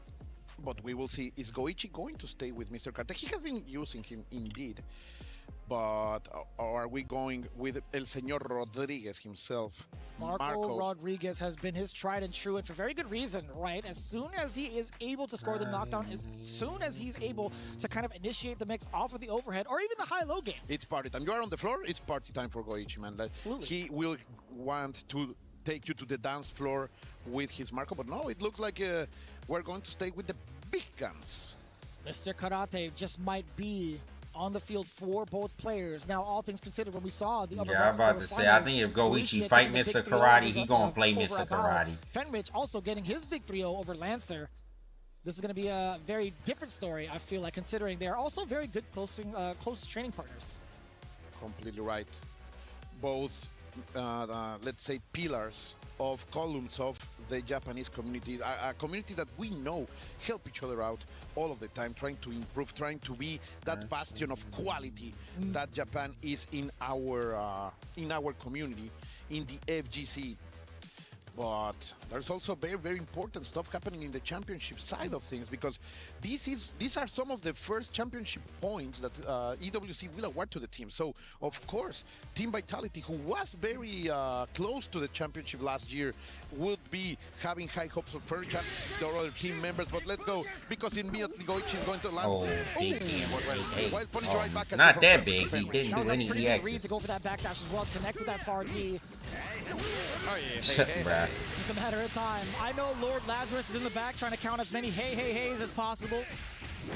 But we will see, is Goichi going to stay with Mr. Karate? He has been using him indeed. But are we going with El Señor Rodriguez himself? Marco Rodriguez has been his tried and true, and for very good reason, right? As soon as he is able to score the knockdown, as soon as he's able to kind of initiate the mix off of the overhead or even the high-low game. It's party time. You are on the floor, it's party time for Goichi, man. Absolutely. He will want to take you to the dance floor with his Marco, but no, it looks like we're going to stay with the big guns. Mr. Karate just might be on the field for both players. Now, all things considered, when we saw the yeah, I'm about to say, I think if Goichi fight Mr. Karate, he gonna play Mr. Karate. Fenrich also getting his big 3-0 over Lancer. This is going to be a very different story, I feel like, considering they're also very good close training partners. Completely right. Both, let's say, pillars of columns of the Japanese community, a community that we know help each other out all of the time, trying to improve, trying to be that bastion of quality that Japan is in our community, in the FGC. But there's also very, very important stuff happening in the championship side of things, because these are some of the first championship points that EWC will award to the team. So, of course, Team Vitality, who was very close to the championship last year, would be having high hopes for Furniture, the other team members. But let's go, because immediately Goichi is going to land. Oh, big While Punisher right back at not that big. He didn't do any read to go for that backdash as well to connect with that far D. Oh, yeah. Just a matter of time. I know Lord Lazarus is in the back trying to count as many hey-hey-heys as possible.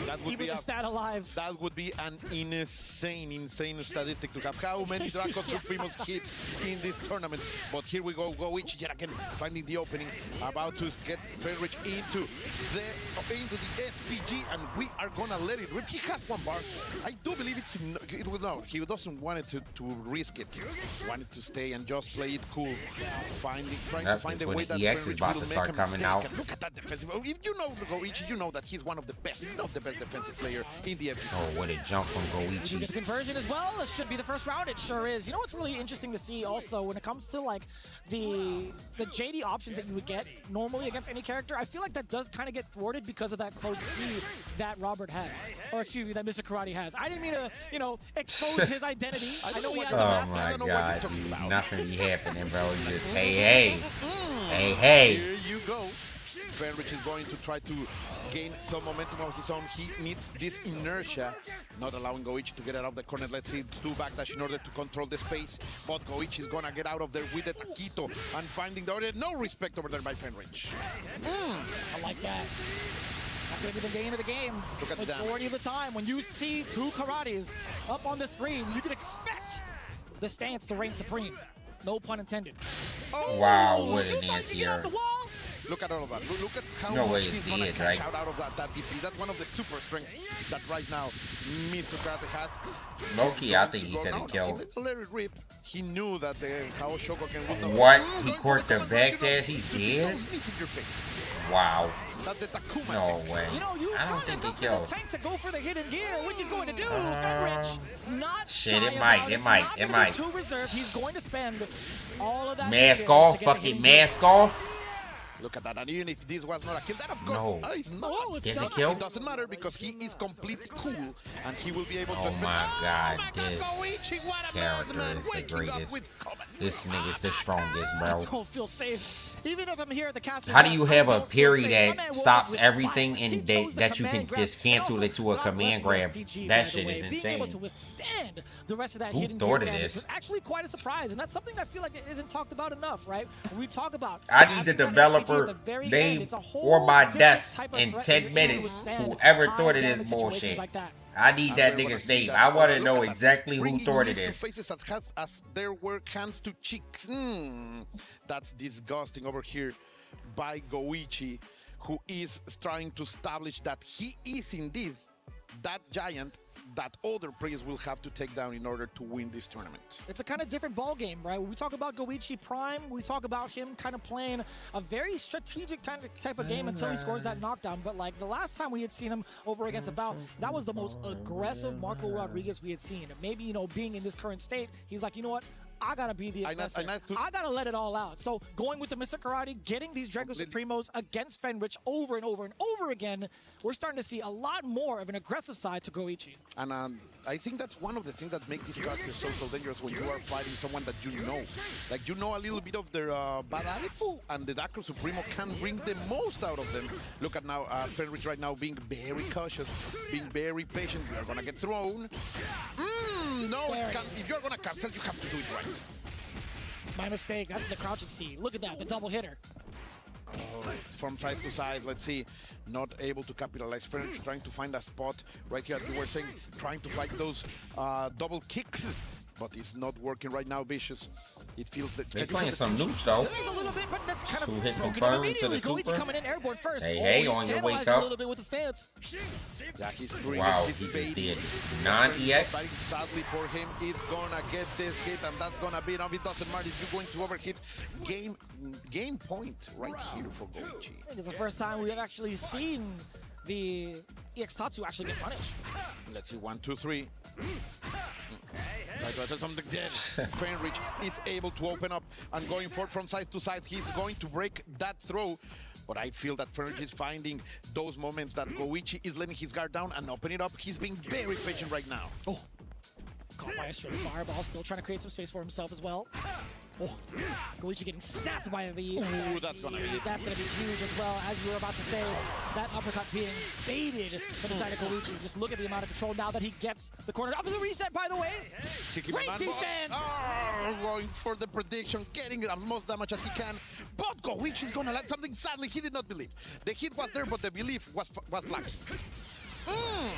That would Keeping the stat alive. That would be an insane statistic to have. How many Draco Supremos hits in this tournament? But here we go, Goichi yet again finding the opening, about to get Fenrich into the SPG, and we are gonna let it rip. He has one bar. I do believe it will no. He doesn't want it to risk it. He wanted to stay and just play it cool, trying to find a way that EX is Fenrich about will to make start a coming mistake. out. And look at that defensive. If you know Goichi, you know that he's one of the best. You know the best defensive player in the EWC. Oh, what a jump from You get Goichi. the conversion as well. It should be the first round. It sure is. You know what's really interesting to see also when it comes to like the JD options that you would get normally against any character, I feel like that does kind of get thwarted because of that close C that Robert has, or excuse me, that Mr. Karate has. I didn't mean to, you know, expose his identity. I know he has the mask. Oh I my don't know God, what you're talking about. nothing be happening, bro. You just hey. Here you go. Fenrich is going to try to gain some momentum of his own. He needs this inertia, not allowing Goichi to get out of the corner. Let's see, do backdash in order to control the space. But Goichi is gonna get out of there with the taquito and finding the order. No respect over there by Fenrich. I like that. That's going to be the game of the game. Look at the Majority of the time, when you see two Karates up on the screen, you can expect the stance to reign supreme. No pun intended. Oh, wow, what an anti-air. Look at all of that. Look at how No much way he's he gonna did, cash right? out of that DP. That's one of the super strengths that right now Mr. Karate has. Low-key, I think he Go could down. have killed. He let it rip. He knew that the how Shoko can win. What? He caught the backdash? He did? Those knees in your face. Wow. That's the Takuma. No way. You know, you I don't gotta think go he for the killed. tank to go for the hidden gear, which he's going to do. Fenrich, not Shit, shy it might, about it might, not it gonna might. be too reserved. He's going to spend all of that. Mask gear off, to get a fucking hidden gear. mask off. Look at that. And even if this was not a kill, that of course No. It's not. Oh, it's Is it not. kill? It doesn't matter because he is completely cool and he will be able to Oh spend. my God, Goichi, this what a character madman, is the waking up greatest. with comment. This nigga's the strongest, I bro. don't feel safe. Even if I'm here at the casting. How do you have a I don't feel parry safe. that My man woke stops up with everything violence. and He chose the that you can command grab. just cancel And it to a also, command God bless grab? the SPG, That by the shit way. is Being able insane. to withstand the rest of that Who hidden thought gear of damage this? was actually quite a surprise, and that's something I feel like it isn't talked about enough, right? When we talk about I need the having that SPG developer at the very name end, it's a whole or my different desk type of in threat 10 that you're able to minutes. withstand Whoever high thought of damage this situations bullshit. like that. I need that And we're gonna nigga's see name. that. I want to Look know at that. exactly who Bringing thought of knees to this. faces as there were hands to cheeks. That's disgusting over here by Goichi, who is trying to establish that he is indeed that giant that other players will have to take down in order to win this tournament. It's a kind of different ball game, right? When we talk about Goichi Prime, we talk about him kind of playing a very strategic type of game until he scores that knockdown. But like the last time we had seen him over against About, that was the most aggressive Marco Rodriguez we had seen. Maybe, you know, being in this current state, he's like, you know what? I gotta be the aggressor. I gotta let it all out. So going with the Mr. Karate, getting these Drago Supremos against Fenrich over and over and over again, we're starting to see a lot more of an aggressive side to Goichi. And I think that's one of the things that make these characters so dangerous when you are fighting someone that you know. Like, you know a little bit of their bad habits, and the Drago Supremo can bring the most out of them. Look at now, Fenrich right now being very cautious, being very patient. We are gonna get thrown. No, if you're gonna cancel, you have to do it right. My mistake. That's the crouching C. Look at that, the double hitter. From side to side, let's see, not able to capitalize. French trying to find a spot right here, as we were saying, trying to fight those double kicks, but it's not working right now, Vicious. It feels that They playing some nukes though. There's a little bit, but that's kind of Two hit broken up confirmed to immediately. the Goichi super. coming in airborne first. Hey, he's on your wake tantalizing up. a little bit with the stance. Yeah, he's doing Wow, it. he He's just baiting. did non-EX. But sadly for him, it's gonna get this hit, and that's gonna be enough. It doesn't matter if you're going to overhit. Game point right here for Goichi. I think it's the first time we have actually seen the EX Tatsu actually get punished. Let's see, 1, 2, 3. Something dead. Fenrich is able to open up and going forward from side to side. He's going to break that throw. But I feel that Fenrich is finding those moments that Goichi is letting his guard down and open it up. He's being very patient right now. Oh, caught by a straight fireball, still trying to create some space for himself as well. Oh, Goichi getting snapped by the... Ooh, that's gonna be it. That's gonna be huge as well. As you were about to say, that uppercut being baited from the side of Goichi. Just look at the amount of control now that he gets the corner. After the reset, by the way. Great defense! Going for the prediction, getting as most damage as he can. But Goichi is gonna let something. Sadly, he did not believe. The hit was there, but the belief was lacking. Oh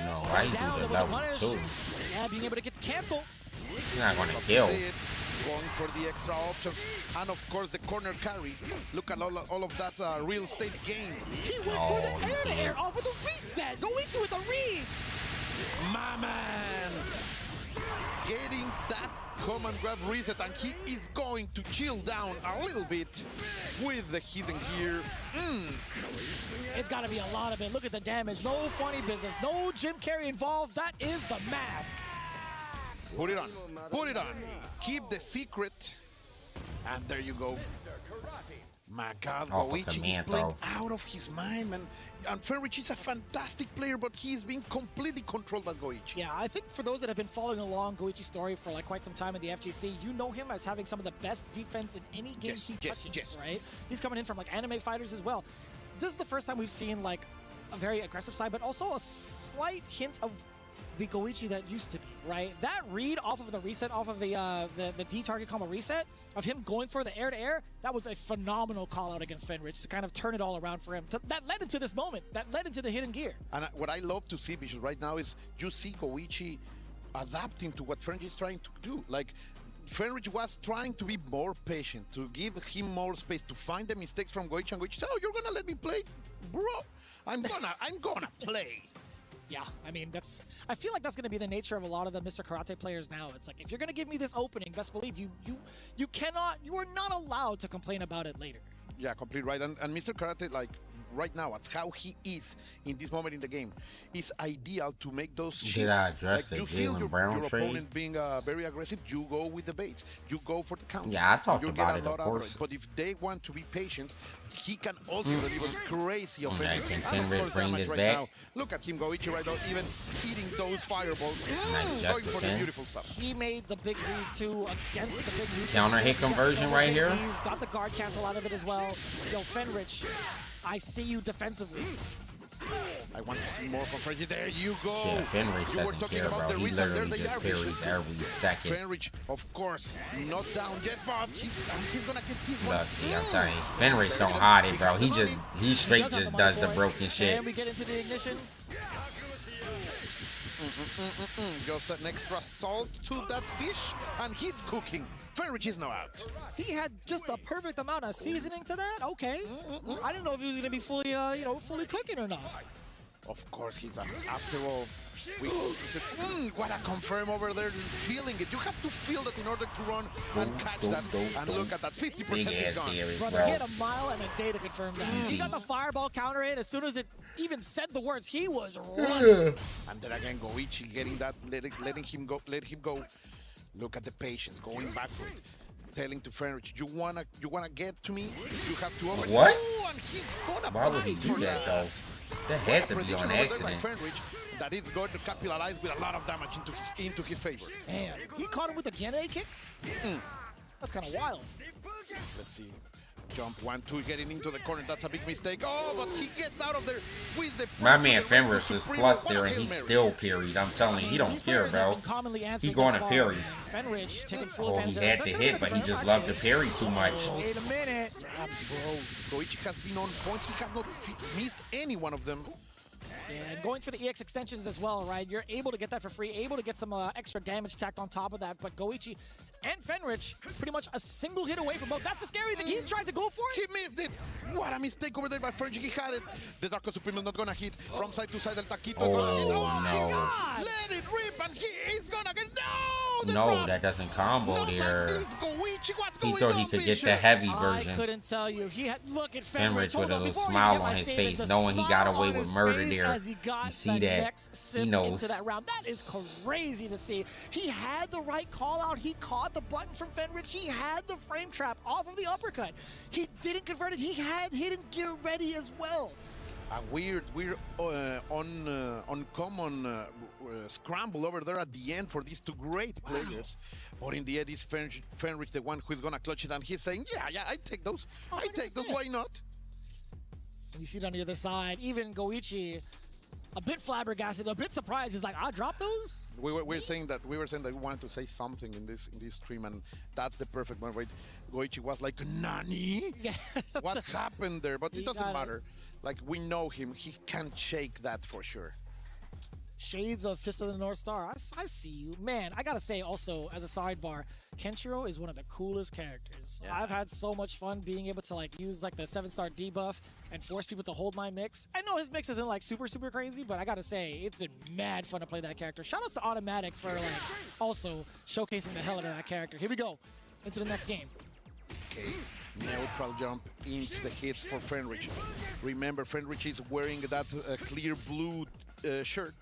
no, why you Down, do there the was a level punish. 2? Yeah, being able to get the cancel. You're not gonna kill. Going for the extra options, and of course the corner carry. Look at all of that real estate gain. He went for the air-to-air off of the reset. Goichi with the reads. My man. getting that command grab reset, and he is going to chill down a little bit with the hidden gear. It's got to be a lot of it. Look at the damage. No funny business. No Jim Carrey involved. That is the mask. Put it on. Put it on. Keep the secret. And there you go. My God, Goichi is playing out of his mind, man. And Fenrich is a fantastic player, but he's being completely controlled by Goichi. Yeah, I think for those that have been following along Goichi's story for like quite some time in the FGC, you know him as having some of the best defense in any game he touches, right? He's coming in from like anime fighters as well. This is the first time we've seen like a very aggressive side, but also a slight hint of the Goichi that used to be, right? That read off of the reset, off of the D target combo reset, of him going for the air-to-air, that was a phenomenal call-out against Fenrich to kind of turn it all around for him. That led into this moment. That led into the hidden gear. And what I love to see, Bishop, right now is you see Goichi adapting to what Fenrich is trying to do. Like, Fenrich was trying to be more patient, to give him more space, to find the mistakes from Goichi, and Goichi said, oh, you're gonna let me play? Bro, I'm gonna play. Yeah, I mean, I feel like that's going to be the nature of a lot of the Mr. Karate players now. It's like, if you're going to give me this opening, best believe you are not allowed to complain about it later. Yeah, completely right. And Mr. Karate, like, right now, at how he is in this moment in the game, is ideal to make those shifts. Like, you feel your opponent being very aggressive, you go with the baits. You go for the counter. Yeah, I talked about it, of course. But if they want to be patient, he can also deliver crazy offensive. Can Fenrich bring this back? Now. Look at him, Goichi right now, even eating those fireballs. Going for the beautiful stuff. He made the big lead too against the big lead. Counter hit conversion right here. He's got the guard cancel out of it as well. Yo, Fenrich, I see you defensively. I want to see more from Fenrich. There you go. Yeah, Fenrich doesn't care, bro. He literally just parries every second. Fenrich, of course, not down yet, but he's gonna get this one. Look, see, I'm telling you, Fenrich don't hide it, bro. He straight just does the broken shit. And we get into the ignition. Just an extra salt to that dish, and he's cooking. Fenrich is now out. He had just the perfect amount of seasoning to that. Okay, I didn't know if he was going to be fully, fully cooking or not. Of course, he's after all. What a confirm over there, feeling it. You have to feel that in order to run and catch that. And look at that, 50% is gone. Brother, he had a mile and a day to confirm that. He got the fireball counter hit as soon as it even said the words. He was running. And then again, Goichi getting that, letting him go. Look at the patience, going back for it. Telling to Fenrich, you wanna get to me? You have to open. What? And he's gonna why would he do that though? That had to be on accident. That it's going to capitalize with a lot of damage into his favor. Man, he caught him with the Gene kicks? That's kind of wild. Let's see. Jump 1-2, getting into the corner. That's a big mistake. Oh, but he gets out of there with the... My man Fenrich was plus there, and he still parried. I'm telling you, he don't care, bro. He's going to parry. Fenrich taking full Oh, he had to hit, but he just loved to parry too much. Wait a minute. Bro, Goichi has been on point. He has not missed any one of them. Yeah, and going for the EX extensions as well, right? You're able to get that for free, able to get some extra damage tacked on top of that, but Goichi and Fenrich pretty much a single hit away from both. That's the scary thing. He tried to go for it. He missed it. What a mistake over there by Fenrich. He had it. The Darko Supreme is not going to hit from side to side. El Taquito is going to hit. Oh, no. Let it rip, and he is going to get... No, that doesn't combo there. He thought he could get the heavy version. I couldn't tell you. He had, look at Fenrich with a little smile on his face, knowing he got away with murder there. You see that? He knows. Into that round. That is crazy to see. He had the right call out. He caught the buttons from Fenrich. He had the frame trap off of the uppercut. He didn't convert it. He had hidden gear ready as well. A weird uncommon scramble over there at the end for these two great players. But in the end, is Fenrich the one who's going to clutch it, and he's saying, yeah, I take those. I take those, why not? You see it on the other side, even Goichi, a bit flabbergasted, a bit surprised. He's like, I dropped those? We were saying that we wanted to say something in this stream, and that's the perfect one, right? Goichi was like, Nani? Yeah. What happened there? But it doesn't matter. Like, we know him. He can't shake that for sure. Shades of Fist of the North Star. I see you. Man, I gotta say also, as a sidebar, Kenshiro is one of the coolest characters. Yeah. I've had so much fun being able to like use like the 7-star debuff and force people to hold my mix. I know his mix isn't like super crazy, but I gotta say, it's been mad fun to play that character. Shout outs to Automatic for like also showcasing the hell out of that character. Here we go, into the next game. Okay, neutral jump into the hits for Fenrich. Remember, Fenrich is wearing that clear blue shirt.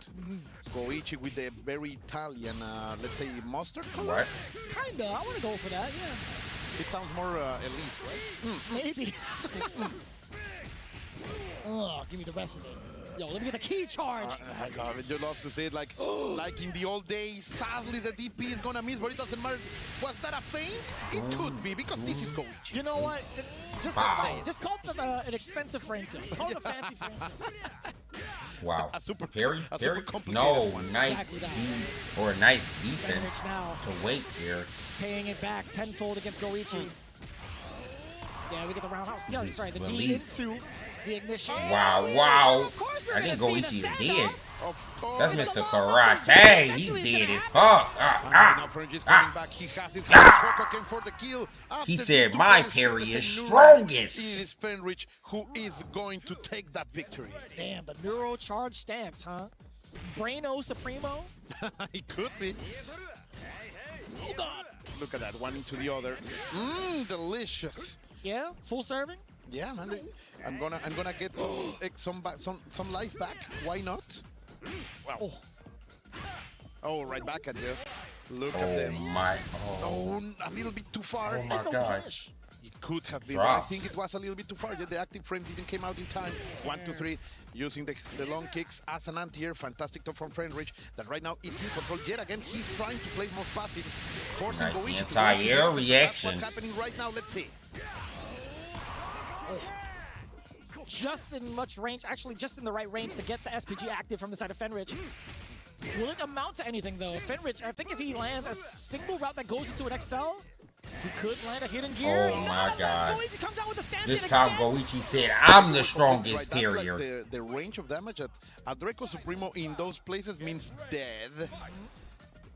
Goichi with the very Italian, let's say, mustard color. What? Kinda, I wanna go for that, yeah. It sounds more elite, right? Maybe. Oh, give me the rest of it. Yo, let me get the key charge. I love it. You love to say it like in the old days. Sadly, the DP is gonna miss, but it doesn't matter. Was that a feint? It could be, because this is Goichi. You know what? Just call it an expensive frame kill. Call it a fancy frame kill. Wow. A super complicated no, one. nice Exactly or a nice defense now to wait here. Paying it back tenfold against Goichi. Yeah, we get the roundhouse. Yeah, sorry, the Release. D into the ignition. Wow. I think Goichi is dead. That's Mr. Karate. He's dead as fuck. He said my parry is strongest. It is Fenrich who is going to take that victory. Damn, the neuro charge stance, huh? Braino Supremo? It could be. Oh God! Look at that, one into the other. Delicious. Yeah, full serving. Yeah, man. I'm gonna get some life back. Why not? Wow. Oh, right back at you. Look at them. Oh, a little bit too far. Oh my gosh. It could have been. I think it was a little bit too far. The active frame didn't came out in time. 1, 2, 3. Using the long kicks as an anti-air. Fantastic top from Fenrich that right now is in control. Yet again, he's trying to play most passive. Forcing Goichi anti-air reactions. That's what's happening right now. Let's see. Just in much range, actually just in the right range to get the SPG active from the side of Fenrich. Will it amount to anything though? Fenrich, I think if he lands a single route that goes into an XL, he could land a hidden gear. Oh my God. Goichi comes out with the stance this time Goichi said, I'm the strongest carrier. Like the range of damage at Draco Supremo in those places means dead.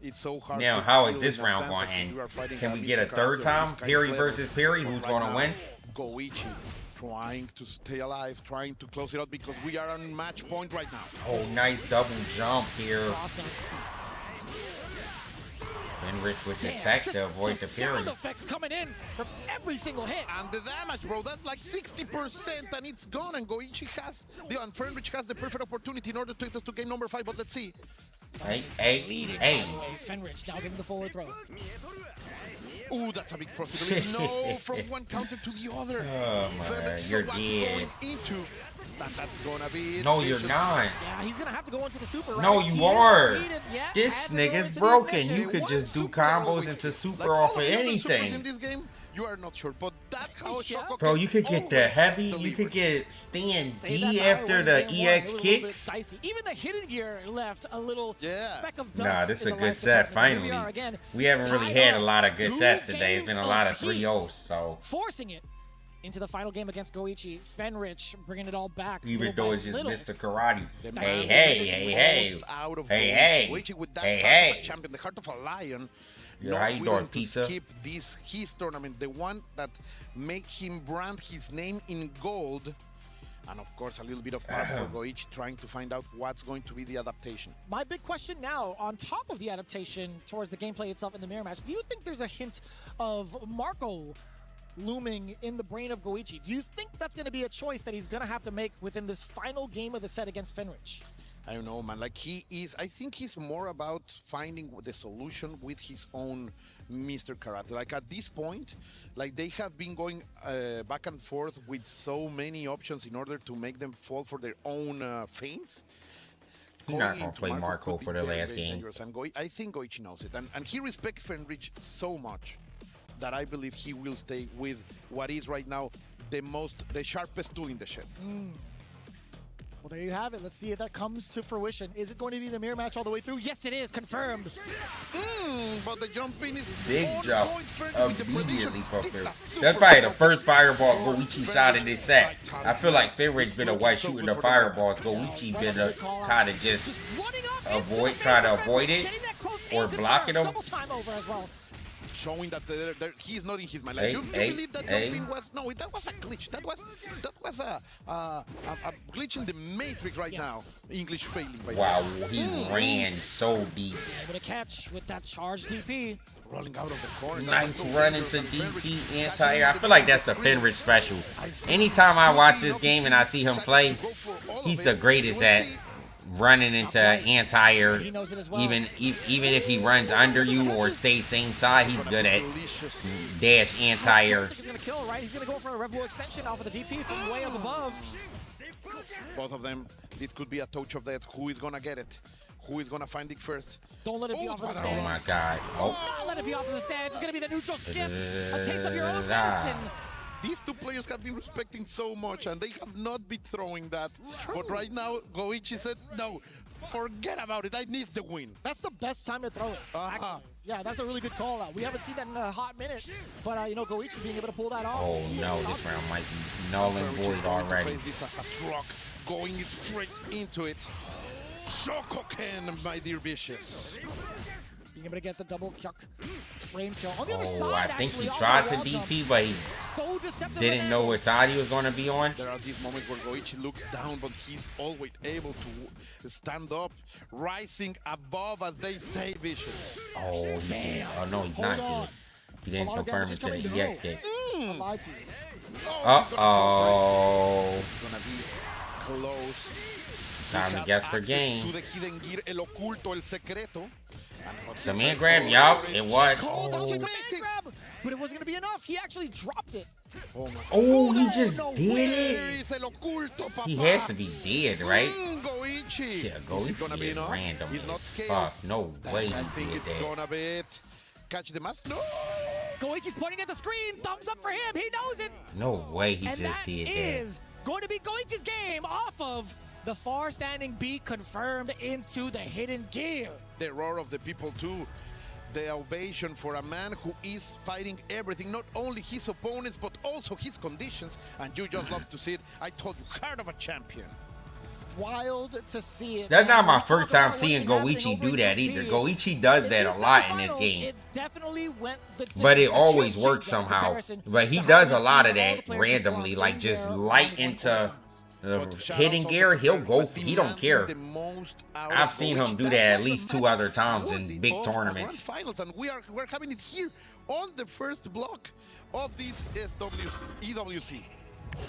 It's so hard. Now, how is this round going to end? Can we get a third time? Perry versus Perry? Who's going to win? Goichi trying to stay alive, trying to close it out because we are on match point right now. Oh, nice double jump here. Awesome. Fenrich with the tech to avoid the parry. Sound effects coming in from every single hit. And the damage, bro, that's like 60% and it's gone. And Goichi has, and Fenrich has the perfect opportunity in order to take us to game number 5, but let's see. Hey. Fenrich now getting the forward throw. Ooh, that's a big possibility. No, from one counter to the other. Oh my, you're dead. And that's gonna be no, you're not. Yeah, he's gonna have to go into the super. No, right? you are. Yeah, this nigga's broken. You could just do combos into super like off of anything. In this game, you are not sure, but that's how Shoko. Bro, you could get the heavy. You could get stand D after the EX kicks. Even the hidden gear left a little speck of dust. Nah, this is a good set. Finally, we haven't really had a lot of good sets today. It's been a lot of 3-0s. So forcing it into the final game against Goichi. Fenrich bringing it all back. Even though it's just Mr. Karate. Hey. Champion, the heart of a lion. Yeah, how you doing, pizza? Skip his tournament, the one that make him brand his name in gold. And of course, a little bit of art for Goichi trying to find out what's going to be the adaptation. My big question now, on top of the adaptation towards the gameplay itself in the mirror match, do you think there's a hint of Marco looming in the brain of Goichi? Do you think that's going to be a choice that he's going to have to make within this final game of the set against Fenrich? I don't know, man. Like I think he's more about finding the solution with his own Mr. Karate. Like at this point, like they have been going back and forth with so many options in order to make them fall for their own feints. You're not going to play Marco for the last game. I think Goichi knows it. And he respects Fenrich so much that I believe he will stay with what is right now the sharpest tool in the shed. Well, there you have it. Let's see if that comes to fruition. Is it going to be the mirror match all the way through? Yes, it is. Confirmed. But the jumping is big jump immediately from Fenrich. That's probably the first fireball Goichi shot in this set. I feel like Fenrich's been a white shooting the fireballs. Goichi been a kind of just running try to avoid it or blocking him. Double time over as well. Showing that he's not in his mind. Like, you believe that jumping was that was a glitch. That was a glitch in the matrix right now. English failing. Wow, he ran so deep. Able to catch with that charge DP. Rolling out of the corner. Nice run into DP anti-air. I feel like that's a Fenrich special. Anytime I watch this game and I see him play, he's the greatest at running into anti-air. Even if he runs under you or stays same side, he's good at dash anti-air. He's gonna kill, right? He's gonna go for a Revo extension off of the DP from way up above. Both of them, it could be a touch of death. Who is gonna get it? Who is gonna find it first? Don't let it be off of the stands. Oh my God! Don't let it be off of the stands. It's gonna be the neutral skip. A taste of your own medicine. These two players have been respecting so much, and they have not been throwing that. But right now, Goichi said, no, forget about it. I need the win. That's the best time to throw it. Yeah, that's a really good call out. We haven't seen that in a hot minute, but you know, Goichi being able to pull that off. Oh no, this round might be null and void already. This as a truck, going straight into it. Shokoken, my dear Vicious. Being able to get the double kyuk frame kill. On the other side, I think he tried to DP, but he didn't know which side he was going to be on. There are these moments where Goichi looks down, but he's always able to stand up, rising above, as they say, Vicious. Oh, damn. Oh, no, he's not good. He didn't confirm it to the EX kick. Uh-oh. It's going to be close. Time to guess for game. To the hidden gear, el oculto, el secreto. The man grab, yup, it was. Oh, that was a man grab, but it wasn't going to be enough. He actually dropped it. Oh, he just did it. He has to be dead, right? Goichi. Yeah, Goichi is random. He's not scaled. Fuck, no way I he think did it's that. gonna be it. Catch the mask. No. Goichi's pointing at the screen. Thumbs up for him. He knows it. No way he and just did that. That is going to be Goichi's game off of the far standing beat confirmed into the hidden gear. The roar of the people too. The ovation for a man who is fighting everything, not only his opponents, but also his conditions. And you just love to see it. I told you, heart of a champion. Wild to see it. That's not my first time seeing Goichi do that either. Goichi does that a lot in this game. It definitely went the but it always works somehow. But he does a lot of that randomly, like just light into hidden gear. He'll go. He don't care. I've seen him do that at least 2 other times in big tournaments. Finals, and we're having it here on the first block of this EWC.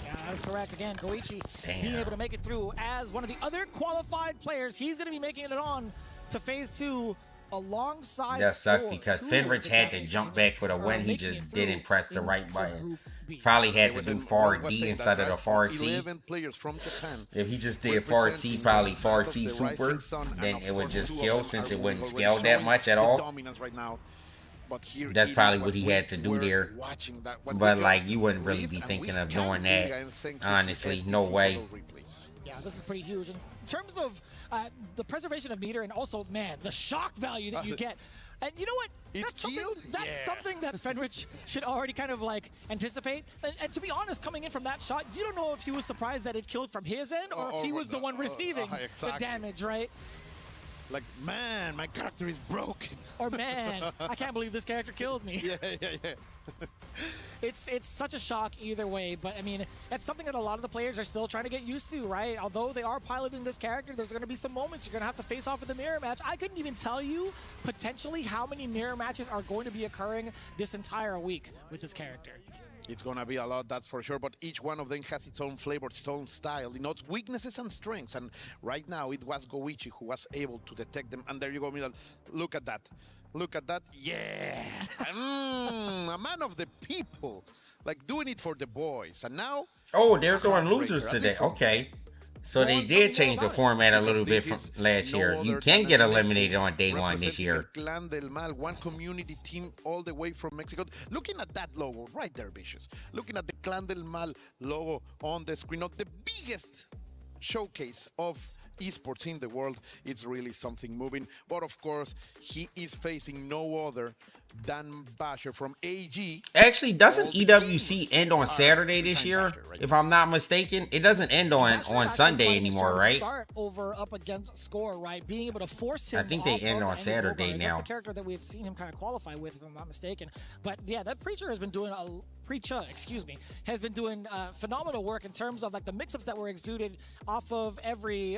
Yeah, that's correct. Again, Goichi being able to make it through as one of the other qualified players. He's going to be making it on to phase 2 alongside. That sucks because Fenrich had to jump back for the win. He just didn't press the right button. Probably had to do far D instead of the far C. 11 players from Japan. If he just did far C, probably far C super, then it would just kill since it wouldn't scale that much at all. That's probably what he had to do there. But like, you wouldn't really be thinking of doing that. Honestly, no way. Yeah, this is pretty huge. In terms of the preservation of meter and also, man, the shock value that you get. And you know what? That's something that Fenrich should already kind of like anticipate. And to be honest, coming in from that shot, you don't know if he was surprised that it killed from his end or if he was the one receiving the damage, right? Like, man, my character is broken. Or, man, I can't believe this character killed me. Yeah. It's such a shock either way, but I mean, that's something that a lot of the players are still trying to get used to, right? Although they are piloting this character, there's going to be some moments you're going to have to face off with the mirror match. I couldn't even tell you potentially how many mirror matches are going to be occurring this entire week with this character. It's going to be a lot, that's for sure, but each one of them has its own flavor, its own style, you know, its weaknesses and strengths. And right now, it was Goichi who was able to detect them. And there you go, Milan. Look at that. Look at that. Yeah. A man of the people, like doing it for the boys. And now... Oh, they're throwing losers today. Okay. So they did change the format a little bit from last year. You can get eliminated on day 1 this year. Clan del Mal, one community team all the way from Mexico. Looking at that logo right there, Vicious. Looking at the Clan del Mal logo on the screen of the biggest showcase of esports in the world. It's really something moving. But of course, he is facing no other than Basher from AG. Actually, doesn't EWC end on Saturday this year? If I'm not mistaken, it doesn't end on Sunday anymore, right? Start over up against Score, right? Being able to force him. I think they end on Saturday now. That's the character that we had seen him kind of qualify with, if I'm not mistaken. But yeah, that Preacher has been doing has been doing phenomenal work in terms of like the mix-ups that were exuded off of every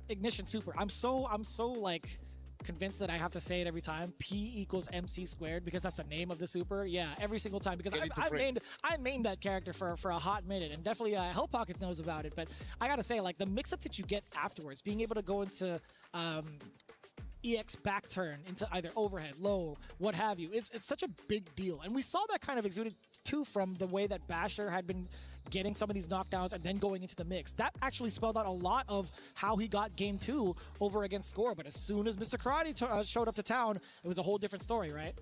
Ignition Super. I'm so like convinced that I have to say it every time. P = MC squared, because that's the name of the super. Yeah, every single time, because I mained that character for a hot minute, and definitely Hell Pockets knows about it. But I gotta say, like the mix-up that you get afterwards, being able to go into EX back turn into either overhead, low, what have you, it's such a big deal. And we saw that kind of exuded too from the way that Basher had been getting some of these knockdowns and then going into the mix. That actually spelled out a lot of how he got game 2 over against Score. But as soon as Mr. Karate showed up to town, it was a whole different story, right?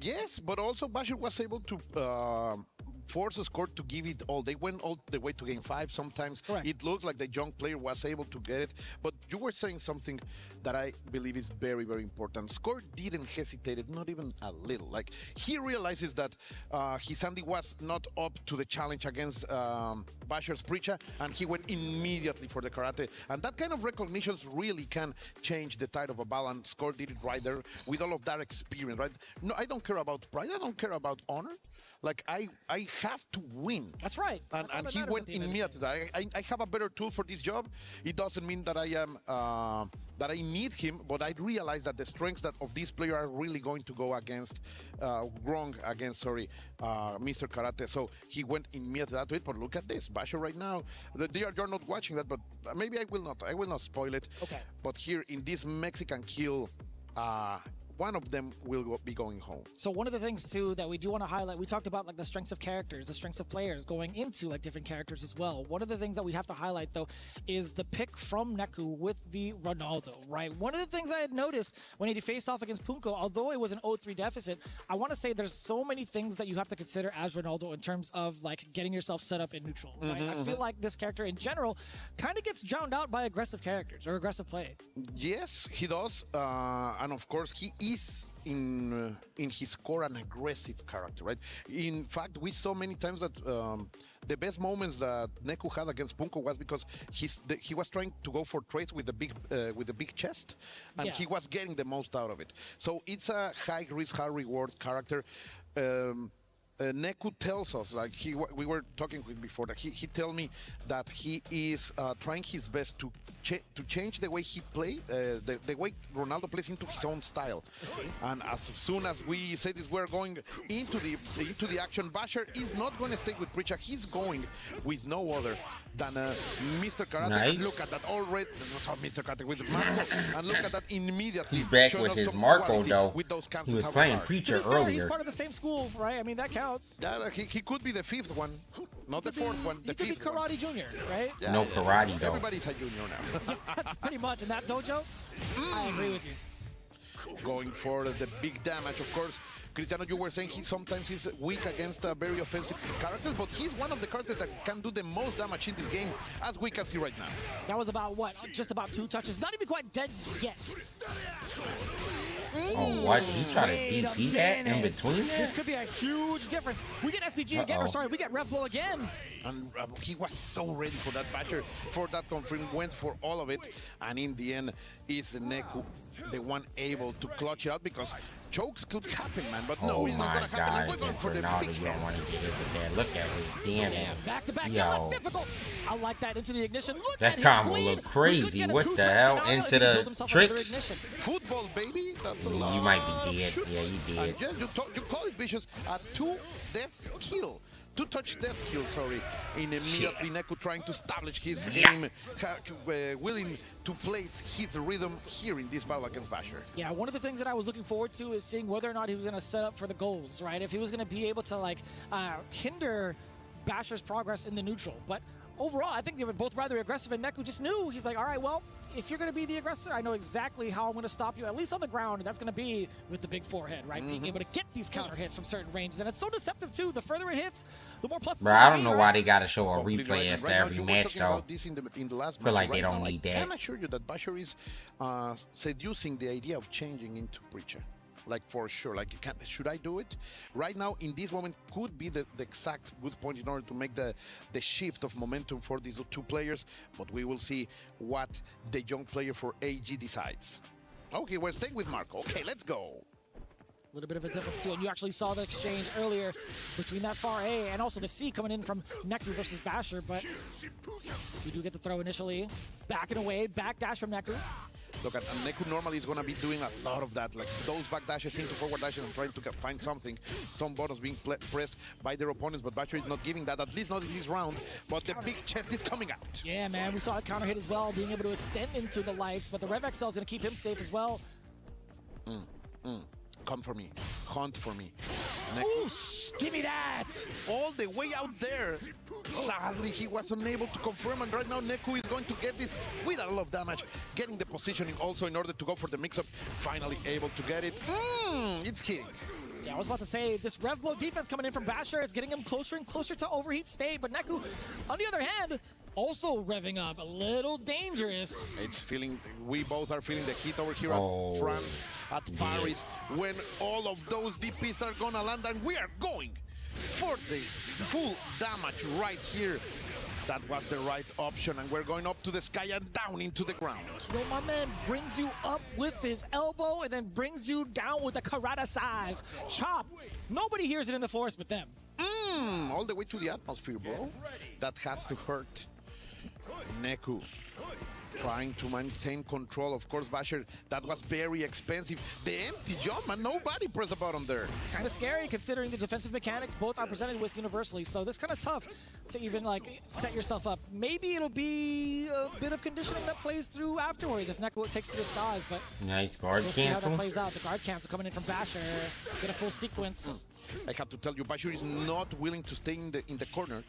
Yes, but also Basher was able to force Score to give it all. They went all the way to game 5. Sometimes it looked like the young player was able to get it. But you were saying something that I believe is very, very important. Score didn't hesitate, not even a little. Like, he realizes that his Andy was not up to the challenge against Basher's Preacher, and he went immediately for the karate. And that kind of recognitions really can change the tide of a battle, and Score did it right there with all of that experience, right? No, I don't care about pride. I don't care about honor. Like, I have to win. That's right. And he went immediately. I have a better tool for this job. It doesn't mean that I am that I need him, but I realize that the strengths of this player are really going to go against Mr. Karate. So he went immediately to it. But look at this, Basher right now. You're not watching that, but maybe I will not. I will not spoil it. Okay. But here in this Mexican kill, one of them will be going home. So one of the things too that we do want to highlight, we talked about like the strengths of characters, the strengths of players going into like different characters as well. One of the things that we have to highlight though is the pick from Neku with the Ronaldo, right? One of the things I had noticed when he faced off against Punko, although it was an 0-3 deficit, I want to say there's so many things that you have to consider as Ronaldo in terms of like getting yourself set up in neutral, right? I feel like this character in general kind of gets drowned out by aggressive characters or aggressive play. Yes, he does. And of course, he is in his core an aggressive character, right? In fact, we saw many times that the best moments that Neku had against Punko was because he was trying to go for trades with the big chest, and he was getting the most out of it. So it's a high risk, high reward character. Neku tells us, like we were talking with before, that he tell me that he is trying his best to change the way he plays, the way Ronaldo plays into his own style. And as soon as we say this, we're going into the action. Basher is not going to stay with Preacher. He's going with no other than Mr. Karate. Nice. Look at that already. Mr. Karate with Marco, and look at that immediately. He's back with his Marco though. With those he was playing Preacher earlier. He's part of the same school, right? I mean, that counts. Yeah, he could be the 5th one, not the 4th one. The 5th he could be Karate Junior, right? Yeah, no karate though. Everybody's a junior now. Pretty much in that dojo. I agree with you. Going for the big damage, of course. Cristiano, you were saying he sometimes is weak against very offensive characters, but he's one of the characters that can do the most damage in this game, as we can see right now. That was about what? Just about 2 touches. Not even quite dead yet. Oh, what? You try to DP that in between that? This could be a huge difference. We get SPG again, or sorry, we get Rev Bull again. And he was so ready for that Basher, for that confirm, went for all of it, and in the end, is Neku the one able to clutch it out, because chokes could happen, man, but no, it's not gonna happen. We're going for the big you don't want to get hit with that. Look at his damage. Back to back, that's difficult. I like that into the ignition. Look that combo look crazy. What the hell? Into the tricks. Football, baby. That's a lot. You might be dead. Yeah, you did. Yes, you call it vicious. A 2-death kill. 2-touch death kill, sorry. In immediately Neku trying to establish his game, willing to place his rhythm here in this battle against Basher. Yeah, one of the things that I was looking forward to is seeing whether or not he was going to set up for the goals, right? If he was going to be able to like hinder Basher's progress in the neutral. But overall, I think they were both rather aggressive, and Neku just knew. He's like, all right, well, if you're going to be the aggressor, I know exactly how I'm going to stop you, at least on the ground, and that's going to be with the big forehead, right? Being able to get these counter hits from certain ranges, and it's so deceptive too. The further it hits, the more pluses. Bro, I don't know why they gotta show a replay after every match, though. In the last I feel match. like they don't need that. I can assure you that Basher is seducing the idea of changing into Preacher. Like, for sure. Like, should I do it? Right now, in this moment, could be the exact good point in order to make the shift of momentum for these two players. But we will see what the young player for AG decides. Okay, we're staying with Marco. Okay, let's go. A little bit of a difference too, and you actually saw the exchange earlier between that far A and also the C coming in from Neku versus Basher, but you do get the throw initially. Backing away, back dash from Neku. Look, and Neku normally is going to be doing a lot of that, like those back dashes into forward dashes and trying to find something, some buttons being pressed by their opponents, but Basher is not giving that, at least not in this round, but the big chest is coming out. Yeah, man, we saw a counter hit as well, being able to extend into the lights, but the Rev XL is going to keep him safe as well. Come for me. Hunt for me. Ooh, give me that! All the way out there. Sadly, he was unable to confirm, and right now Neku is going to get this with a lot of damage, getting the positioning also in order to go for the mix-up. Finally able to get it. It's hitting. Yeah, I was about to say, this Rev Blow defense coming in from Basher, it's getting him closer and closer to overheat state, but Neku, on the other hand, also revving up, a little dangerous. It's feeling, we both are feeling the heat over here at France, at Paris, when all of those DPs are gonna land, and we are going for the full damage right here. That was the right option, and we're going up to the sky and down into the ground. Yo, my man brings you up with his elbow and then brings you down with a karate size chop. Nobody hears it in the forest but them. All the way to the atmosphere, bro. That has to hurt. Neku trying to maintain control. Of course, Basher, that was very expensive. The empty jump, and nobody pressed a button there. Kind of scary considering the defensive mechanics both are presented with universally, so this kind of tough to even like set yourself up. Maybe it'll be a bit of conditioning that plays through afterwards if Neku takes to the skies, but nice guard we'll see how that plays out. The guard cancel coming in from Basher, get a full sequence. I have to tell you, Basher is not willing to stay in the corner,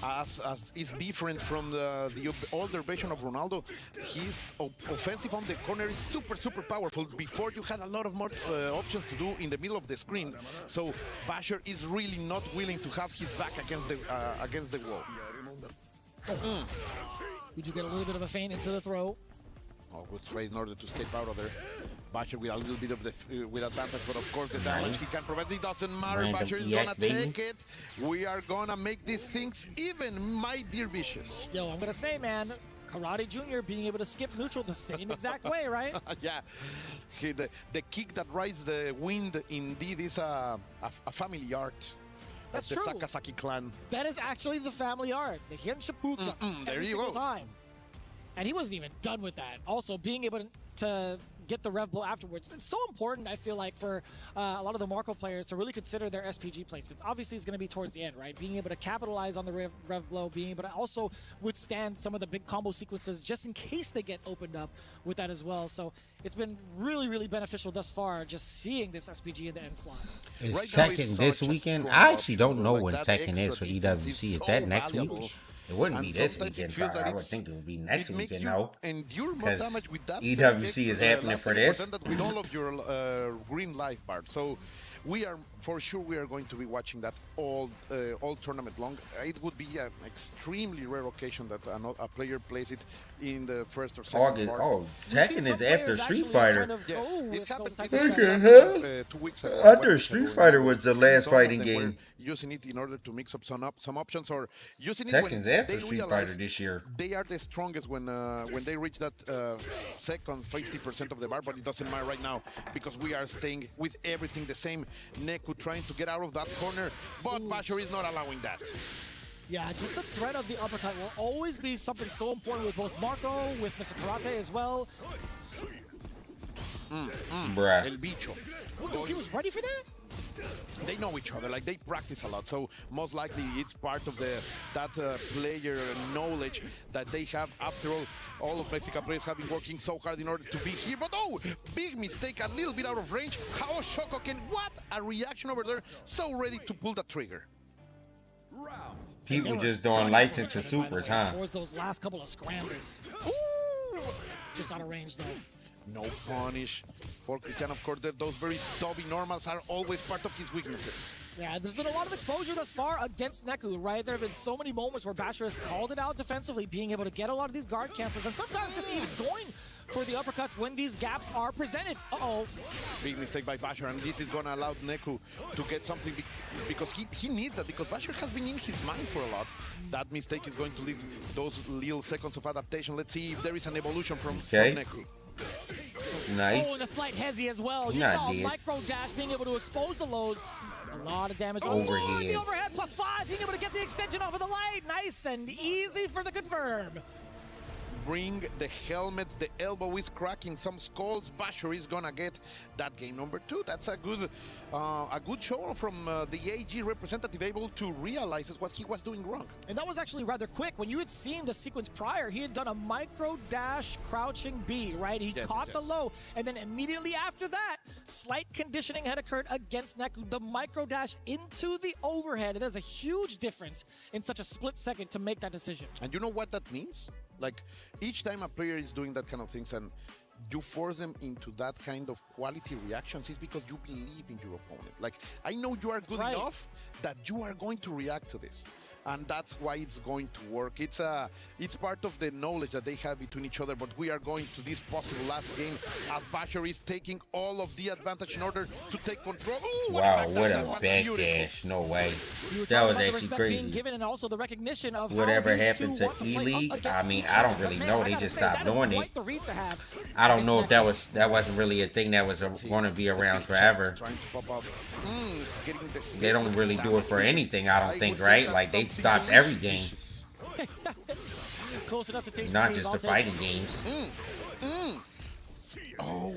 as is different from the older version of Ronaldo. His offensive on the corner is super powerful. Before, you had a lot of more options to do in the middle of the screen. So Basher is really not willing to have his back against the wall. We do get a little bit of a feint into the throw. Oh, good trade in order to escape out of there. Basher with a little bit of the with advantage, but of course the damage he can prevent. It doesn't matter. Random Basher is gonna take it. We are gonna make these things even, my dear Vicious. Yo, I'm gonna say, man, Karate Jr. being able to skip neutral the same exact way, right? Yeah, the kick that rides the wind indeed is a family art. That's the true. Sakazaki clan. That is actually the family art. The Henshipuka. There every you single go. time. And he wasn't even done with that. Also, being able to get the Rev Blow afterwards. It's so important, I feel like, for a lot of the Marco players to really consider their SPG placements. Obviously, it's going to be towards the end, right? Being able to capitalize on the Rev Blow, being able to also withstand some of the big combo sequences just in case they get opened up with that as well. So it's been really beneficial thus far, just seeing this SPG in the end slot. Is Right now, Tekken it's this such a weekend? strong I actually don't option, know like when that Tekken is extra for defense EWC. Is so that next valuable. week? It wouldn't And be this sometimes it weekend, feels probably. that I would it's- think it would be next it makes weekend, you though. endure more 'Cause damage with that. EWC is happening last for this. 30% with all of your green life bar. So we are, for sure, we are going to be watching that all tournament long. It would be an extremely rare occasion that a player plays it in the first or second part. Oh, Tekken is after Street Fighter. Yes, it happened. Tekken, 2 weeks ago. After Street Fighter was the last Some of fighting them game. were using it in order to mix up some options, or using it Tekken's when after they Street realize Fighter this year. they are the strongest when they reach that second 50% of the bar, but it doesn't matter right now because we are staying with everything the same. Neku trying to get out of that corner, but Basher is not allowing that. Yeah, just the threat of the uppercut will always be something so important with both Marco, with Mr. Karate as well. Bruh. El bicho. Look, he was ready for that? They know each other, like they practice a lot, so most likely it's part of that player knowledge that they have. After all of Mexican players have been working so hard in order to be here, but oh, big mistake, a little bit out of range. How Shokoken, what a reaction over there, so ready to pull the trigger. People just doing lights into supers, huh? Towards those last couple of scrambles. Ooh, just out of range, though. No punish for Christian. Of course, those very stubby normals are always part of his weaknesses. Yeah, there's been a lot of exposure thus far against Neku, right? There have been so many moments where Basher has called it out defensively, being able to get a lot of these guard cancels, and sometimes just even going for the uppercuts when these gaps are presented. Uh-oh. Big mistake by Basher, and this is going to allow Neku to get something because he needs that, because Basher has been in his mind for a lot. That mistake is going to leave those little seconds of adaptation. Let's see if there is an evolution from Neku. Nice. Oh, and a slight hezzy as well. You saw a micro dash being able to expose the lows. A lot of damage. Overhead. The overhead +5, being able to get the extension off of the light. Nice and easy for the confirm. Bring the helmets, the elbow is cracking some skulls. Basher is gonna get that game number 2. That's a good show from the AG representative, able to realize what he was doing wrong. And that was actually rather quick. When you had seen the sequence prior, he had done a micro dash crouching B, right? He caught the low, and then immediately after that, slight conditioning had occurred against Neku. The micro dash into the overhead. It is a huge difference in such a split second to make that decision. And you know what that means? Like, each time a player is doing that kind of things and you force them into that kind of quality reactions, is because you believe in your opponent. Like, I know you are good enough that you are going to react to this. And that's why it's going to work. It's part of the knowledge that they have between each other, but we are going to this possible last game as Basher is taking all of the advantage in order to take control. Ooh, wow, what a backdash. No way. That was actually crazy. Being given and also the recognition of whatever happened to E-League, I mean, I don't really know. They just stopped doing it. I don't know if that wasn't really a thing that was going to be around forever. They don't really do it for anything, I don't think, right? Like, they stopped every game. Close enough to take not just the fighting games. Oh,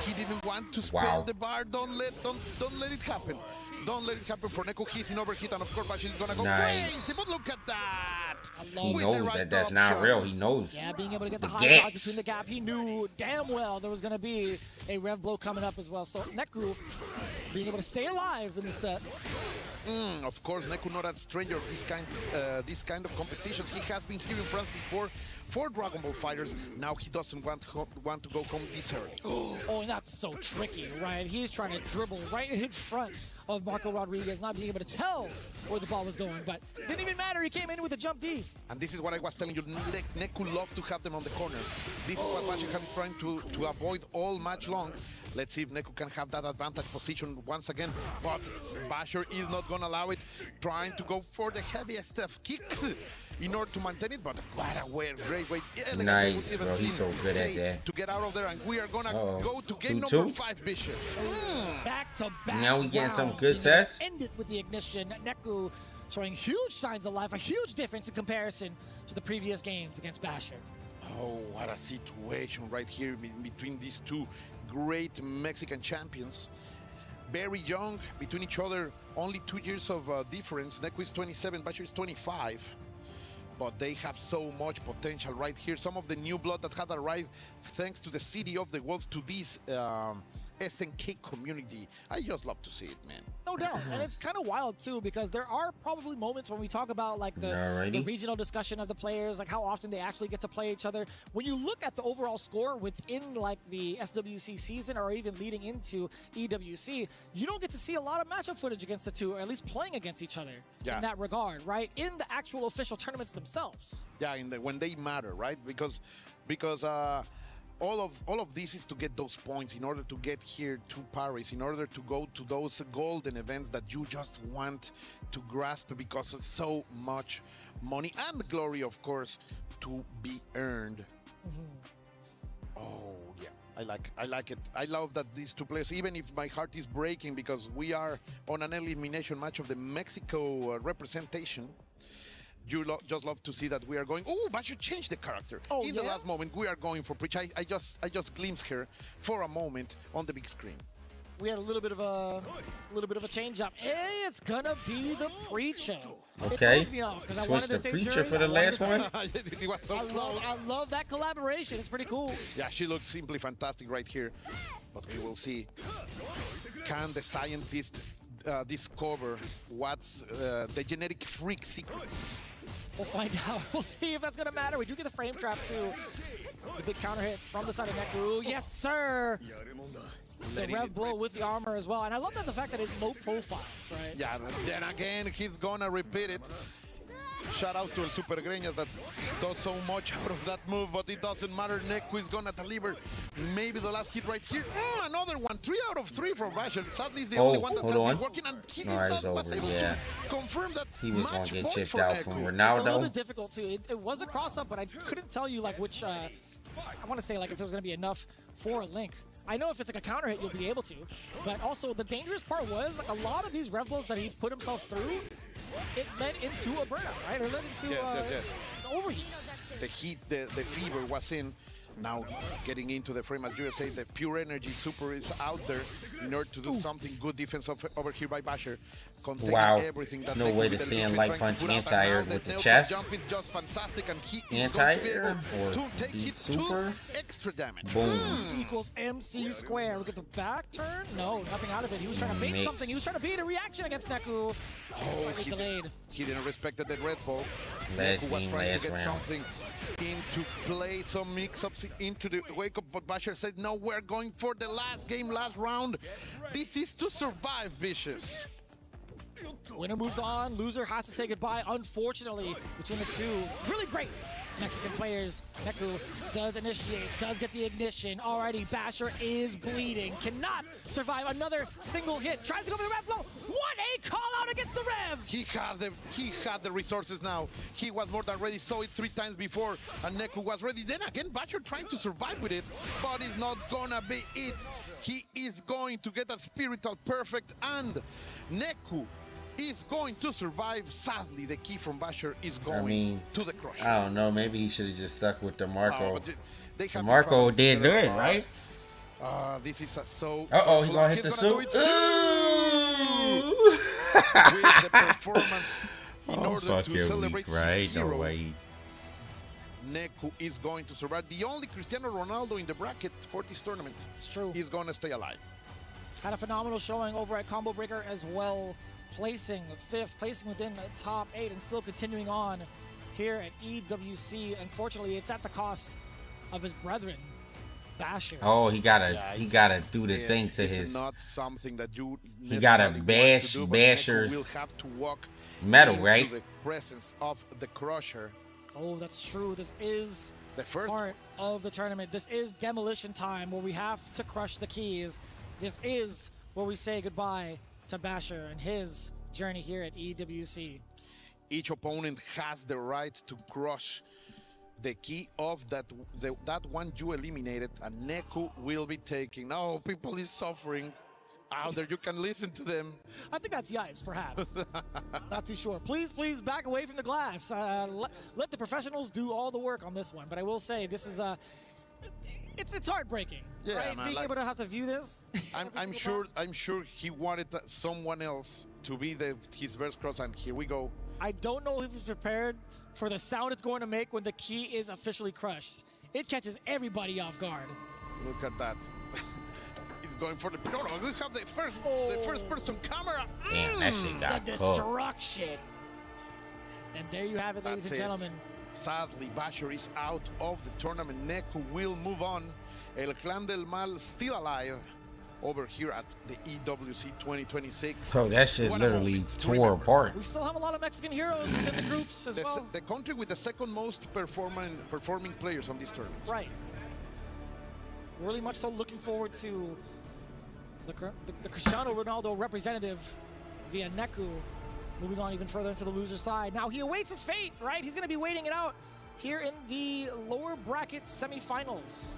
he didn't want to spell the bar. Don't let it happen. Don't let it happen for Neku. He's in overheat, and of course Basher is gonna go crazy. But look at that. He knows that that's not real. He knows. Yeah, being able to get the high dodge between the gap. He knew damn well there was gonna be a rev blow coming up as well. So Neku being able to stay alive in the set. Of course, Neku not a stranger of this kind of competitions. He has been here in France before for Dragon Ball Fighters. Now he doesn't want to go home this early. Oh, and that's so tricky, right? He's trying to dribble right in front of Marco Rodriguez, not being able to tell where the ball was going, but didn't even matter. He came in with a jump D. And this is what I was telling you. Neku loves to have them on the corner. This is what Basher is trying to avoid all match long. Let's see if Neku can have that advantage position once again, but Basher is not going to allow it, trying to go for the heaviest of kicks in order to maintain it, but what a great way. Nice, bro. He's so good at that. To get out of there, and we are going to go to game number 5, Vicious. Back to back. Now we getting some good sets. Ended with the ignition. Neku showing huge signs of life, a huge difference in comparison to the previous games against Basher. Oh, what a situation right here between these two great Mexican champions. Very young between each other, only 2 years of difference. Neku is 27, Basher is 25. But they have so much potential right here. Some of the new blood that had arrived thanks to the City of the Worlds, to this SNK community. I just love to see it, man. No doubt. And it's kind of wild too, because there are probably moments when we talk about like the regional discussion of the players, like how often they actually get to play each other. When you look at the overall score within like the SWC season, or even leading into EWC, you don't get to see a lot of matchup footage against the two, or at least playing against each other in that regard, right? In the actual official tournaments themselves. Yeah, when they matter, right? Because all of this is to get those points in order to get here to Paris, in order to go to those golden events that you just want to grasp, because it's so much money and glory, of course, to be earned. Oh yeah, I like it. I love that these two players, even if my heart is breaking because we are on an elimination match of the Mexico representation. You just love to see that we are going. Oh, Basher changed the character. In the last moment, we are going for Preach. I just glimpsed her for a moment on the big screen. We had a little bit of a change up. Hey, it's gonna be the Preacher. Okay. It throws me off because I wanted to say Preacher for the last one. It was so close. I love that collaboration. It's pretty cool. Yeah, she looks simply fantastic right here. But we will see. Can the scientist discover what's the genetic freak secrets? We'll find out. We'll see if that's going to matter. We do get the frame trap, too. The big counter hit from the side of Neku. Yes, sir. The rev blow with the armor as well. And I love that the fact that it's low profiles, right? Yeah, then again, he's gonna repeat it. Shout out to El Super Greñas that does so much out of that move, but it doesn't matter. Neku is gonna deliver maybe the last hit right here. Another one, 3 out of 3 from Basher. Sadly, it's the only one that has been working, and he was able to confirm that he was match gonna get point chipped for out Neku. from It's a little Ronaldo. bit difficult too. It was a cross-up, but I couldn't tell you like which. I want to say like if there was going to be enough for a link. I know if it's like a counter hit, you'll be able to. But also the dangerous part was like a lot of these rev blows that he put himself through, it led into a burnout, right? Or led into an overheat. The heat, the fever was in. Now getting into the frame, as you say, the pure energy super is out there in order to do something good defense over here by Basher. Wow, everything that no way to stand light punch anti-air with the chest. Jump is just fantastic, and he is Anti-air going to be able or to take the it super? to extra damage. Boom. Equals MC square. We get the back turn. No, nothing out of it. He was trying to bait something. He was trying to bait a reaction against Neku. Oh, delayed. He didn't respect the Red Bull. Last Neku was game, trying last to get round. something into play, some mix-ups into the wake-up, but Basher said, no, we're going for the last game, last round. This is to survive, Vicious. Winner moves on. Loser has to say goodbye. Unfortunately, between the two really great Mexican players, Neku does initiate, does get the ignition. Alrighty, Basher is bleeding. Cannot survive another single hit. Tries to go for the rev blow. What a call out against the rev! He had the resources now. He was more than ready. Saw it 3 times before, and Neku was ready. Then again, Basher trying to survive with it, but it's not gonna be it. He is going to get a spiritual perfect, and Neku is going to survive. Sadly, the key from Basher is going to the crush. I don't know. Maybe he should have just stuck with the Marco. They Marco did good, right? This is so. Uh-oh, he's gonna hit the suit. With the performance in order to celebrate his hero. No way. Neku is going to survive. The only Cristiano Ronaldo in the bracket for this tournament. It's true. He's going to stay alive. Had a phenomenal showing over at Combo Breaker as well. Placing 5th, placing within the top 8, and still continuing on here at EWC. Unfortunately, it's at the cost of his brethren, Basher. Oh, he gotta do the thing to his. It's not something that you. He gotta bash do, Basher's will have to walk metal, into right? the presence of the Crusher. Oh, that's true. This is the first part of the tournament. This is demolition time, where we have to crush the keys. This is where we say goodbye to Basher and his journey here at EWC. Each opponent has the right to crush the key of that one you eliminated, and Neku will be taking. Oh, people is suffering out there. You can listen to them. I think that's Yipes, perhaps. Not too sure. Please back away from the glass. Let the professionals do all the work on this one. But I will say, this is it's heartbreaking. Yeah, right? man, Being able to have to view this. I'm sure he wanted someone else to be his first cross, and here we go. I don't know if he's prepared for the sound it's going to make when the key is officially crushed. It catches everybody off guard. Look at that. He's going for the. No, we have the first person camera. Damn, that shit got the destruction. And there you have it, ladies and gentlemen. Sadly, Basher is out of the tournament. Neku will move on. El Clan del Mal still alive over here at the EWC 2026. So that shit literally tore apart. We still have a lot of Mexican heroes within the groups as well. The country with the second most performing players on this tournament. Right. Really much so looking forward to the Cristiano Ronaldo representative via Neku moving on even further into the loser side. Now he awaits his fate, right? He's going to be waiting it out here in the lower bracket semifinals.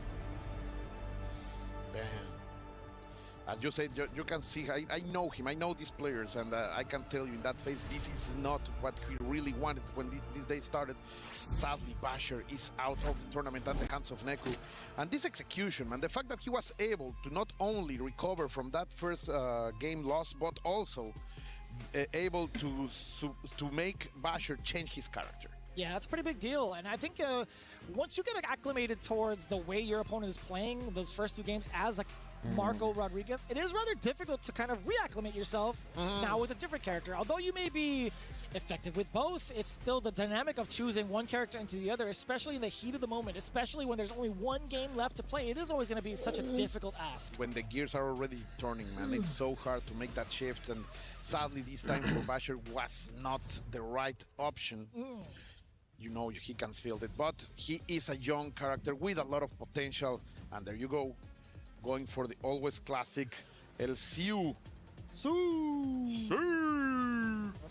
Damn. As you said, you can see, I know him, I know these players, and I can tell you in that face, this is not what he really wanted when this day started. Sadly, Basher is out of the tournament at the hands of Neku. And this execution, man, the fact that he was able to not only recover from that first game loss, but also able to make Basher change his character. Yeah, that's a pretty big deal. And I think once you get acclimated towards the way your opponent is playing those first 2 games as a Marco Rodriguez, it is rather difficult to kind of reacclimate yourself now with a different character. Although you may be effective with both. It's still the dynamic of choosing one character into the other, especially in the heat of the moment, especially when there's only one game left to play. It is always going to be such a difficult ask. When the gears are already turning, man, it's so hard to make that shift. And sadly, this time for Basher was not the right option. You know, he can feel it, but he is a young character with a lot of potential. And there you go, going for the always classic El Siu. That's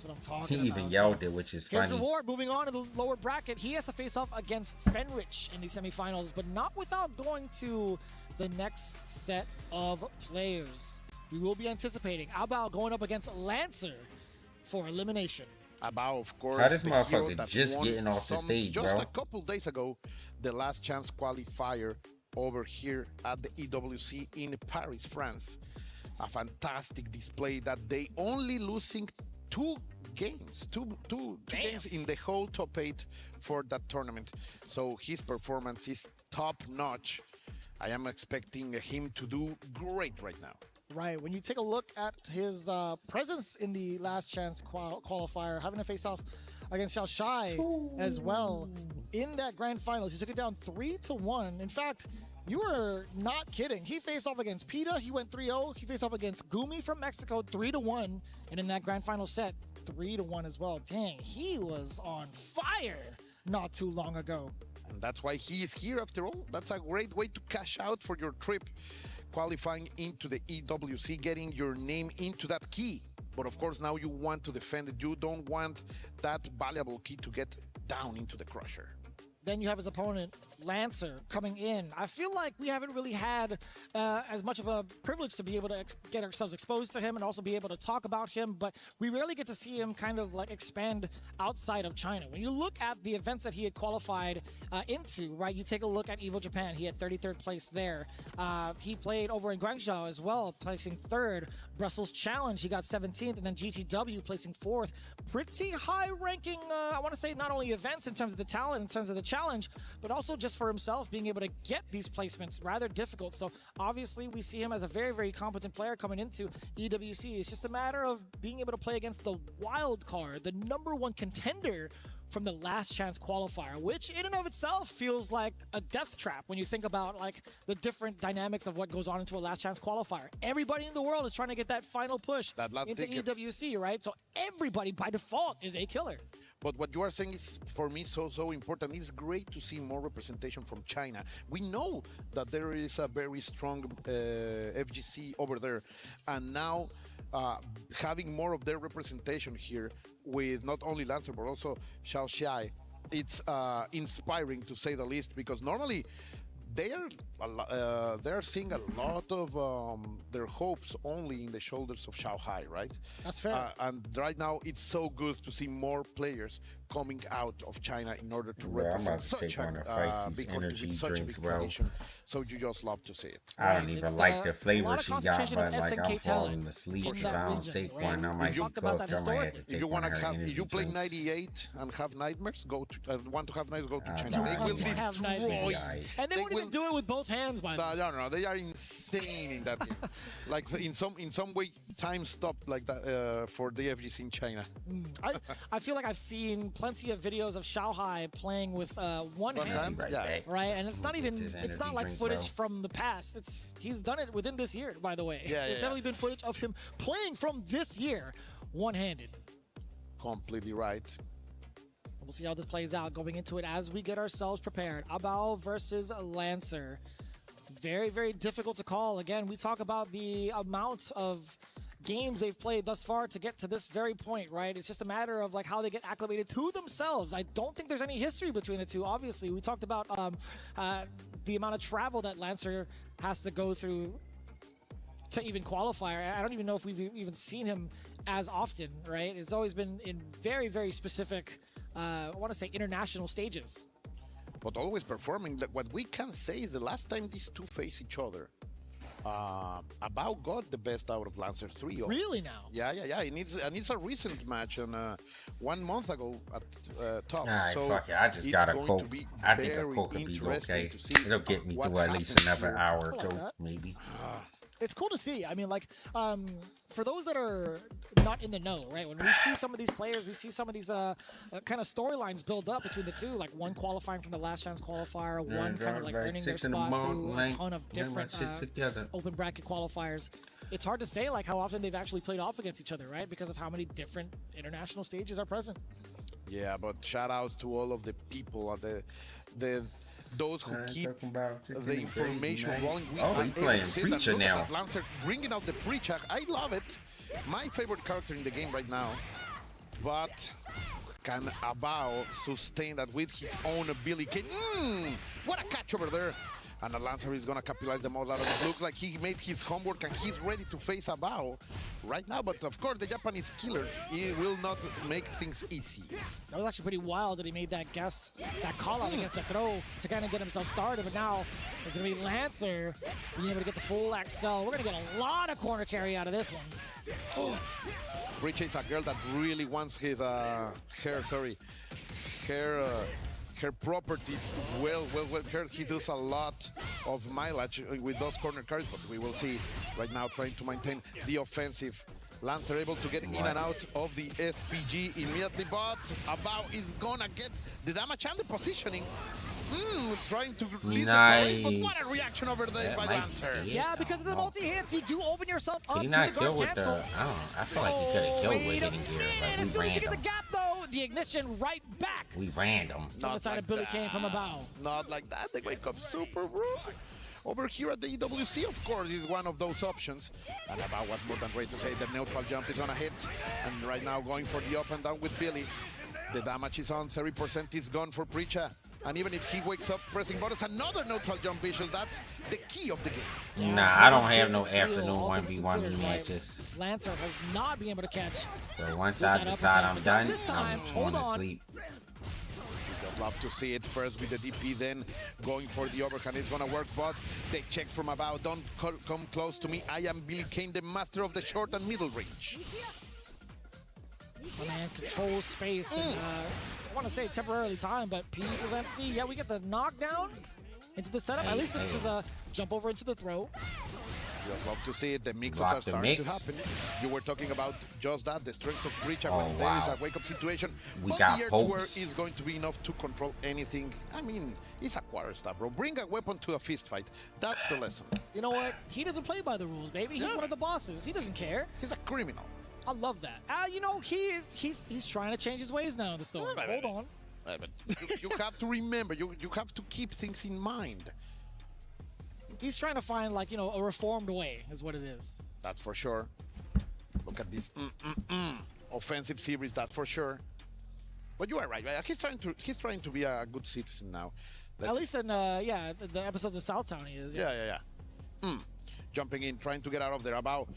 what I'm talking about. He even yelled it, which is Here's funny. Reward moving on to the lower bracket. He has to face off against Fenrich in the semifinals, but not without going to the next set of players. We will be anticipating Abao going up against Lancer for elimination. Abao, of course, How this the hero motherfucker that just won getting off the stage, just bro? a couple days ago, the last chance qualifier over here at the EWC in Paris, France. A fantastic display that they only losing two games in the whole top 8 for that tournament. So his performance is top notch. I am expecting him to do great right now. Right, when you take a look at his presence in the last chance qualifier, having to face off against Xiao Shai as well in that grand finals, he took it down 3-1. In fact, you were not kidding. He faced off against PETA, he went 3-0. He faced off against Gumi from Mexico, 3-1. And in that grand final set, 3-1 as well. Dang, he was on fire not too long ago. And that's why he is here after all. That's a great way to cash out for your trip. Qualifying into the EWC, getting your name into that key. But of course, now you want to defend it. You don't want that valuable key to get down into the crusher. Then you have his opponent, Lancer, coming in. I feel like we haven't really had as much of a privilege to be able to get ourselves exposed to him and also be able to talk about him, but we rarely get to see him kind of like expand outside of China. When you look at the events that he had qualified into, right, you take a look at Evo Japan, he had 33rd place there. He played over in Guangzhou as well, placing 3rd. Brussels Challenge, he got 17th, and then GTW placing 4th. Pretty high ranking, I want to say, not only events in terms of the talent, in terms of the challenge, but also just for himself being able to get these placements rather difficult. So obviously we see him as a very, very competent player coming into EWC. It's just a matter of being able to play against the wild card, the #1 contender from the last chance qualifier, which in and of itself feels like a death trap when you think about like the different dynamics of what goes on into a last chance qualifier. Everybody in the world is trying to get that final push into EWC, right? So everybody by default is a killer. But what you are saying is, for me, so important. It's great to see more representation from China. We know that there is a very strong FGC over there, and now having more of their representation here with not only Lancer but also Xiao Shai, it's inspiring to say the least, because normally they're seeing a lot of their hopes only in the shoulders of Shanghai, right? That's fair. And right now, it's so good to see more players coming out of China in order to represent such a big country, such a big tradition. So you just love to see it. I don't even like the flavor she got, but like I'm falling asleep. If I don't take one, I might be cooked. I might have to take one of her energy If you play drinks. 98 and have nightmares, want to have nightmares, go to China. no, They I will don't. destroy. And they won't even do it with both hands, by the way. No, they are insane in that game. Like in some way, time stopped like that for the FGC in China. I feel like I've seen plenty of videos of Shanghai playing with one hand, right? And it's not even, it's not like footage from the past. He's done it within this year, by the way. There's definitely been footage of him playing from this year, one-handed. Completely right. We'll see how this plays out going into it as we get ourselves prepared. Abao versus Lancer. Very, very difficult to call. Again, we talk about the amount of games they've played thus far to get to this very point, right? It's just a matter of like how they get acclimated to themselves. I don't think there's any history between the two. Obviously, we talked about the amount of travel that Lancer has to go through to even qualify. I don't even know if we've even seen him as often, right? It's always been in very, very specific, I want to say international stages. But always performing. What we can say is the last time these two face each other, Abao got the best out of Lancer 3. Really now? Yeah. And it's a recent match, and 1 month ago at top. Alright, so fuck it. I just got a Coke. I think a Coke could be okay. It'll get me through at least another hour or two, maybe. It's cool to see. I mean, like, for those that are not in the know, right? When we see some of these players, we see some of these kind of storylines build up between the two, like one qualifying from the last chance qualifier, one kind of like earning their spot through a ton of different open bracket qualifiers. It's hard to say like how often they've actually played off against each other, right? Because of how many different international stages are present. Yeah, but shout outs to all of the people, those who keep the information rolling. He's playing Preacher now. Lancer bringing out the Preacher. I love it. My favorite character in the game right now. But can Abao sustain that with his own ability? What a catch over there. And the Lancer is going to capitalize the most out of it. Looks like he made his homework and he's ready to face Abao right now. But of course, the Japanese killer, he will not make things easy. That was actually pretty wild that he made that guess, that call out against the throw to kind of get himself started. But now it's going to be Lancer being able to get the full XL. We're going to get a lot of corner carry out of this one. Breach is a girl that really wants his her properties well. He does a lot of mileage with those corner carries, but we will see right now trying to maintain the offensive. Lancer able to get in and out of the SPG immediately, but Abao is gonna get the damage and the positioning. Trying to lead the parade, but what a reaction over there by Lancer. Yeah, because of the multi-hits, you do open yourself up to not the kill guard with cancel. I feel like he could have killed with hitting gear. Like, as soon as you get the gap, though, the ignition right back. We random. On the side of Billy Kane from Abao. Not like that. They wake up super, bro. Over here at the EWC, of course, is one of those options. And Abao was more than ready to say the neutral jump is gonna hit. And right now going for the up and down with Billy. The damage is on, 30% is gone for Preacher. And even if he wakes up pressing buttons, another neutral jump visual, that's the key of the game. Nah, I don't have no afternoon 1v1 matches. Lancer has not been able to catch. So once I decide I'm done, I'm going to sleep. Just love to see it first with the DP, then going for the overhand. It's gonna work, but the checks from Abao don't come close to me. I am Billy Kane, the master of the short and middle range. My man controls space and I want to say temporarily time, but P equals MC. Yeah, we get the knockdown into the setup. At least this is a jump over into the throw. Just love to see it. The mix-ups are starting to happen. You were talking about just that, the strengths of Preacher when there is a wake-up situation. But the air to air is going to be enough to control anything. I mean, it's a quarter star, bro. Bring a weapon to a fist fight. That's the lesson. You know what? He doesn't play by the rules, baby. He's one of the bosses. He doesn't care. He's a criminal. I love that. You know, he's trying to change his ways now in the story. Hold on. But you have to remember, you have to keep things in mind. He's trying to find, like, you know, a reformed way is what it is. That's for sure. Look at this offensive series, that's for sure. But you are right, right? He's trying to be a good citizen now. At least in the episodes of Southtown he is. Yeah. Jumping in, trying to get out of there. About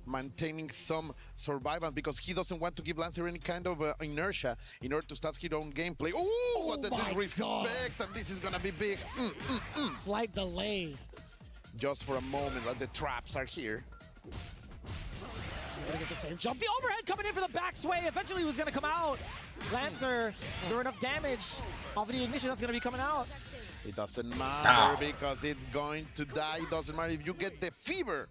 maintaining some survival because he doesn't want to give Lancer any kind of inertia in order to start his own gameplay. Oh, what the disrespect, and this is gonna be big. Slight delay. Just for a moment, the traps are here. Gonna get the same jump. The overhead coming in for the back sway. Eventually, he was gonna come out. Lancer, is there enough damage off of the ignition that's gonna be coming out? It doesn't matter because it's going to die. It doesn't matter if you get the fever.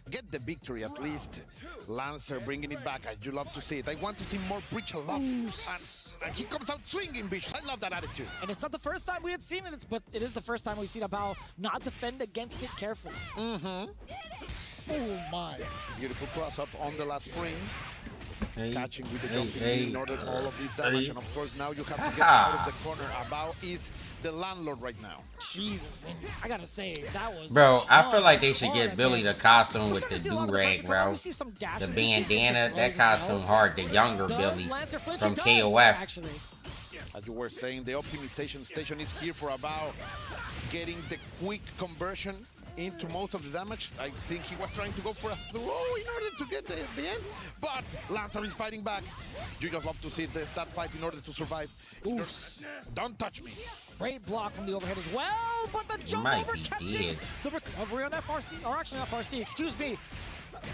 Get the victory at least. Lancer bringing it back. I do love to see it. I want to see more Preacher love. And he comes out swinging, bitch. I love that attitude. And it's not the first time we had seen it, but it is the first time we've seen Abao not defend against it carefully. Oh my. Beautiful cross up on the last frame. Catching with the jumping in order all of this damage. And of course now you have to get out of the corner. Abao is the landlord right now. Jesus, I gotta say, that was... Bro, I feel like they should get Billy the costume with the do-rag, bro. The bandana, that costume hard. The younger Billy from KOF. As you were saying, the optimization station is here for Abao getting the quick conversion into most of the damage. I think he was trying to go for a throw in order to get the end, but Lancer is fighting back. You just love to see that fight in order to survive. Don't touch me. Great block from the overhead as well, but the jump over catching the recovery on that FRC, or actually not FRC, excuse me.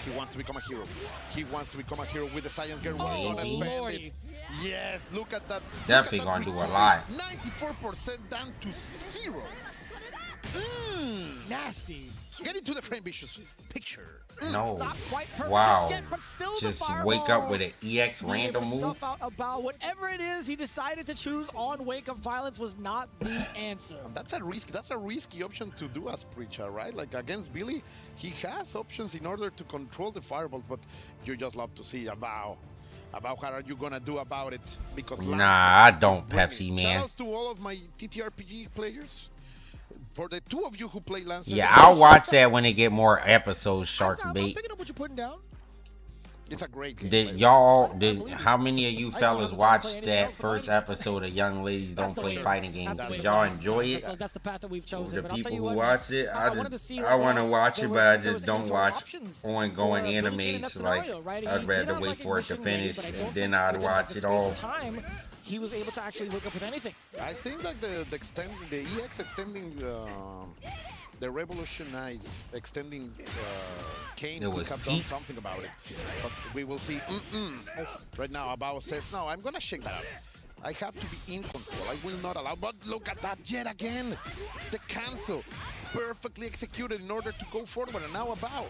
He wants to become a hero. He wants to become a hero with the Science Girl. Gonna spend it. Yes, look at that. Definitely gonna do a lot. 94% down to 0. Nasty. Get into the frame, Vicious. Picture. No. Not quite perfect Wow. just yet, but still Just the fireball. wake up with an EX Being able random to move. Stuff out about whatever it is he decided to choose on Wake Up Violence was not the answer. That's a risky option to do as Preacher, right? Like against Billy, he has options in order to control the fireballs, but you just love to see about how are you gonna do about it, because Nah, Lancer I don't, is bringing. Pepsi, man. Shout outs to all of my TTRPG players. For the two of you who play Lancer, Yeah, I'll watch that when they get more episodes, Shark I'm Bait. picking up what you're putting down. it's a great game. How many of you fellas watched that first episode of Young Ladies Don't Play Fighting Games? Did y'all enjoy it? That's the path that we've chosen. The but I'll tell people you who what, watched it, I wanted to see I what want to else watch there it, was- but I there was just don't any sort of watch options ongoing for Billie Jean in animes. that Like, scenario, right? He I'd did rather have, wait like, for it to mission ready, finish, but I and don't then think I'd within, like, watch the it space all. of time, he was able to actually wake up with anything. I think that the EX extending the revolutionized extending Kane It could was have done peak. something about it, but we will see. Right now, Abao said, "No, I'm gonna shake that up. I have to be in control. I will not allow." But look at that yet again, the cancel, perfectly executed in order to go forward. And now Abao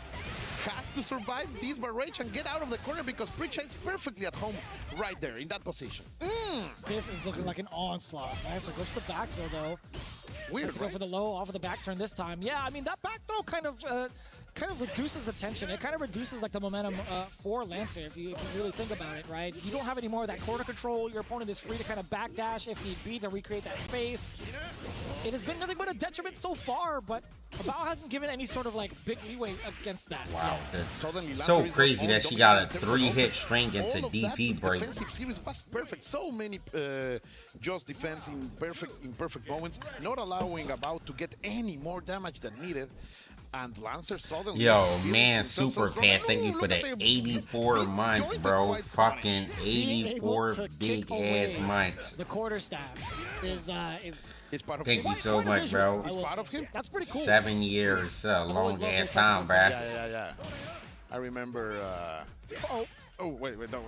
has to survive this barrage and get out of the corner, because Preacher is perfectly at home right there in that position. This is looking like an onslaught. Lancer goes to the back throw, though. Weird, Let's go right? for the low off of the back turn this time. Yeah, I mean, that back throw kind of reduces the tension. It kind of reduces like the momentum for Lancer if you really think about it, right? You don't have any more of that corner control. Your opponent is free to kind of backdash if need be to recreate that space. It has been nothing but a detriment so far, but Abao hasn't given any sort of like big leeway against that. Wow, Suddenly, that's so Lancer is crazy only that she got a dominating in terms of 3-hit offense. string into All of DP that break. defensive series was perfect. So many just defense in perfect moments, not allowing Abao to get any more damage than needed. And Lancer suddenly. Yo, feels man, himself Super so strong. Pat, thank you Ooh, for look the at 84 this months, jointed bro. white Fucking punish. 84 to big kick away ass months. The quarterstaff is It's part of Thank him. you so much, bro. It's part of him. That's pretty cool. 7 years, a long loved ass this time, type bruh. Yeah. I remember. Oh wait, don't.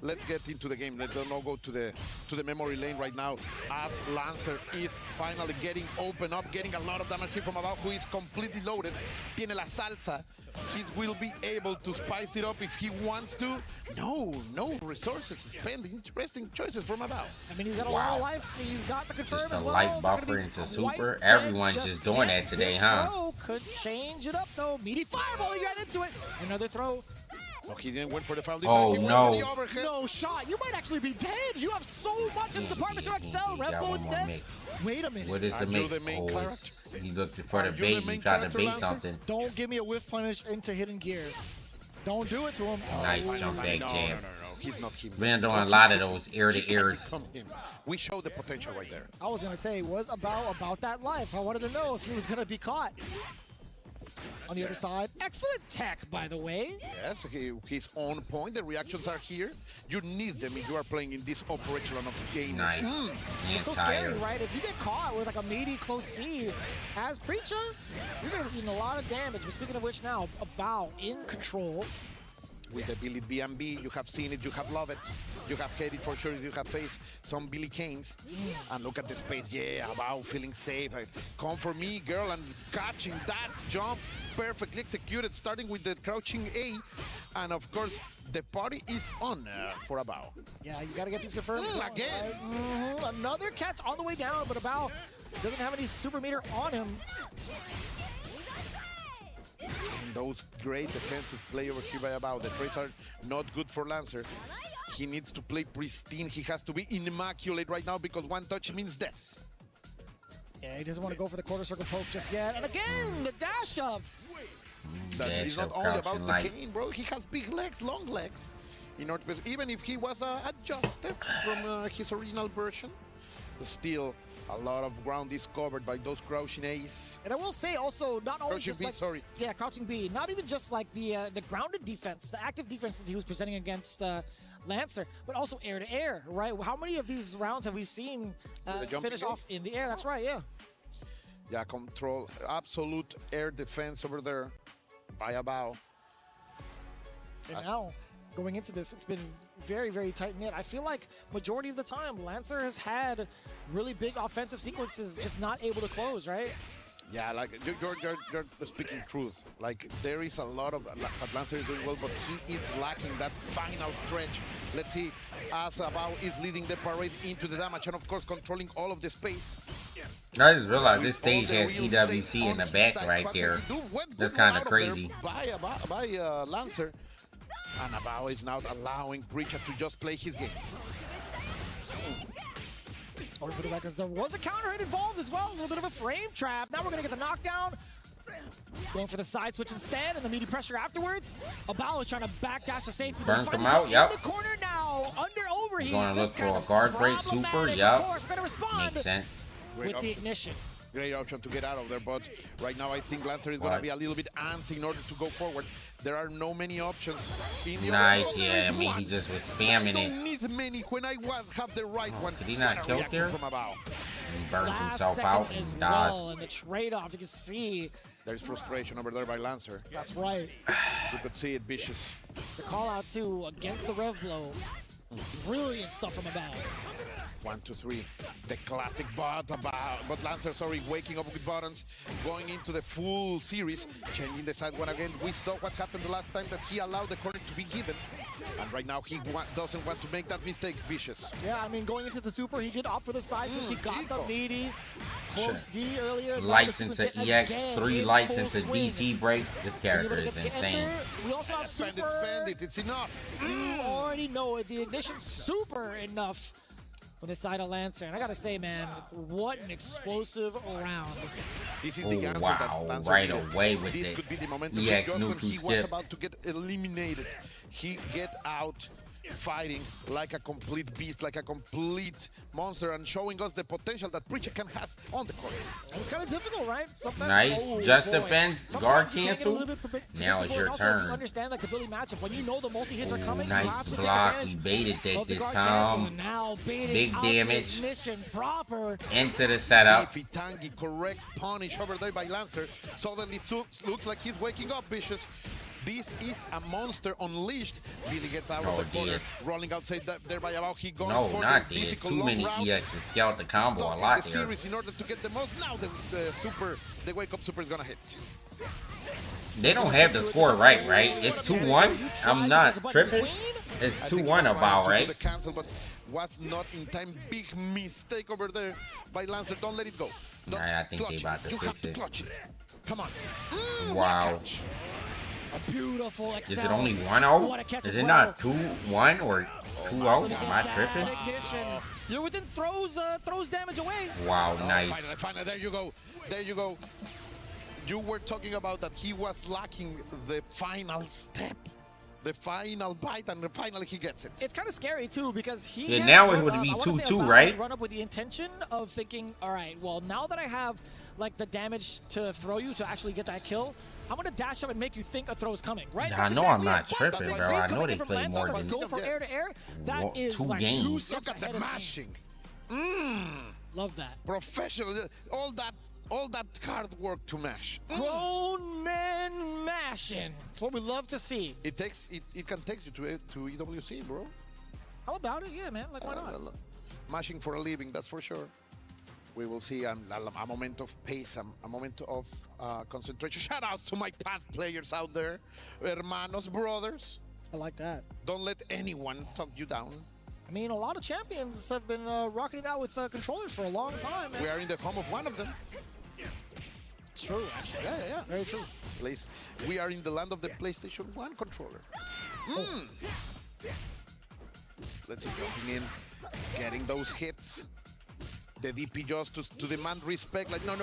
Let's get into the game. Let's not go to the memory lane right now. As Lancer is finally getting open up, getting a lot of damage here from Abao, who is completely loaded. Tiene la salsa. He will be able to spice it up if he wants to. No resources spent. Interesting choices from Abao. I mean, he's got a lot of life. He's got the confirm Just a as well. light Not gonna buffer be into quite super. dead Everyone's just doing yet. that today, This huh? throw could change it up, though. Meaty fireball, he got into it. Another throw. Oh, he didn't went for the foul. This Oh, time he no. went for the overhead. No shot. You might actually be dead. You have so much in the department to excel. Got Red Bull one more instead. mix. Wait a minute. What is Are the you mate? the main Oh, character? he looked for Are the you the bait. He main tried to character, bait Lancer? something. Don't give me a whiff punish into hidden gear. Don't do it to him. Nice jump back No, jab. he's not him. Been doing a lot of those ear to ears. From him. We show the potential right there. I was going to say, was about that life. I wanted to know if he was going to be caught. On the other side, excellent tech, by the way. Yes, he's on point. The reactions are here. You need them if you are playing in this operation of game. Nice. It's so scary, right? If you get caught with like a meaty close C as Preacher, you're going to be eating a lot of damage. But speaking of which now, Abao in control. With the Billy B&B, you have seen it, you have loved it, you have hated for sure, you have faced some Billy Canes. And look at the space, yeah, Abao feeling safe. Come for me, girl, and catching that jump, perfectly executed, starting with the crouching A. And of course, the party is on for Abao. Yeah, you got to get these confirmed. Again. Right? Another catch on the way down, but Abao doesn't have any super meter on him. Those great defensive play over here by Abao. The trades are not good for Lancer. He needs to play pristine. He has to be immaculate right now because one touch means death. Yeah, he doesn't want to go for the quarter circle poke just yet. And again, the dash up. That Dash is not up, only crouching about the light. cane, bro. He has big legs, long legs. In order to, even if he was adjusted from his original version, still a lot of ground is covered by those crouching A's. And I will say also, not only Crouching just B, like, sorry. yeah, crouching B, not even just like the grounded defense, the active defense that he was presenting against Lancer, but also air to air, right? How many of these rounds have we seen jumping finish game? off in the air? That's right, yeah. Yeah, control, absolute air defense over there by Abao. And now, going into this, it's been very, very tight-knit. I feel like majority of the time, Lancer has had really big offensive sequences just not able to close, right? Yeah, like you're speaking truth. Like there is a lot of Lancer is doing well, but he is lacking that final stretch. Let's see, as Abao is leading the parade into the damage and of course controlling all of the space. I just realized this stage has EWC in the back right there. That's kind of crazy. By Lancer, and Abao is now allowing Breacher to just play his game. Or for the records, there was a counter hit involved as well. A little bit of a frame trap. Now we're going to get the knockdown. Going for the side switch instead, and the meaty pressure afterwards. Abao is trying to backdash to safety. Burns him out, yep. In the corner now, under overheat. Going to look for a guard break, super, yep. Makes sense. With the ignition. Great option to get out of there, but right now I think Lancer is going to be a little bit antsy in order to go forward. There are no many options. In the nice, yeah, I mean, he just was spamming it. I don't need many when I have the right one. Did he not kill there? From Abao. He burns himself out as and well, dies. and the trade-off, you can see. There's frustration over there by Lancer. That's right. You could see it, vicious. The call out too against the rev blow. Brilliant stuff from Abao. 1, 2, 3. The classic but Lancer, sorry, waking up with buttons, going into the full series, changing the side one again. We saw what happened the last time that he allowed the corner to be given. And right now he doesn't want to make that mistake, vicious. Yeah, I mean, going into the super, he did opt for the side switch. He got the meaty. Close D earlier. Lights into EX, 3 lights into DP break. This character is insane. We also have super. Spend it, it's enough. You already know it. The ignition super enough for the side of Lancer. And I gotta say, man, what an explosive round. This is the answer wow, that Lancer right needed. away with this it. Could be the momentum. EX Just when neutral he was skip. about to get eliminated, he get out fighting like a complete beast, like a complete monster, and showing us the potential that Breacher can has on the court. And it's kind of difficult, right? Sometimes, Nice, just boy. defense, Sometimes guard you can't get a cancel. little bit Now it's predictable, your and also if turn. you understand like the Billy matchup, when you know the multi-hits are coming, you Nice have to take block, advantage he baited that of the this guard cancels, time. and now baiting Big out damage. the ignition proper. Into the setup. Tangy, correct punish over there by Lancer. Suddenly it looks like he's waking up, vicious. This is a monster unleashed. Billy gets out of the corner, rolling outside there by Abao. He goes for not the dead. difficult Too many long route. EX to scout the combo a lot the there. series in order to get the most. Now the wake up super is gonna hit. They don't have the score right? It's 2-1. I'm not tripping. It's 2-1 Abao, right? The cancel, but was not in time. Big mistake over there by Lancer. Don't let it go. Don't I think they about to you fix have to it. clutch it. Come on. Wow. A beautiful Excel. Is it only What a 1-0? catch Is as it well. not 2-1 or 2-0? Am I tripping? Ignition. You're within throws damage away. Wow, nice. Finally, there you go. There you go. You were talking about that he was lacking the final step, the final bite, and finally he gets it. It's kind of scary too because he. Yeah, had now it run would up- be I wanna say 2-2, Abao right? had Run up with the intention of thinking, all right, well now that I have like the damage to throw you to actually get that kill, I'm gonna dash up and make you think a throw is coming, right? Yeah, That's I know exactly I'm not it. tripping, But bro. I know coming they in from play Lancer, more but than go for air to air. That is 2 like games. 2 steps Look at ahead the of me. mashing. Love that. Professional. All that hard work to mash. Grown men mashing. That's what we love to see. It can take you to EWC, bro. How about it? Yeah, man. Like why not? Mashing for a living, that's for sure. We will see a moment of pace, a moment of concentration. Shout outs to my past players out there, hermanos, brothers. I like that. Don't let anyone talk you down. I mean, a lot of champions have been rocking it out with controllers for a long time. Man. We are in the home of one of them. It's true, actually. Yeah. Very true. We are in the land of the PlayStation 1 controller. Let's see, jumping in, getting those hits. The DP just to demand respect, like, no,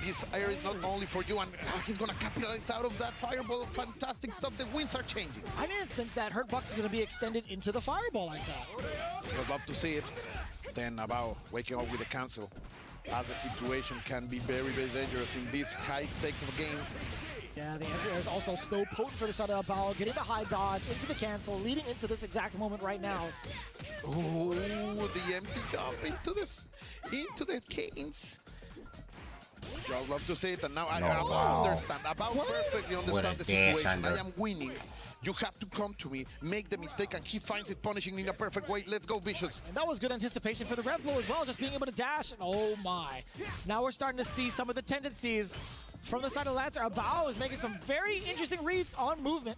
this area is not only for you, and he's gonna capitalize out of that fireball. Fantastic stuff, the winds are changing. I didn't think that Hurt Box was gonna be extended into the fireball like that. Would love to see it. Then about waking up with the cancel. As the situation can be very, very dangerous in these high stakes of a game. Yeah, the anti-air is also still potent for the side of Abao, getting the high dodge into the cancel, leading into this exact moment right now. Oh, the empty jump into the canes. I'd love to say it, and now I wow. understand. About perfectly understand the situation. I am winning. You have to come to me, make the mistake, and he finds it punishing in a perfect way. Let's go, Vicious. And that was good anticipation for the Red Blow as well, just being able to dash. And oh my. Now we're starting to see some of the tendencies from the side of Lancer. Abao is making some very interesting reads on movement.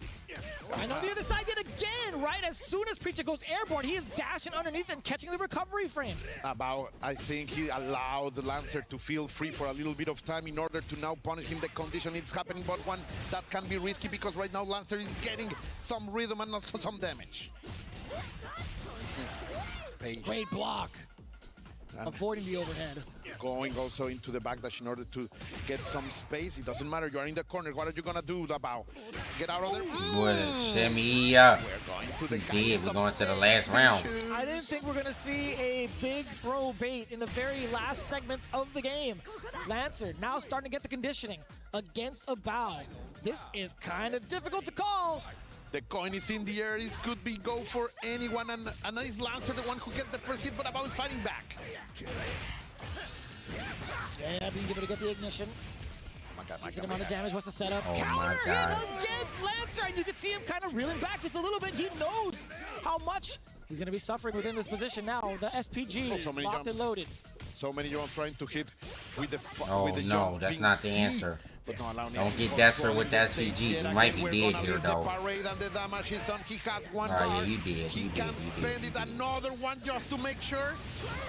And on the other side yet again, right as soon as Preacher goes airborne, he is dashing underneath and catching the recovery frames. Abao, I think he allowed Lancer to feel free for a little bit of time in order to now punish him. The condition it's happening, but one that can be risky because right now Lancer is getting some rhythm and also some damage. Great block. Avoiding the overhead. Going also into the backdash in order to get some space. It doesn't matter. You are in the corner. What are you gonna do, Abao? Get out of there. What a shimmy up. We're going to the We're going to the last round. I didn't think we're gonna see a big throw bait in the very last segments of the game. Lancer now starting to get the conditioning against Abao. This is kind of difficult to call. The coin is in the air. This could be go for anyone, and it's Lancer the one who gets the first hit, but Abao is fighting back. Yeah, being able to get the ignition. Decent amount of damage. What's the setup? Oh Counter my God. hit against Lancer, and you can see him kind of reeling back just a little bit. He knows how much he's going to be suffering within this position now. The SPG so many locked jumps. and loaded. So many jumps trying to hit with the Oh with the no, that's jumping not the C, answer. but not allowing Don't it. get desperate with that CG. You might be We're dead gonna here lead though. The parade and the damage is on. He has one Oh, yeah, bar. he did, He he can did, he spend did, it. Another one just to make sure.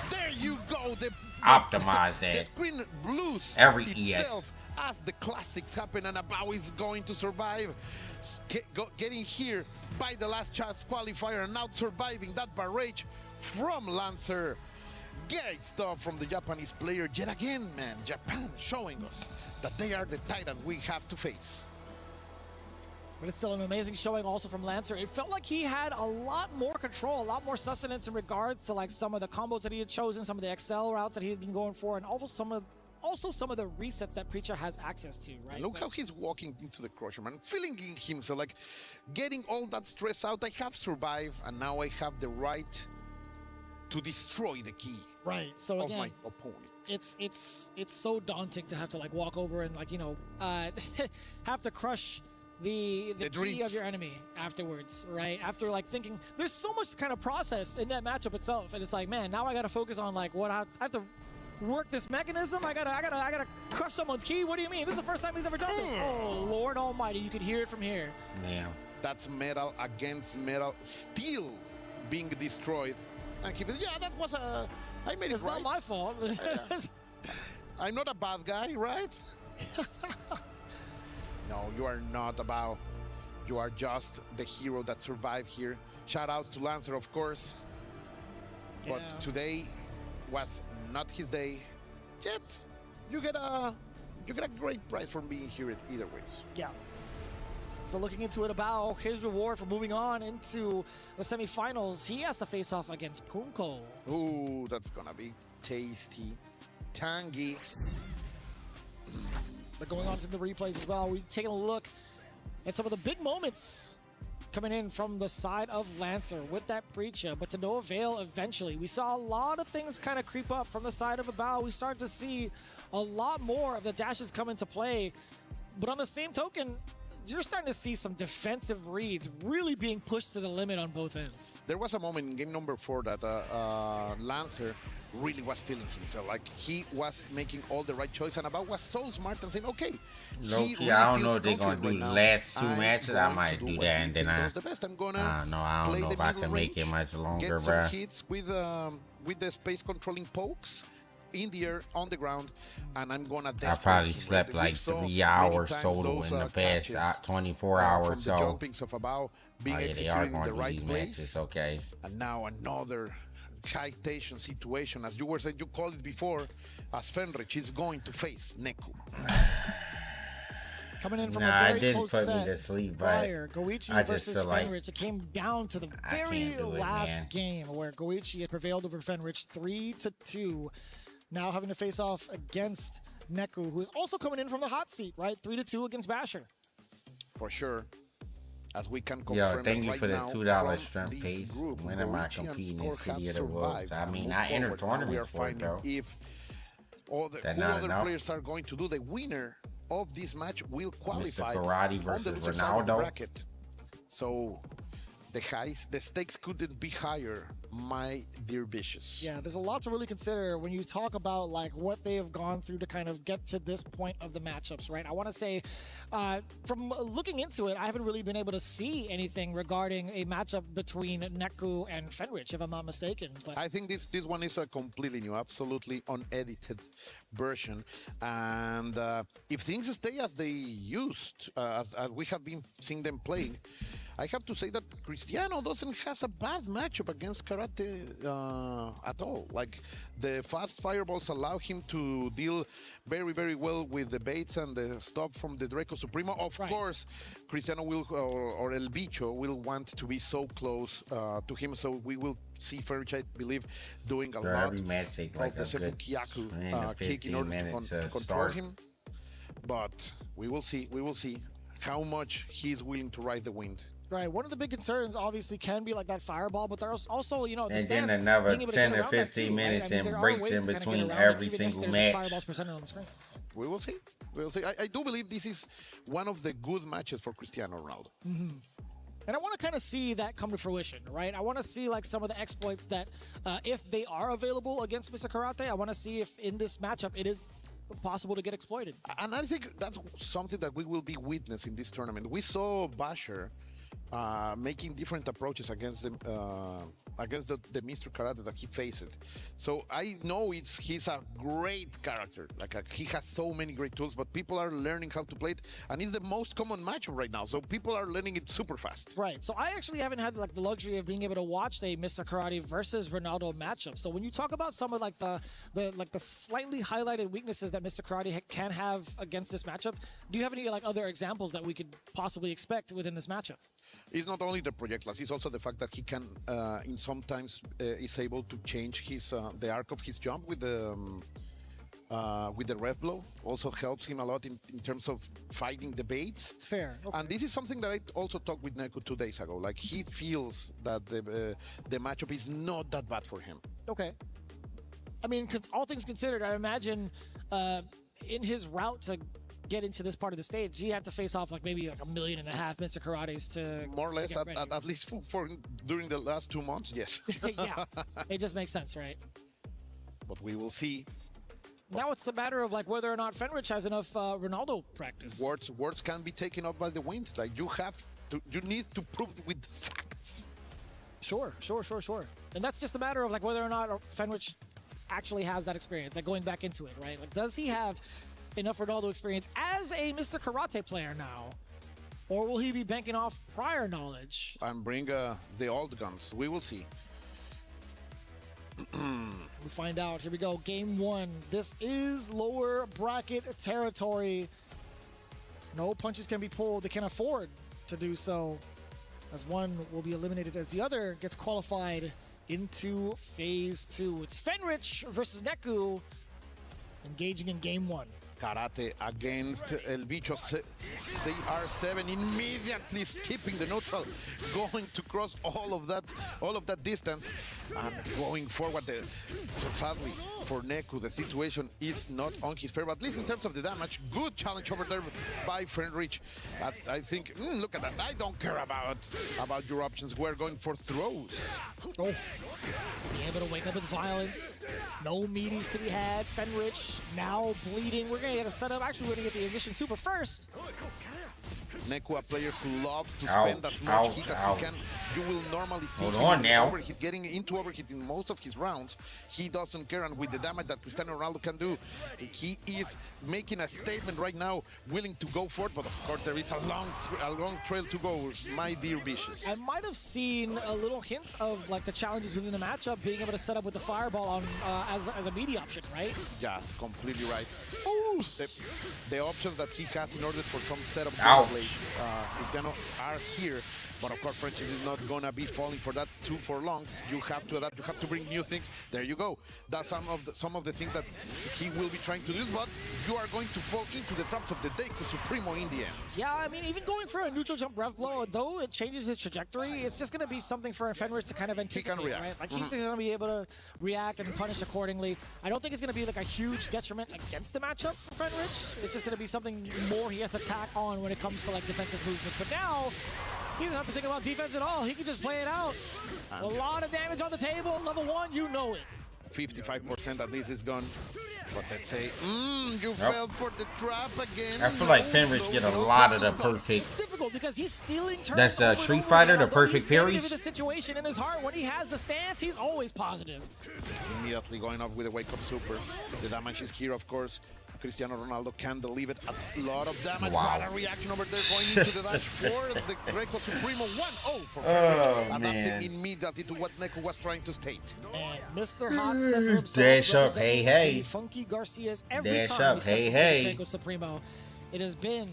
There you go. Optimize The that. screen blues Every itself as the classics happen, and Abao is going to survive. Getting here by the last chance qualifier and now surviving that barrage from Lancer. Great stuff from the Japanese player yet again, man. Japan showing us that they are the titan we have to face. But it's still an amazing showing also from Lancer. It felt like he had a lot more control, a lot more sustenance in regards to like some of the combos that he had chosen, some of the XL routes that he had been going for, and also some of the resets that Preacher has access to, right? And look how he's walking into the Crusher, man. Feeling himself, like getting all that stress out. I have survived, and now I have the right to destroy the key Right. So of again, my opponent. it's so daunting to have to like walk over and like, you know, have to crush the key dreams of your enemy afterwards, right? After like thinking, there's so much kind of process in that matchup itself, and it's like, man, now I got to focus on like what I have to work this mechanism. I gotta crush someone's key. What do you mean? This is the first time he's ever done this. Oh Lord Almighty! You could hear it from here. Yeah. That's metal against metal, still being destroyed. And he yeah, that was a. I made it It's right. not my fault. I'm not a bad guy, right? No, you are not Abao. You are just the hero that survived here. Shout out to Lancer, of course. But Yeah. today was not his day. Yet you get a great prize for being here either ways. Yeah. So looking into it about his reward for moving on into the semifinals, he has to face off against Punko. Ooh, that's gonna be tasty, tangy. But going on to the replays as well, we're taking a look at some of the big moments coming in from the side of Lancer with that Preacher, but to no avail eventually. We saw a lot of things kind of creep up from the side of Abao. We start to see a lot more of the dashes come into play. But on the same token, you're starting to see some defensive reads really being pushed to the limit on both ends. There was a moment in game number 4 that Lancer really was feeling himself. Like he was making all the right choice, and Abao was so smart and saying, okay. Low-key, really I don't feels know if they're gonna confident do right the now. last 2 I'm matches. I going might to do what that, he and then think does the best. I'm gonna I don't know play if the I can middle make it range, much longer, get some bruh. hits with the space controlling pokes in the air, on the ground, and I'm gonna I probably slept like 3 hours total in the past 24 hours. from the So jumpings of Abao being oh, yeah, they executed are in going the to right these place. matches. Okay. And now another high tension situation, as you were saying, you called it before, as Fenrich is going to face Neku. Coming in from Nah, a it very didn't close put set me to sleep, but prior, Goichi I just versus feel like Fenrich. It came down to the I very can't do it, last man. game where Goichi had prevailed over Fenrich 3-2. Now having to face off against Neku, who is also coming in from the hot seat, right? 3-2 against Basher. For sure. As we can confirm Yo, thank that you right for the now $2 from strength this piece. group, When am I Goichi and competing in Score have City of the Wolves? survived I and mean, moved I enter forward. Now we are tournaments for it, finding bro. if or who other players are going to do. The winner of this match will qualify Karate on versus the loser side of the Ronaldo. bracket. So the stakes couldn't be higher, my dear Vicious. Yeah, there's a lot to really consider when you talk about like what they have gone through to kind of get to this point of the matchups, right? I want to say, from looking into it, I haven't really been able to see anything regarding a matchup between Neku and Fenrich, if I'm not mistaken. But I think this one is a completely new, absolutely unedited version. And if things stay as they used, as we have been seeing them playing, I have to say that Cristiano doesn't has a bad matchup against Karate at all. Like, the fast fireballs allow him to deal very, very well with the baits and the stop from the Draco Supremo. Of course, Cristiano will, or El Bicho will want to be so close to him, so we will see Fenrich, I believe, doing a lot every match take like of the a good Seppuku kick in order to control him. But we will see how much he's willing to ride the wind. right, one of the big concerns obviously can be like that fireball, but there's also, you know, the And then stance, another being able to 10 get or around that 15 too, right? minutes I mean, and there are breaks ways in to kinda get between around it, every even if single there's match. fireballs presented on the screen. We will see. We'll see. I do believe this is one of the good matches for Cristiano Ronaldo. And I want to kind of see that come to fruition, right? I want to see like some of the exploits that, if they are available against Mr. Karate, I want to see if in this matchup it is possible to get exploited. And I think that's something that we will be witness in this tournament. We saw Basher making different approaches against the Mr. Karate that he faced. So I know he's a great character. He has so many great tools, but people are learning how to play it, and it's the most common matchup right now. So people are learning it super fast. Right. So I actually haven't had like the luxury of being able to watch a Mr. Karate versus Ronaldo matchup. So when you talk about some of like the slightly highlighted weaknesses that Mr. Karate can have against this matchup, do you have any like other examples that we could possibly expect within this matchup? It's not only the projectiles, it's also the fact that he can, in sometimes, is able to change his the arc of his jump with the rev blow. Also helps him a lot in terms of fighting the baits. It's fair. Okay. And this is something that I also talked with Neku 2 days ago. Like, he feels that the matchup is not that bad for him. Okay. I mean, all things considered, I imagine in his route to get into this part of the stage, he had to face off like maybe like 1.5 million Mr. Karates to more or less, get ready. at least for during the last 2 months, yes. Yeah, it just makes sense, right? But we will see. Now it's a matter of like whether or not Fenrich has enough Ronaldo practice. Words can be taken up by the wind. Like, you need to prove it with facts. Sure. And that's just a matter of like whether or not Fenrich actually has that experience, like going back into it, right? Like, does he have enough Ronaldo experience as a Mr. Karate player now? Or will he be banking off prior knowledge? And bring the old guns. We will see. We find out. Here we go. Game 1. This is lower bracket territory. No punches can be pulled. They can afford to do so, as one will be eliminated as the other gets qualified into phase 2. It's Fenrich versus Neku engaging in game 1. Karate against El Bicho CR7, immediately skipping the neutral, going to cross all of that distance and going forward. So sadly for Neku, the situation is not on his favor, at least in terms of the damage. Good challenge over there by Fenrich. I think, look at that. I don't care about your options. We're going for throws. Oh, being able to wake up with violence. No meaties to be had. Fenrich now bleeding. We're going to get a setup. Actually, we're going to get the ignition super first. Neku, a player who loves to spend as much heat as he can. You will normally see him overheat, getting into overheat in most of his rounds. He doesn't care, and with the damage that Cristiano Ronaldo can do, he is making a statement right now, willing to go for it. But of course, there is a long trail to go, my dear Vicious. I might have seen a little hint of like the challenges within the matchup, being able to set up with the fireball on as a media option, right? Yeah, completely right. Ooh. the options that he has in order for some setup Ouch. gameplays, Cristiano, are here. But of course, French is not gonna be falling for that too for long. You have to adapt. You have to bring new things. There you go. That's some of the things that he will be trying to do. But you are going to fall into the traps of the Deku Supremo in the end. Yeah, I mean, even going for a neutral jump rev blow, though it changes his trajectory, it's just going to be something for Fenris to kind of anticipate, react. right? Like, he's going to be able to react and punish accordingly. I don't think it's going to be like a huge detriment against the matchup for Fenris. It's just going to be something more he has to tack on when it comes to like defensive movement. But now, he doesn't have to think about defense at all. He can just play it out. A lot of damage on the table. Level 1, you know it. 55% at least is gone. But let's say, you fell for the trap again. I feel like Fenris get a lot of the perfect. It's difficult because he's stealing turns. That's the Street Fighter, the perfect parries. The situation in his heart, when he has the stance, he's always positive. Immediately going up with a wake-up super. The damage is here, of course. Cristiano Ronaldo can deliver a lot of damage. Wow. What a reaction over there going into the dash for the Greco Supremo 1-0 for Fenris. Adapting immediately to what Neku was trying to state. And Mr. Hot Step himself, Dash up, hey, hey. Funky Garcias every Dash time up, he steps hey, into hey. the Greco Supremo. It has been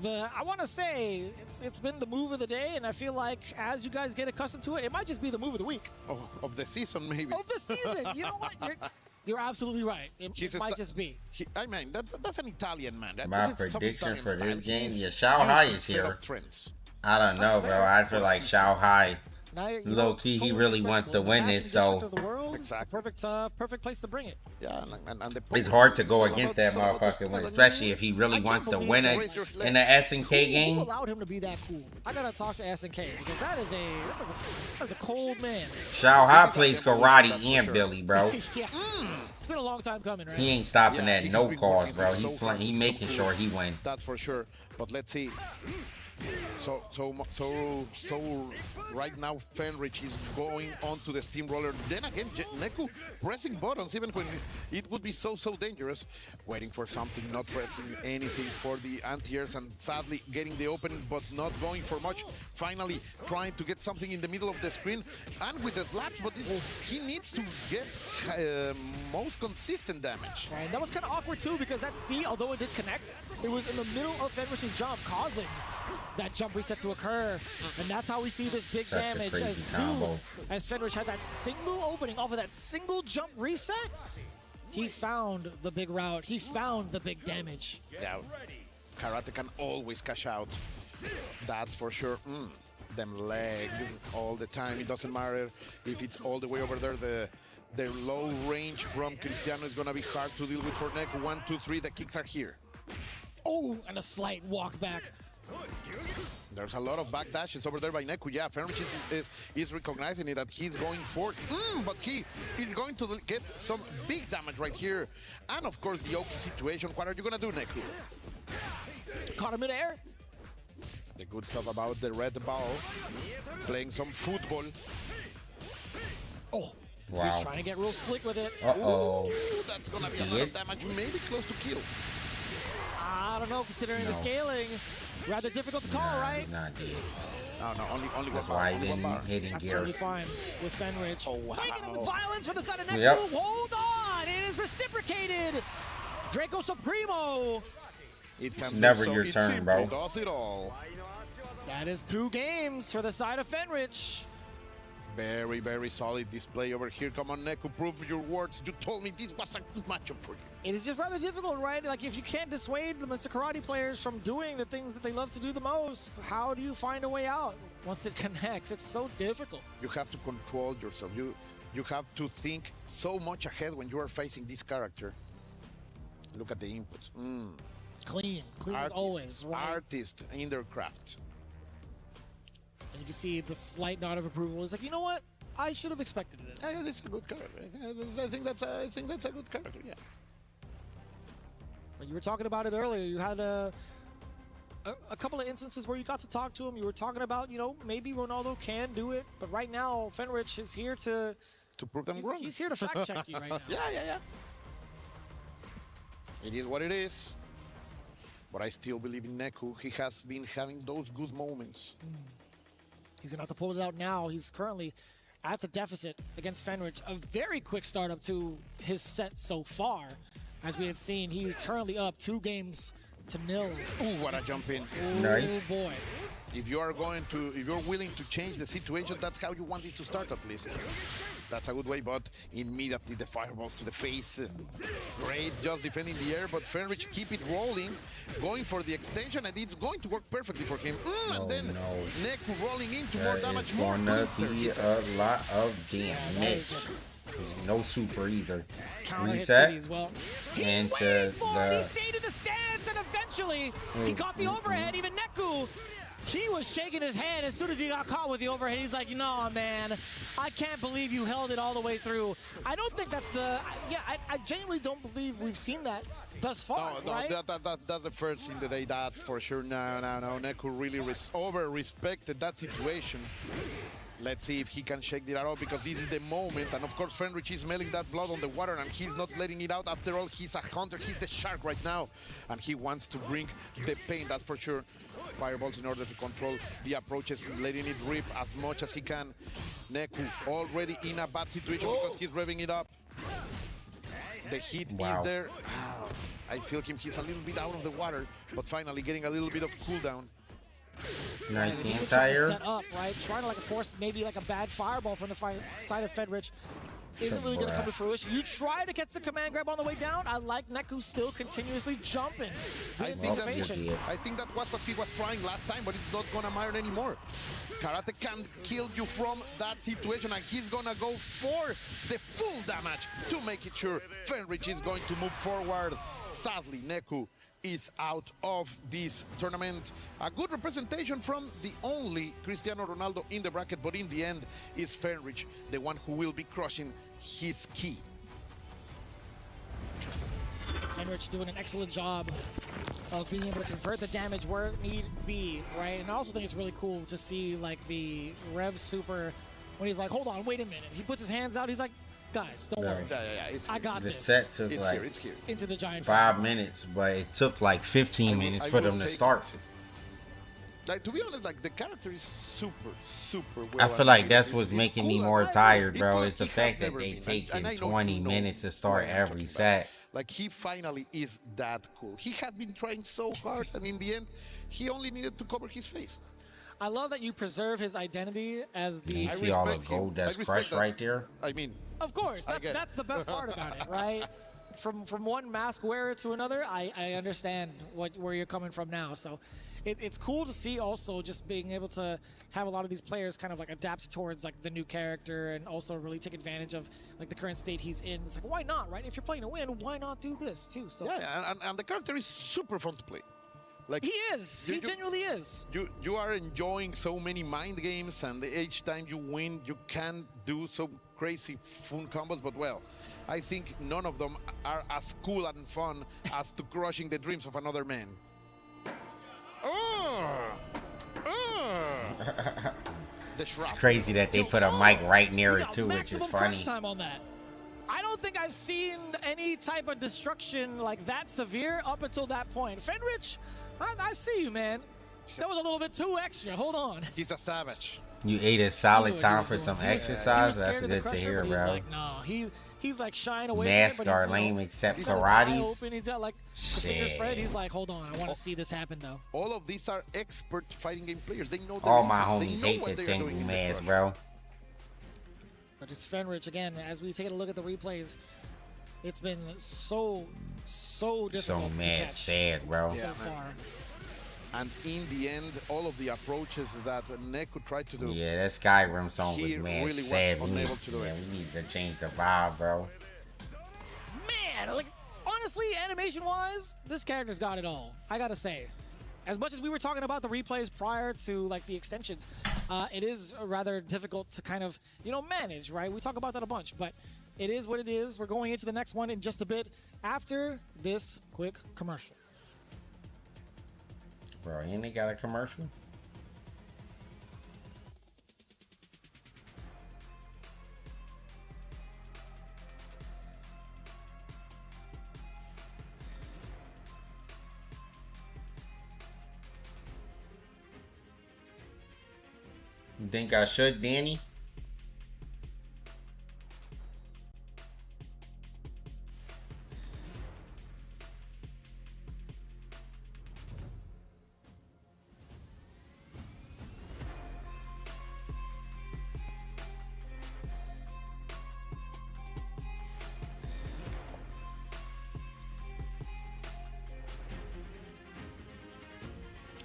I want to say it's been the move of the day, and I feel like as you guys get accustomed to it, it might just be the move of the week. Oh, of the season, maybe. Of the season. You know what? You're absolutely right. It might just be. I mean, that's an Italian man. My prediction for this game, yeah, Shao Hai is here. I don't know, bro. I feel like Shao Hai, low key, he really wants to win this, so exactly. Perfect place to bring it. Yeah, and it's hard to go against that motherfucker, especially if he really wants to win it in the SNK game. Who allowed him to be that cool? I gotta talk to SNK because that is a cold man. Shao Hai plays karate and Billy, bro. Yeah. It's been a long time coming, right? He ain't stopping at no cause, bro. He making sure he win. That's for sure. But let's see. So right now Fenrich is going on to the steamroller. Then again, Neku pressing buttons even when it would be so dangerous. Waiting for something, not pressing anything for the anti-airs, and sadly getting the opening but not going for much. Finally trying to get something in the middle of the screen and with the slaps, but he needs to get most consistent damage. Right, that was kind of awkward too because that C, although it did connect, it was in the middle of Fenrich's jump, causing that jump reset to occur, and that's how we see this big damage as soon as Fenrich had that single opening off of that single jump reset. He found the big route. He found the big damage. Yeah, Karate can always cash out. That's for sure. Them legs all the time. It doesn't matter if it's all the way over there. The low range from Cristiano is gonna be hard to deal with for Neku. 1, 2, 3. The kicks are here. Oh, and a slight walk back. There's a lot of back dashes over there by Neku. Yeah, Fenrich is recognizing it, that he's going for it. But he is going to get some big damage right here. And of course, the Oki situation. What are you going to do, Neku? Caught him in air. The good stuff about the red ball. Playing some football. Oh, wow. He's trying to get real slick with it. Uh-oh. Ooh, that's going to be a lot of damage. Maybe close to kill. I don't know, considering the scaling. Rather difficult to call, right? Not dead. No, only That's one why bar. he didn't hit in That's gear. totally fine with Fenrich. Oh, wow. Breaking up with violence for the side of Neku. Yep. Hold on, it is reciprocated. Draco Supremo. It can Never do so. your It's turn, simple, bro. Does it all. That is 2 games for the side of Fenrich. Very solid display over here. Come on, Neku, prove your words. You told me this was a good matchup for you. It is just rather difficult, right? Like, if you can't dissuade the Mr. Karate players from doing the things that they love to do the most, how do you find a way out once it connects? It's so difficult. You have to control yourself. You have to think so much ahead when you are facing this character. Look at the inputs. Clean as always, right? Artist in their craft. And you can see the slight nod of approval. It's like, you know what? I should have expected this. It's a good character. I think that's a good character. Yeah. But you were talking about it earlier. You had a couple of instances where you got to talk to him. You were talking about, you know, maybe Ronaldo can do it, but right now Fenrich is here to prove them wrong. He's here to fact check you right now. Yeah. It is what it is. But I still believe in Neku. He has been having those good moments. He's going to have to pull it out now. He's currently at the deficit against Fenrich. A very quick startup to his set so far. as we had seen. He's currently up 2-0. Ooh, what a jump in. Nice. Oh boy. If you're willing to change the situation, that's how you want it to start at least. That's a good way, but immediately the fireballs to the face. Great, just defending the air, but Fenrich keep it rolling, going for the extension, and it's going to work perfectly for him. And then Neku rolling into more damage, more cleanser. Be a lot of damage. No super either. Reset. As well. And he stayed in the stance, and eventually he got the overhead. Even Neku, he was shaking his head as soon as he got caught with the overhead. He's like, no, man, I can't believe you held it all the way through. I don't think that's the, I genuinely don't believe we've seen that thus far, right? That's the first in the day, that's for sure. No. Neku really over-respected that situation. Let's see if he can shake it out, because this is the moment. And of course, Fenrich is smelling that blood on the water, and he's not letting it out. After all, he's a hunter. He's the shark right now, and he wants to bring the pain, that's for sure. Fireballs in order to control the approaches, letting it rip as much as he can. Neku already in a bad situation because he's revving it up. The heat is there. I feel him. He's a little bit out of the water, but finally getting a little bit of cooldown. Nice trying to set up, right? Trying to like force maybe like a bad fireball from the side of Fenrich isn't really going to come to fruition. You try to catch the command grab on the way down. I like Neku still continuously jumping. I think that was what he was trying last time, but it's not going to matter anymore. Karate can kill you from that situation, and he's going to go for the full damage to make it sure Fenrich is going to move forward. Sadly, Neku is out of this tournament. A good representation from the only Cristiano Ronaldo in the bracket, but in the end is Fenrich, the one who will be crushing his key. Fenrich doing an excellent job of being able to convert the damage where it need be, right? And I also think it's really cool to see like the Rev Super when he's like, hold on, wait a minute. He puts his hands out, he's like, guys, don't worry. I got this. The set took it's like here. Into the giant 5 minutes, but it took like 15 minutes for them to start. Like, to be honest, like the character is super well. I feel like that's it's what's making cool. me more tired, bro. Cool. It's the fact that they taking 20 minutes to start every set. Like, he finally is that cool. He had been trying so hard, and in the end, he only needed to cover his face. I love that you preserve his identity as the. You see all the gold that's crushed right there? I mean, of course, that's the best part about it, right? From one mask wearer to another, I understand where you're coming from now. So it's cool to see also just being able to have a lot of these players kind of like adapt towards like the new character and also really take advantage of like the current state he's in. It's like, why not, right? If you're playing to win, why not do this too? So yeah, and the character is super fun to play. Like, he is. He genuinely is. You are enjoying so many mind games, and each time you win, you can do some crazy fun combos. But well, I think none of them are as cool and fun as to crushing the dreams of another man. It's crazy that they put a mic right near it too, which is funny. Time on that. I don't think I've seen any type of destruction like that severe up until that point. Fenrich, I see you, man. That was a little bit too extra. Hold on. He's a savage. You ate a solid time for some exercise. That's good to hear, bro. He's like, no, he's like shying away. Masks are lame except karate's. He's got like the finger spread. He's like, hold on, I want to see this happen though. All of these are expert fighting game players. They know. All my homies hate the Tengu mask, bro. But it's Fenrich again. As we take a look at the replays, it's been so difficult so mad, to catch sad, bro. so far. And in the end, all of the approaches that Neku tried to do. Yeah, that Skyrim song was mad really sad. Was unable to do it. We need to change the vibe, bro. Man, like honestly, animation-wise, this character's got it all. I gotta say. As much as we were talking about the replays prior to like the extensions, it is rather difficult to kind of, manage, right? We talk about that a bunch, but it is what it is. We're going into the next one in just a bit after this quick commercial. Bro, ain't they got a commercial? You think I should, Danny?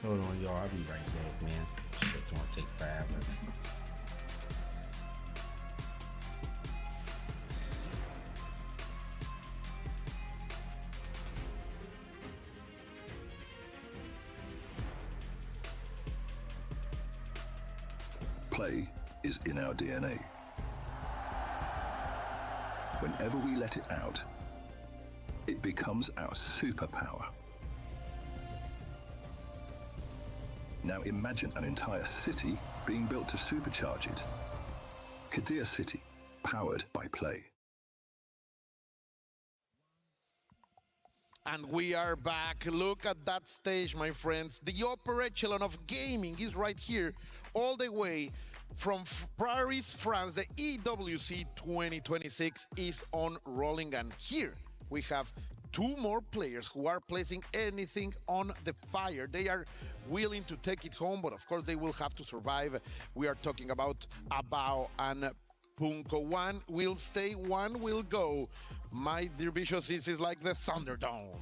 Hold on, y'all. I'll be right back, man. Shit's gonna take forever. Play is in our DNA. Whenever we let it out, it becomes our superpower. Now imagine an entire city being built to supercharge it. Kadir City, powered by Play. And we are back. Look at that stage, my friends. The upper echelon of gaming is right here, all the way from Paris, France. The EWC 2026 is on rolling, and here we have two more players who are placing anything on the fire. They are willing to take it home, but of course they will have to survive. We are talking about Abao and Punko. One will stay, one will go. My dear Vicious, this is like the Thunderdome.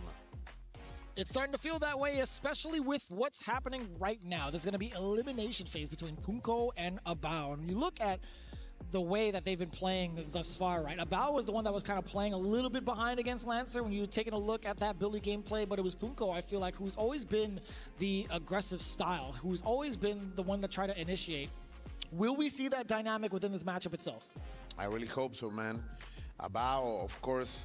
It's starting to feel that way, especially with what's happening right now. There's going to be elimination phase between Punko and Abao. And you look at the way that they've been playing thus far, right? Abao was the one that was kind of playing a little bit behind against Lancer when you were taking a look at that Billy gameplay, but it was Punko, I feel like, who's always been the aggressive style, who's always been the one to try to initiate. Will we see that dynamic within this matchup itself? I really hope so, man. Abao, of course,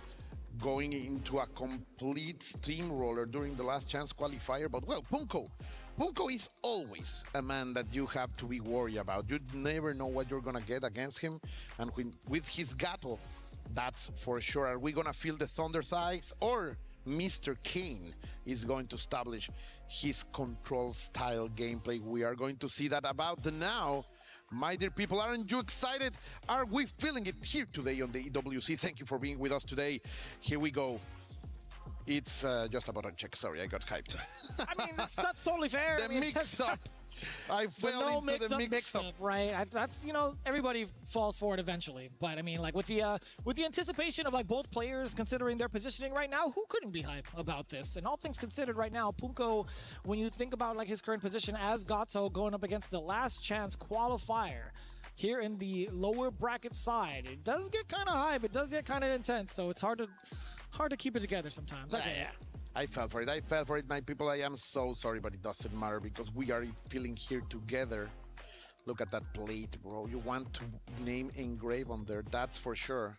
going into a complete steamroller during the last chance qualifier, but well, Punko is always a man that you have to be worried about. You never know what you're gonna get against him, and with his Gato, that's for sure. Are we gonna feel the Thunder Thighs, or Mr. Kane is going to establish his control style gameplay? We are going to see that about the now. My dear people, aren't you excited? Are we feeling it here today on the EWC? Thank you for being with us today. Here we go. It's just about a check. Sorry, I got hyped. I mean, that's totally fair. The mix-up. I fell into the mix-up. Right? That's, you know, everybody falls for it eventually. But I mean, like with the anticipation of like both players considering their positioning right now, who couldn't be hyped about this? And all things considered right now, Punko, when you think about like his current position as Gato going up against the last chance qualifier here in the lower bracket side, it does get kind of hype. It does get kind of intense. So it's hard to keep it together sometimes. Yeah. I fell for it, my people. I am so sorry, but it doesn't matter because we are feeling here together. Look at that plate, bro. You want to name engrave on there, that's for sure.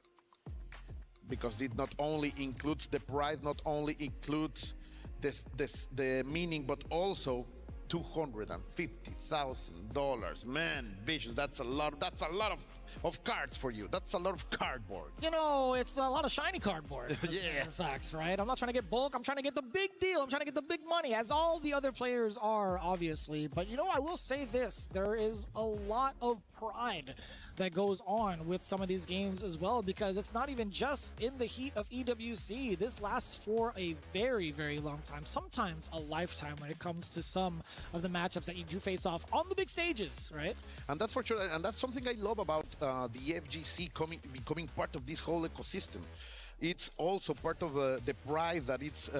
Because it not only includes the prize, not only includes the meaning, but also $250,000. Man, Vicious, that's a lot of cards for you. That's a lot of cardboard. You know, it's a lot of shiny cardboard. Yeah. Facts, right? I'm not trying to get bulk. I'm trying to get the big deal. I'm trying to get the big money, as all the other players are, obviously. But, you know, I will say this. There is a lot of pride that goes on with some of these games as well, because it's not even just in the heat of EWC. This lasts for a very, very long time, sometimes a lifetime when it comes to some of the matchups that you do face off on the big stages, right? And that's for sure, and that's something I love about the FGC becoming part of this whole ecosystem. It's also part of the pride that it's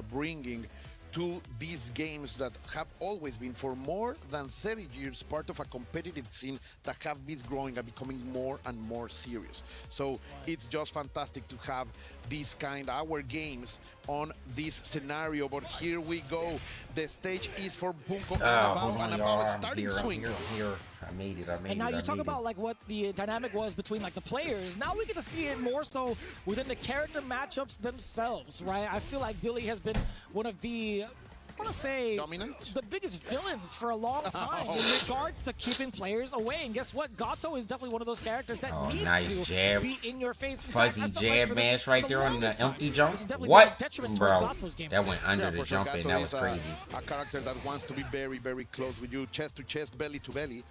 bringing to these games that have always been, for more than 30 years, part of a competitive scene that have been growing and becoming more and more serious. So it's just fantastic to have these kind of our games on this scenario. But here we go. The stage is for Punko and Abao starting swing. Here. I made it. And now you talk about like what the dynamic was between like the players. Now we get to see it more so within the character matchups themselves, right? I feel like Billy has been one of the, I want to say, the biggest villains for a long time in regards to keeping players away. And guess what? Gato is definitely one of those characters that needs to be in your face. In fuzzy fact, jab mash right there on the empty jump. What? Bro, that went under the jump and that was crazy. A character that wants to be very, very close with you, chest to chest, belly to belly,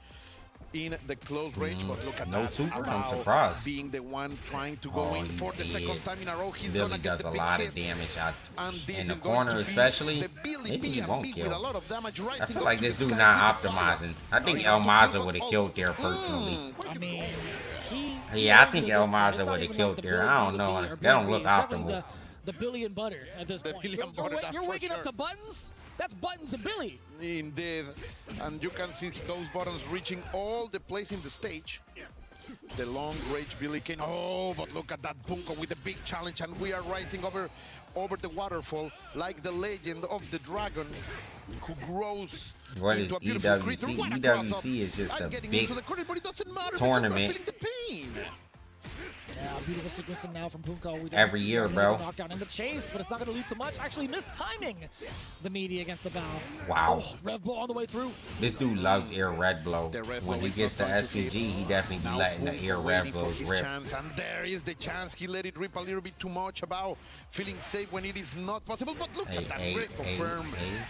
in the close range. But look at that. Super, I'm surprised. Being the one trying to go in for the second time in a row, he's Billy gonna get does the a big lot hit. of damage out And this in the is corner, going to be especially. The Billy Maybe he won't kill. With a lot of damage right I feel like this dude not optimizing. I think El Maza would have killed there personally. I mean, yeah, I think El Maza would have killed there. I don't know. That don't look optimal. The Billy and butter at this point. You're waking up to buttons? That's Buttons and Billy. Indeed. And you can see those buttons reaching all the place in the stage. The long range Billy Kane. Oh, but look at that Punko with a big challenge, and we are rising over the waterfall like the legend of the dragon who grows what is into a beautiful EWC? creature. EWC is just a big tournament. Yeah, beautiful sequencing now from Punko. Every year, bro. Knockdown in the chase, but it's not going to lead to much. Actually, mistiming the meaty against the bow. Wow. Oh, Red Bull on the way through. This dude loves air red blow. When he gets the SPG, he definitely be letting the air red blows rip. Chance, and there is the chance. He let it rip a little bit too much about feeling safe when it is not possible. But look at that red confirm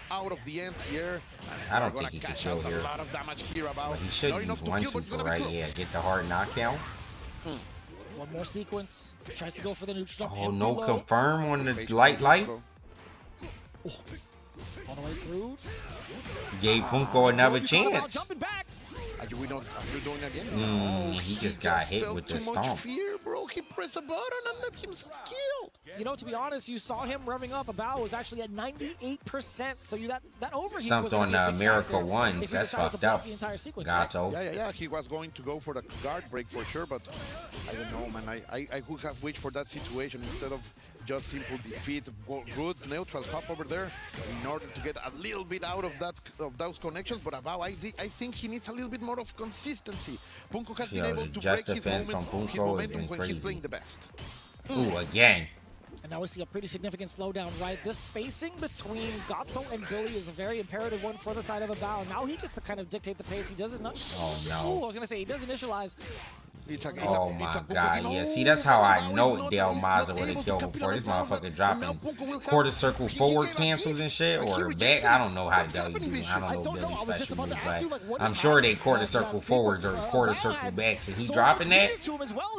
out of the end here. I don't think he can kill here. A lot of damage here about. But he should use one super right here. Get the hard knockdown. One more sequence. Tries to go for the neutral jump. Oh, no confirm on the light. Oh. All the way through. Gave Punko another chance. Jumping back. Are you doing again? He just got hit with the stomp. Fear, bro. He pressed a button and let himself killed. You know, to be honest, you saw him revving up. A bow was actually at 98%. So that overheat Stumped was on the Miracle Ones. That's fucked up. Gato. Yeah. He was going to go for the guard break for sure, but I don't know, man. I would have wished for that situation instead of just simple defeat. Good neutral hop over there in order to get a little bit out of those connections. But Abao, I think he needs a little bit more of consistency. Punko has been able to break his momentum when he's playing the best. Ooh, again. And now we see a pretty significant slowdown, right? This spacing between Gato and Billy is a very imperative one for the side of Abao. Now he gets to kind of dictate the pace. He doesn't. Oh no! Ooh, I was gonna say he does initialize. Oh my god, yeah. See, that's how I know Del Maza would have killed before. This motherfucker dropping quarter circle forward cancels and shit, or back. I don't know how the hell you do. I don't know Billy's special move, but I'm sure they quarter circle forwards or quarter circle backs. Is he dropping that?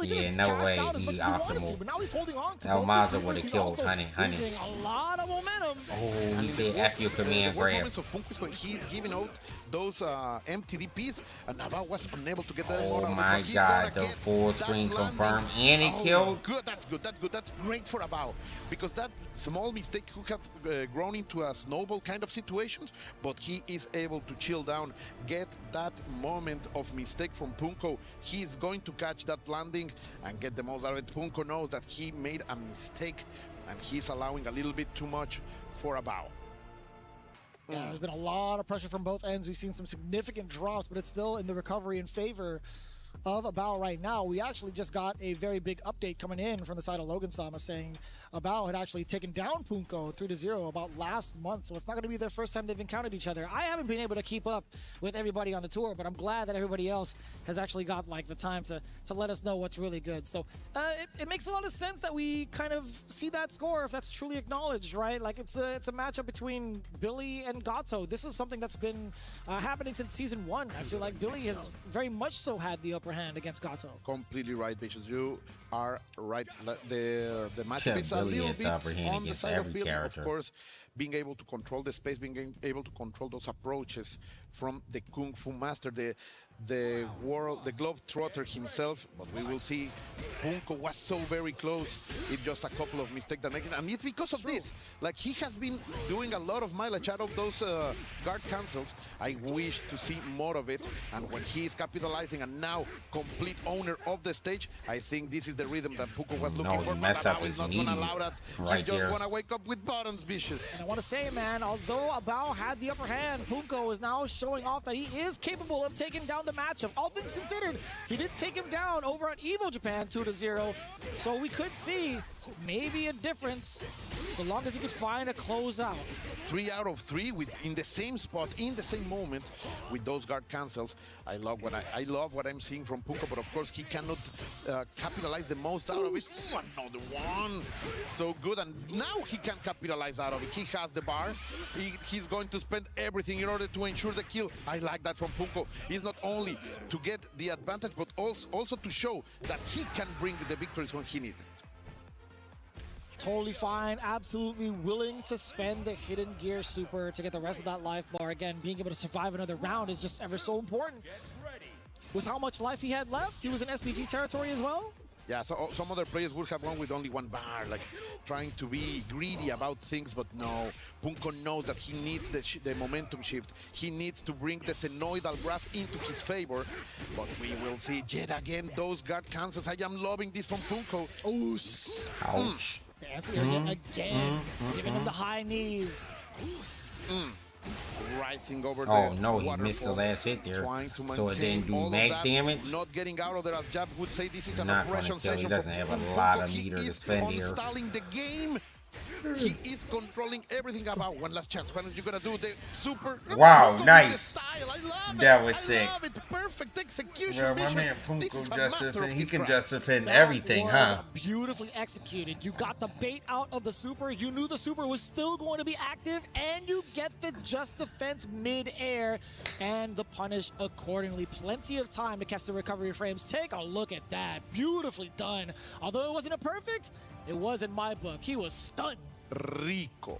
Yeah, no way. He's optimal. Del Maza would have killed honey. A lot of momentum. Oh, he said F your command grab. When he's giving out those MTDPs, and Abao was unable to get that. Oh my god. The full screen confirmed and it killed. Good, that's good. That's great for Abao, because that small mistake could have grown into a snowball kind of situations, but he is able to chill down, get that moment of mistake from Punko. He's going to catch that landing and get the most out of it. Punko knows that he made a mistake and he's allowing a little bit too much for Abao. Yeah, there's been a lot of pressure from both ends. We've seen some significant drops, but it's still in the recovery in favor of Abao right now. We actually just got a very big update coming in from the side of Logan Sama saying Abao had actually taken down Punko 3-0 about last month, so it's not going to be the first time they've encountered each other. I haven't been able to keep up with everybody on the tour, but I'm glad that everybody else has actually got like the time to let us know what's really good. So it makes a lot of sense that we kind of see that score if that's truly acknowledged, right? Like it's a matchup between Billy and Gato. This is something that's been happening since season 1. I feel like Billy has very much so had the upper hand against Gato. Completely right, Vicious. You are right. The matchup is a little bit on the side of Billy, of course, being able to control the space, being able to control those approaches from the Kung Fu Master, the Globetrotter himself. But we will see Punko was so very close. It's just a couple of mistakes that make it, and it's because of this. Like, he has been doing a lot of mileage out of those guard cancels. I wish to see more of it, and when he is capitalizing and now complete owner of the stage, I think this is the rhythm that Punko was looking for. But Abao is not going to allow that. He just want to wake up with buttons, Vicious. And I want to say, man, although Abao had the upper hand, Punko is now showing off that he is capable of taking down the matchup. All things considered, he did take him down over at Evo Japan 2-0. So we could see maybe a difference so long as he could find a closeout. 3 out of 3 in the same spot, in the same moment with those guard cancels. I love what I'm seeing from Punko, but of course he cannot capitalize the most out of it. Ooh, another one. So good, and now he can capitalize out of it. He has the bar. He's going to spend everything in order to ensure the kill. I like that from Punko. He's not only to get the advantage, but also to show that he can bring the victories when he needs it. Totally fine, absolutely willing to spend the hidden gear super to get the rest of that life bar. Again, being able to survive another round is just ever so important. With how much life he had left, he was in SPG territory as well. Yeah, so some other players would have gone with only one bar, like trying to be greedy about things, but no. Punko knows that he needs the momentum shift. He needs to bring the Xenoidal graph into his favor, but we will see yet again those guard cancels. I am loving this from Punko. Oos. Ouch. Again, giving him the high knees. Rising over Oh the no, he waterfall, missed the last hit there. trying to So it didn't do maintain all of mag that, damage. Not getting out of there, as Jab would say, this is He's an not oppression gonna kill. He session. doesn't have a lot of meter to spend here. Installing the game. He is controlling everything about one last chance. What are you gonna do? The super. Wow, Punko nice. with the style. I love That it. was sick. I love it. Perfect execution. Well, my vision. man This is Punko a just master of he his can craft. just defend That everything, was huh? beautifully executed. You got the bait out of the super. You knew the super was still going to be active, and you get the just defense mid-air and the punish accordingly. Plenty of time to catch the recovery frames. Take a look at that. Beautifully done. Although it wasn't a perfect, it was in my book. He was stunned. Rico.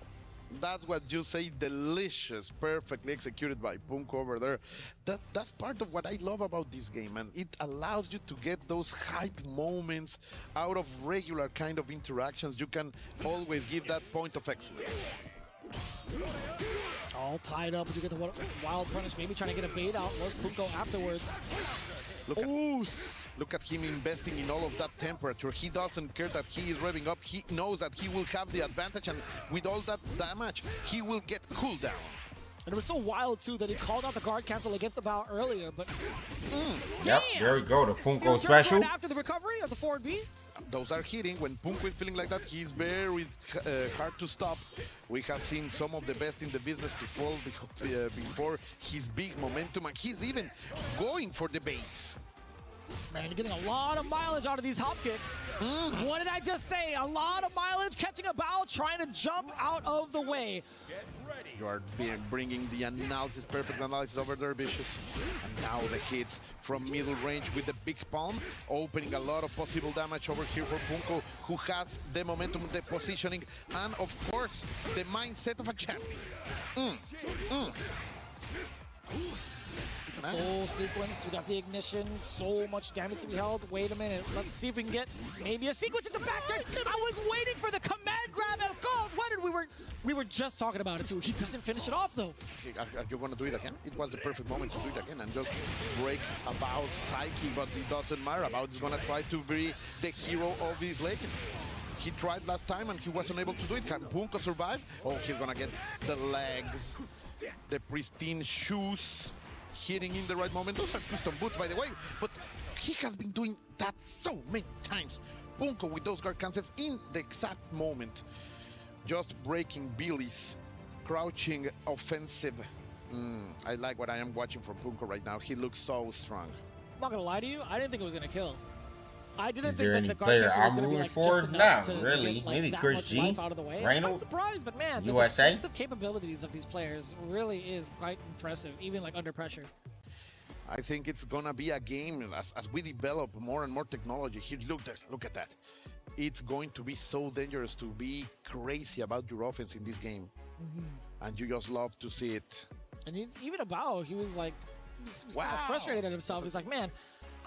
That's what you say, delicious, perfectly executed by Punko over there. That's part of what I love about this game, and it allows you to get those hype moments out of regular kind of interactions. You can always give that point of excellence. All tied up. You get the wild punish. Maybe trying to get a bait out. Was Punko afterwards. Look at him investing in all of that temperature. He doesn't care that he is revving up. He knows that he will have the advantage, and with all that damage, he will get cooldown. And it was so wild, too, that he called out the guard cancel against About earlier, but... Yep, there we go, the Steel Punko turn special. right after the recovery of the forward B. Those are hitting. When Punko is feeling like that, he's very hard to stop. We have seen some of the best in the business to fall before his big momentum, and he's even going for the base. Man, you're getting a lot of mileage out of these hop kicks. What did I just say? A lot of mileage, catching a bow, trying to jump out of the way. You are bringing the analysis, perfect analysis over there, Vicious. And now the hits from middle range with the big palm, opening a lot of possible damage over here for Punko, who has the momentum, the positioning, and of course, the mindset of a champion. Full sequence, we got the ignition, so much damage to be held. Wait a minute, let's see if we can get maybe a sequence at the back turn. I was waiting for the command grab and gold. What did we were just talking about it too. He doesn't finish it off though. Okay, are you gonna do it again? It was the perfect moment to do it again and just break About psyche, but it doesn't matter. About is gonna try to be the hero of his legend. He tried last time and he wasn't able to do it. Can Punko survive? Oh, he's gonna get the legs, the pristine shoes. Hitting in the right moment. Those are custom boots, by the way, but he has been doing that so many times. Punko with those guard cancels in the exact moment. Just breaking Billy's crouching offensive. I like what I am watching from Punko right now. He looks so strong. I'm not gonna lie to you, I didn't think it was gonna kill. I didn't Is think there that any the guard player cancel was I'm gonna be rooting like for? just enough Not to really. get, like, Maybe that Chris much G, life out of the way. Rhino, I'm surprised, but man, the USA? defensive capabilities of these players really is quite impressive, even like under pressure. I think it's gonna be a game as we develop more and more technology. Here, look at that. It's going to be so dangerous to be crazy about your offense in this game. And you just love to see it. And even About, he was like, he was kind of frustrated at himself. He's like, man,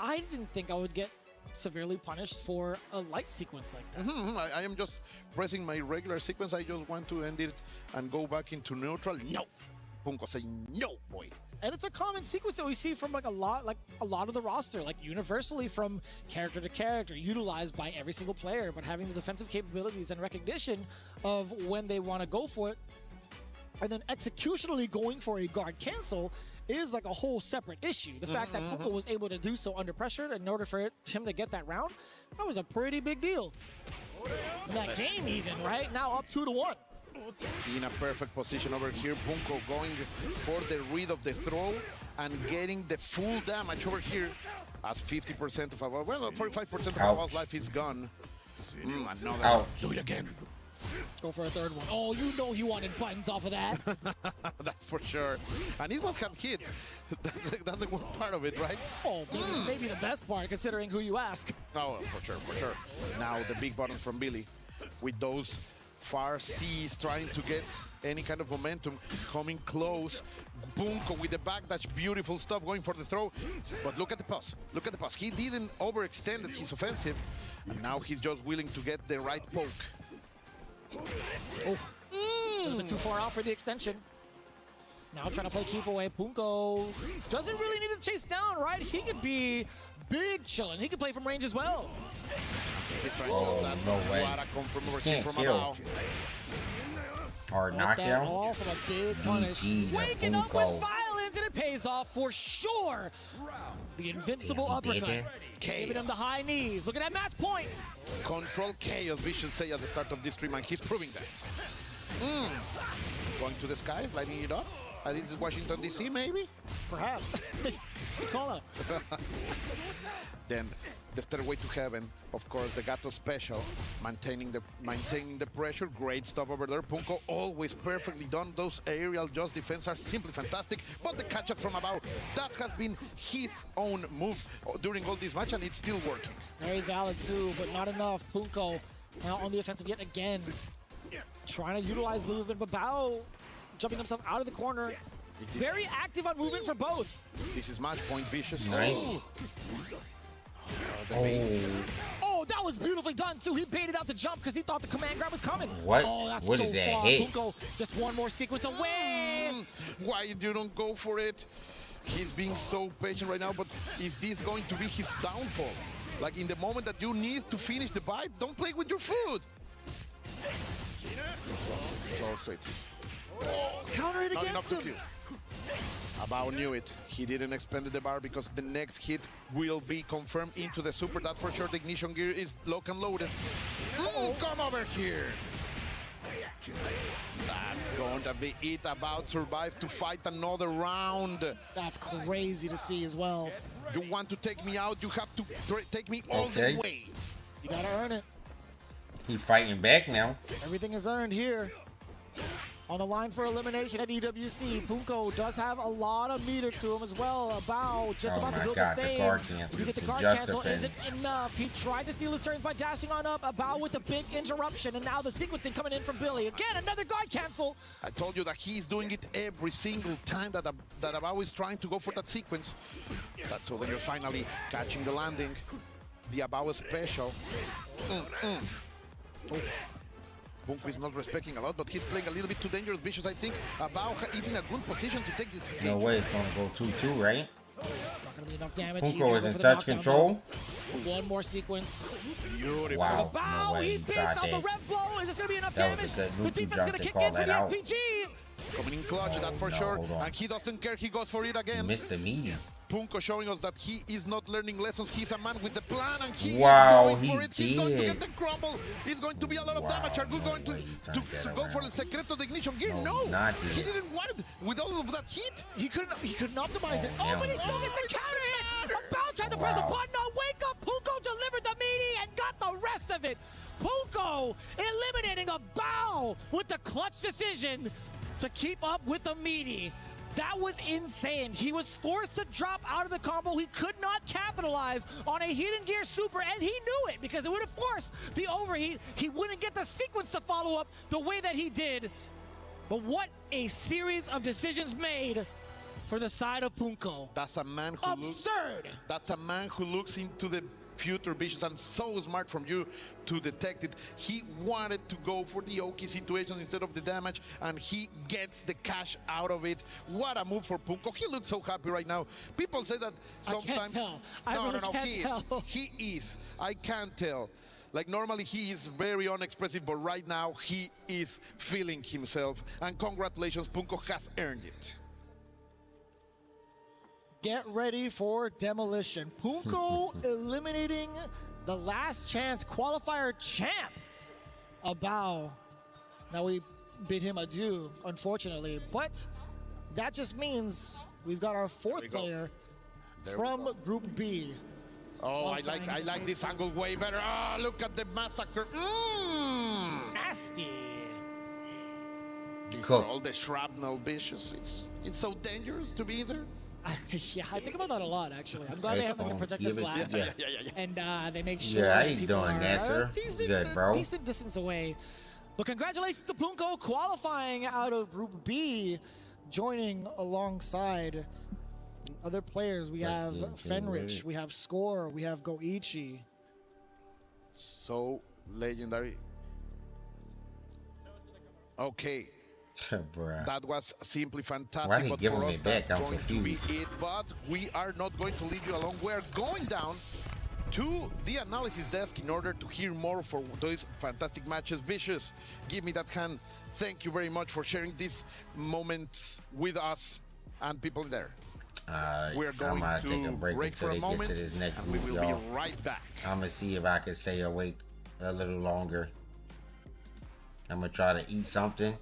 I didn't think I would get severely punished for a light sequence like that. I am just pressing my regular sequence. I just want to end it and go back into neutral. No. Punko say no, boy. And it's a common sequence that we see from like a lot of the roster, like universally from character to character, utilized by every single player, but having the defensive capabilities and recognition of when they want to go for it, and then executionally going for a guard cancel is like a whole separate issue. The fact that Punko was able to do so under pressure in order for him to get that round, that was a pretty big deal. In that game even, right? Now up 2-1. In a perfect position over here, Punko going for the read of the throw and getting the full damage over here as 50% of our, well, 45% of our life is gone. Another. Do it again. Go for a third one. Oh, you know he wanted buttons off of that. That's for sure. And it was have hit. That's the worst part of it, right? Oh, maybe the best part, considering who you ask. Oh, for sure, for sure. Now the big buttons from Billy with those Far sees trying to get any kind of momentum, coming close. Punko with the backdash, beautiful stuff, going for the throw. But look at the pass. Look at the pass. He didn't overextend his offensive, and now he's just willing to get the right poke. Oh, a little bit too far out for the extension. Now trying to play keep away. Punko doesn't really need to chase down, right? He could be big chilling. He could play from range as well. Oh, no way. Can't kill. Hard knockdown. All from a big punish. Waking up with violence, and it pays off for sure. The invincible uppercut. Giving him the high knees. Look at that match point. Control chaos, we should say at the start of this stream, and he's proving that. Going to the skies, lighting it up. This is Washington, D.C., maybe? Perhaps. Good call out. Then the Stairway to Heaven, of course, the Gato special, maintaining the pressure. Great stuff over there. Punko always perfectly done. Those aerial just defense are simply fantastic. But the catch up from above, that has been his own move during all this match, and it's still working. Very valid too, but not enough. Punko now on the offensive yet again. Trying to utilize movement, but Bao jumping himself out of the corner. Very active on movement for both. This is match point, Vicious. Nice. Oh, that was beautifully done too. He baited out the jump because he thought the command grab was coming. What? Oh, that's What so did that far. hit? Punko just one more sequence away. Why you don't go for it? He's being so patient right now, but is this going to be his downfall? Like in the moment that you need to finish the bite, don't play with your food. Close it. Counter it Not against enough to him. kill. Abao knew it. He didn't expend the bar because the next hit will be confirmed into the super. That's for sure. The ignition gear is lock and loaded. Come over here. That's going to be it. About survive to fight another round. That's crazy to see as well. You want to take me out, you have to take me all Okay. the way. You gotta earn it. He fighting back now. Everything is earned here. On the line for elimination at EWC, Punko does have a lot of meter to him as well. Bao just about to build the same. If you get the guard cancel, isn't enough. He tried to steal his turns by dashing on up. Bao with a big interruption, and now the sequencing coming in from Billy. Again, another guard cancel. I told you that he's doing it every single time that Abao is trying to go for that sequence. That's so then you're finally catching the landing. The Abao special. Punko is not respecting a lot, but he's playing a little bit too dangerous. Vicious, I think. Abao is in a good position to take this game. No way, it's gonna go 2-2, right? Not gonna be enough damage. Punko is in such control. One more sequence. Wow, Bao, no way, he he beats got out the that. rev blow. Is this gonna be enough That was damage? a good The loopy defense jump gonna to kick call in for that the out. SPG. Coming in clutch, that for no, sure. hold on. And he doesn't care. He goes for it He again. missed the medium. Punko showing us that he is not learning lessons. He's a man with the plan, and he Wow, is going for he it. He's going to did. get the crumble. It's going to be a lot of damage. Are we going to go for the Secreto de Ignition gear? No, No, not he yet. didn't want it with all of that heat. He couldn't optimize it. Oh, hell but he still no. gets the counter hit. About tried to press a Wow. button on wake up. Punko delivered the meaty and got the rest of it. Punko eliminating a Bao with the clutch decision to keep up with the meaty. That was insane. He was forced to drop out of the combo. He could not capitalize on a hidden gear super, and he knew it because it would have forced the overheat. He wouldn't get the sequence to follow up the way that he did. But what a series of decisions made for the side of Punko. That's a man who Absurd. That's a man who looks into the future, Vicious, and so smart from you to detect it. He wanted to go for the Oki situation instead of the damage, and he gets the cash out of it. What a move for Punko. He looks so happy right now. People say that sometimes. I can't tell. I no, really no, can't he tell. is. He is. I can't tell. Like normally he is very unexpressive, but right now he is feeling himself. And congratulations, Punko has earned it. Get ready for demolition. Punko eliminating the last chance qualifier champ, Abao. Now we bid him adieu, unfortunately, but that just means we've got our fourth player from Group B. Oh, I like this angle way better. Ah, look at the massacre. Nasty. These are all the shrapnel Vicious. It's so dangerous to be there. Yeah, I think about that a lot, actually. I'm glad they have like a protective glass, and they make sure Yeah, how that you people doing, are Nasser? a decent, Good, bro. decent distance away. But congratulations to Punko qualifying out of Group B, joining alongside other players. We have Fenrich, we have Score, we have Goichi. So legendary. Okay. That was simply fantastic. But for us, that's going to be it. But we are not going to leave you alone. We are going down to the analysis desk in order to hear more for those fantastic matches. Vicious, give me that hand. Thank you very much for sharing these moments with us and people there. We're going to take a break for a moment, to this next and we will be right back. I'm gonna see if I can stay awake a little longer. I'm gonna try to eat something.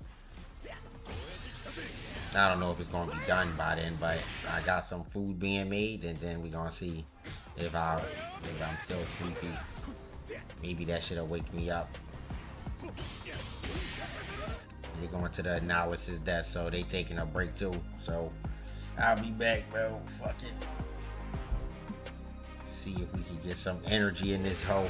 I don't know if it's gonna be done by then, but I got some food being made, and then we're gonna see if I'm still sleepy. Maybe that should wake me up. They're going to the analysis desk, so they taking a break too. So I'll be back, bro. Fuck it. See if we can get some energy in this hole.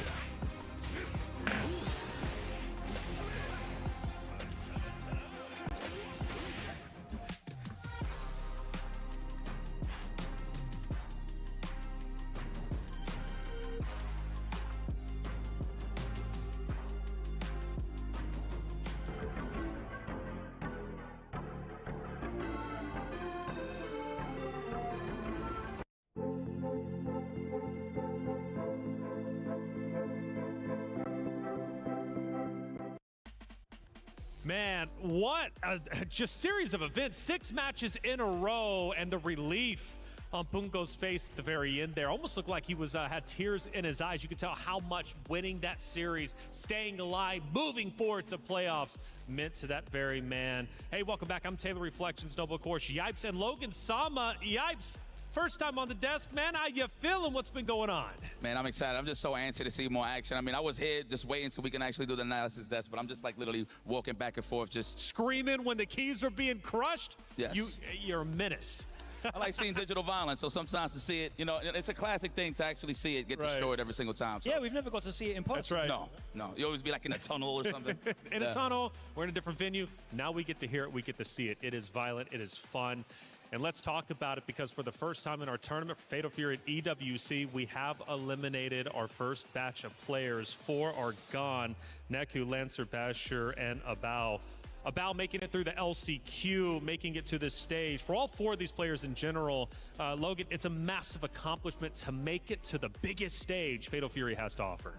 Man, what a just series of events. 6 matches in a row, and the relief on Punko's face at the very end there almost looked like he was had tears in his eyes. You could tell how much winning that series, staying alive, moving forward to playoffs meant to that very man. Hey, welcome back. I'm Taylor Reflections, Noble Course, Yipes, and Logan Sama. Yipes, first time on the desk, man. How you feeling? What's been going on? Man, I'm excited. I'm just so anxious to see more action. I mean, I was here just waiting so we can actually do the analysis desk, but I'm just like literally walking back and forth, just screaming when the keys are being crushed. Yes. You're a menace. I like seeing digital violence, so sometimes to see it, you know, it's a classic thing to actually see it get destroyed every single time. So. Yeah, we've never got to see it in person. That's right. No. You always be like in a tunnel or something. In a tunnel, we're in a different venue. Now we get to hear it, we get to see it. It is violent, it is fun. And let's talk about it, because for the first time in our tournament for Fatal Fury at EWC, we have eliminated our first batch of players. 4 are gone. Neku, Lancer, Basher, and Abao. Abao making it through the LCQ, making it to this stage. For all 4 of these players in general, Logan, it's a massive accomplishment to make it to the biggest stage Fatal Fury has to offer.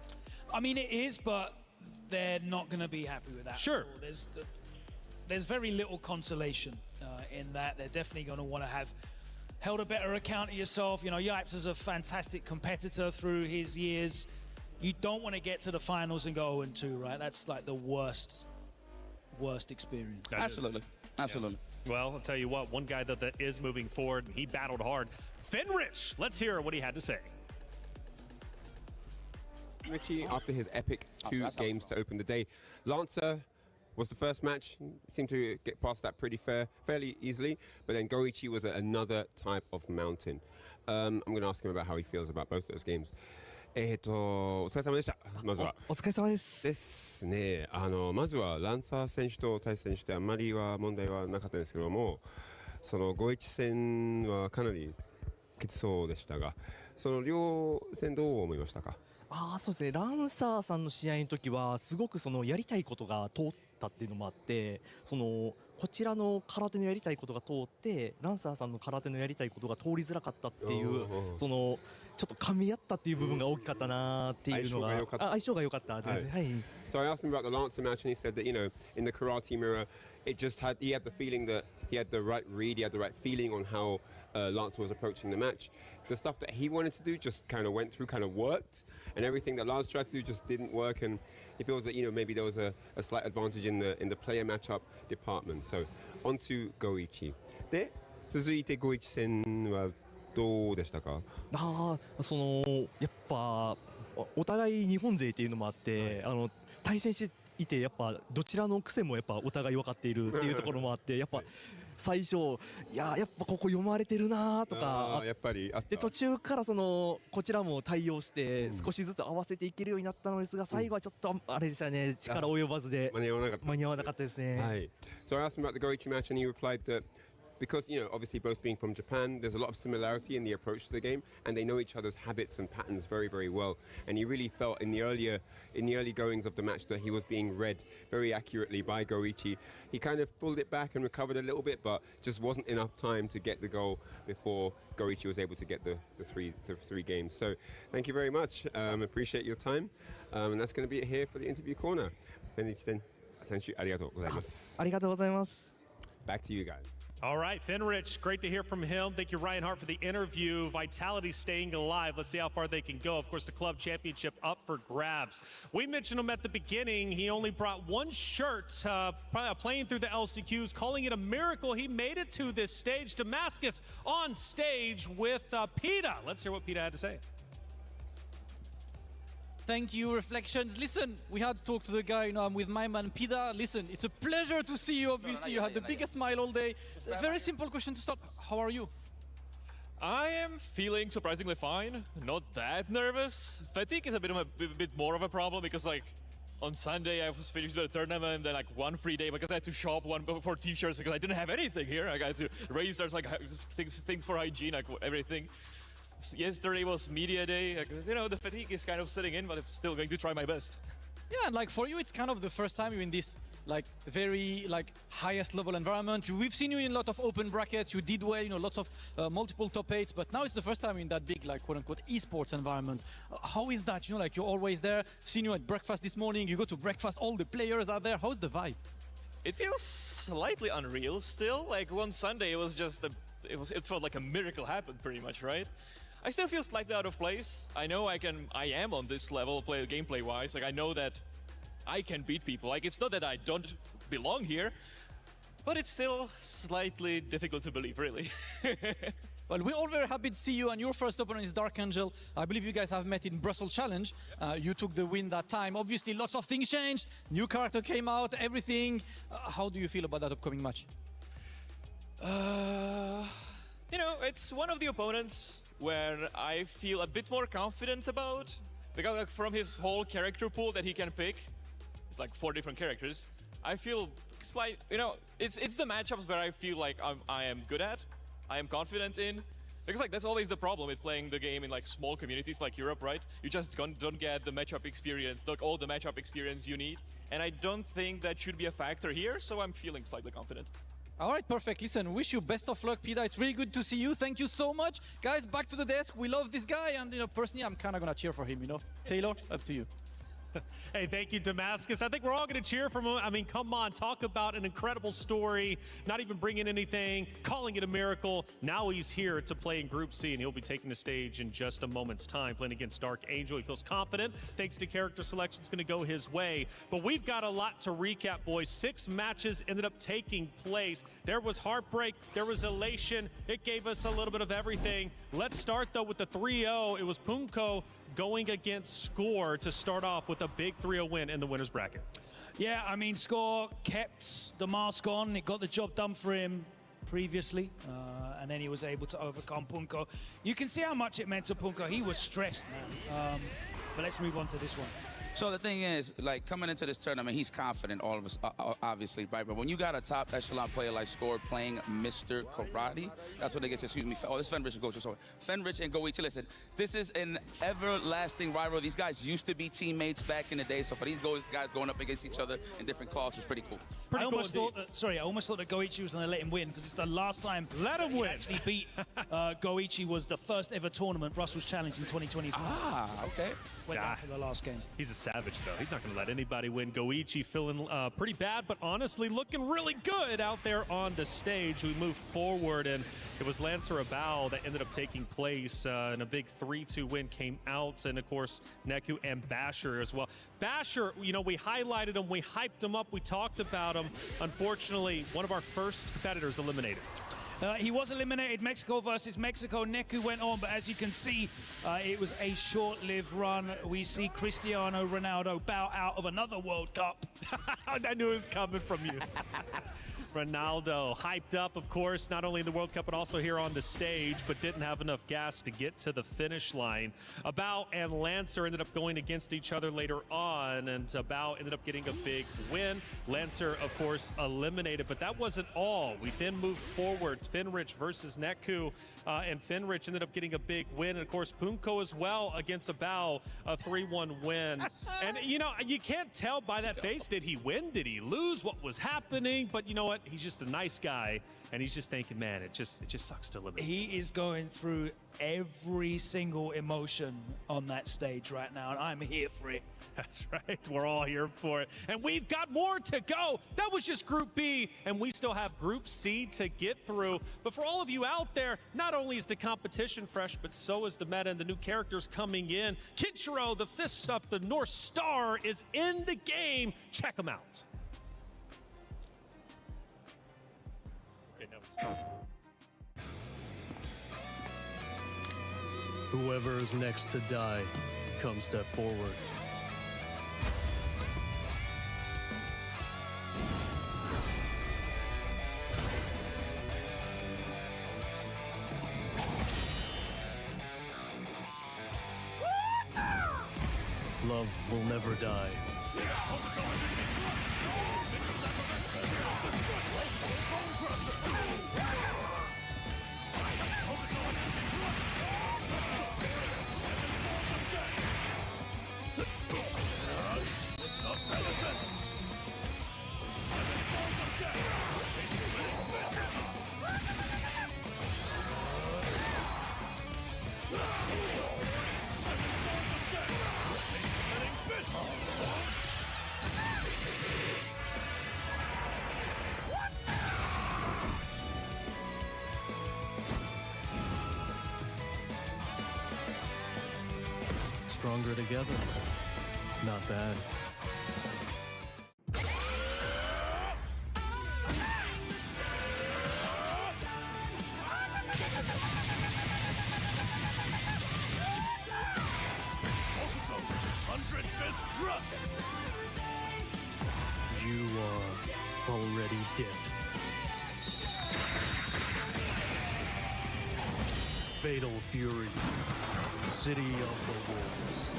I mean, it is, but they're not going to be happy with that. Sure. There's very little consolation in that. They're definitely going to want to have held a better account of yourself. You know, Yipes is a fantastic competitor through his years. You don't want to get to the finals and go 0-2, right? That's like the worst experience. Absolutely. Well, I'll tell you what, one guy that is moving forward, and he battled hard. Fenrich, let's hear what he had to say. Richie, after his epic 2 games to open the day, Lancer was the first match, seemed to get past that fairly easily, but then Goichi was another type of mountain. I'm going to ask him about how he feels about both those games. お疲れ様でした。まずは。お疲れ様です。ですね。まずはランサー選手と対戦してあまりは問題はなかったんですけども、その5-1戦はかなりきつそうでしたが、その両戦どう思いましたか？そうですね。ランサーさんの試合の時はすごくそのやりたいことが通ったっていうのもあって、そのこちらの空手のやりたいことが通ってランサーさんの空手のやりたいことが通りづらかったっていうそのちょっと噛み合ったっていう部分が大きかったなっていうのが相性が良かったですね。はい。So I asked him about the Lancer match and he said that, you know, in the karate mirror, he had the feeling that he had the right read, he had the right feeling on how Lancer was approaching the match. The stuff that he wanted to do just kind of went through, kind of worked, and everything that Lance tried to do just didn't work. And he feels that, you know, maybe there was a slight advantage in the player matchup department. So on to Goichi. で、続いてGoichi戦はどうでしたか？そのやっぱお互い日本勢っていうのもあって、対戦していてやっぱどちらの癖もやっぱお互い分かっているっていうところもあってやっぱ最初やっぱここ読まれてるなとかやっぱりあったで途中からこちらも対応して少しずつ合わせていけるようになったのですが最後はちょっとあれでしたね力及ばずで間に合わなかったですね。はい。So I asked him about the Goichi match and he replied that because, obviously both being from Japan, there's a lot of similarity in the approach to the game, and they know each other's habits and patterns very, very well. And he really felt in the early goings of the match that he was being read very accurately by Goichi. He kind of pulled it back and recovered a little bit, but just wasn't enough time to get the goal before Goichi was able to get the three games. So thank you very much. Appreciate your time. And that's going to be it here for the interview corner. ありがとうございます。ありがとうございます。Back to you guys. All right, Fenrich, great to hear from him. Thank you, Ryan Hart, for the interview. Vitality staying alive. Let's see how far they can go. Of course, the club championship up for grabs. We mentioned him at the beginning. He only brought one shirt, playing through the LCQs, calling it a miracle. He made it to this stage. Damascus on stage with PETA. Let's hear what PETA had to say. Thank you, Reflections. Listen, we had to talk to the guy, I'm with my man PETA. Listen, it's a pleasure to see you, obviously. You had the biggest smile all day. A very simple question to start. How are you? I am feeling surprisingly fine. Not that nervous. Fatigue is a bit more of a problem because, on Sunday I was finished with a tournament, then one free day because I had to shop for t-shirts because I didn't have anything here. I had to raise things for hygiene, everything. Yesterday was media day. The fatigue is kind of setting in, but I'm still going to try my best. Yeah, and for you, it's kind of the first time you're in this very highest level environment. We've seen you in a lot of open brackets. You did well, lots of multiple top 8s, but now it's the first time in that big, quote unquote, esports environment. How is that? You're always there. Seen you at breakfast this morning. You go to breakfast, all the players are there. How's the vibe? It feels slightly unreal still. One Sunday, it was just it felt like a miracle happened pretty much, right? I still feel slightly out of place. I know I am on this level, gameplay-wise. I know that I can beat people. It's not that I don't belong here, but it's still slightly difficult to believe, really. Well, we're all very happy to see you, and your first opponent is Dark Angel. I believe you guys have met in Brussels Challenge. You took the win that time. Obviously, lots of things changed. New character came out, everything. How do you feel about that upcoming match? It's one of the opponents where I feel a bit more confident about, because from his whole character pool that he can pick, it's 4 different characters. I feel it's the matchups where I feel like I am good at, I am confident in, because that's always the problem with playing the game in small communities like Europe, right? You just don't get the matchup experience, all the matchup experience you need, and I don't think that should be a factor here, so I'm feeling slightly confident. All right, perfect. Listen, wish you best of luck, PETA. It's really good to see you. Thank you so much. Guys, back to the desk. We love this guy, and personally, I'm kind of going to cheer for him, Taylor, up to you. Hey, thank you, Damascus. I think we're all going to cheer for him. I mean, come on, talk about an incredible story, not even bringing anything, calling it a miracle. Now he's here to play in Group C, and he'll be taking the stage in just a moment's time, playing against Dark Angel. He feels confident, thanks to character selection. It's going to go his way. But we've got a lot to recap, boys. 6 matches ended up taking place. There was heartbreak. There was elation. It gave us a little bit of everything. Let's start, though, with the 3-0. It was Punko going against Score to start off with a big 3-0 win in the winner's bracket. Yeah, I mean, Score kept the mask on. It got the job done for him previously, and then he was able to overcome Punko. You can see how much it meant to Punko. He was stressed, man. But let's move on to this one. So the thing is, coming into this tournament, he's confident, all of us, obviously, right? But when you got a top echelon player like Score playing Mr. Karate, that's what they get to, excuse me. Oh, this is Fenrich and Goichi, sorry. Fenrich and Goichi, listen, this is an everlasting rivalry. These guys used to be teammates back in the day, so for these guys going up against each other in different calls was pretty cool. I almost thought that Goichi was going to let him win, because it's the last time he actually beat Goichi was the first ever tournament, Brussels Challenge in 2024. Ah, okay. Went down to the last game. He's a savage, though. He's not going to let anybody win. Goichi feeling pretty bad, but honestly looking really good out there on the stage. We move forward, and it was Lancer Abao that ended up taking place, and a big 3-2 win came out, and of course, Neku and Basher as well. Basher, we highlighted him, we hyped him up, we talked about him. Unfortunately, one of our first competitors eliminated. He was eliminated. Mexico versus Mexico. Neku went on, but as you can see, it was a short-lived run. We see Cristiano Ronaldo bow out of another World Cup. I knew it was coming from you. Ronaldo hyped up, of course, not only in the World Cup, but also here on the stage, but didn't have enough gas to get to the finish line. Abao and Lancer ended up going against each other later on, and Abao ended up getting a big win. Lancer, of course, eliminated, but that wasn't all. We then moved forward. Finrich versus Neku, and Finrich ended up getting a big win. And, of course, Punko as well against Abao, a 3-1 win. And, you know, you can't tell by that face, did he win? Did he lose? What was happening? But you know what? He's just a nice guy, and he's just thinking, man, it just sucks to eliminate. He is going through every single emotion on that stage right now, and I'm here for it. That's right. We're all here for it. And we've got more to go. That was just Group B, and we still have Group C to get through. But for all of you out there, not only is the competition fresh, but so is the meta and the new characters coming in. Kinchiro, the Fist of the North Star, is in the game. Check him out. Whoever is next to die, come step forward. Love will never die. Stronger together. Not bad. You are already dead. Fatal Fury, City of the Wolves.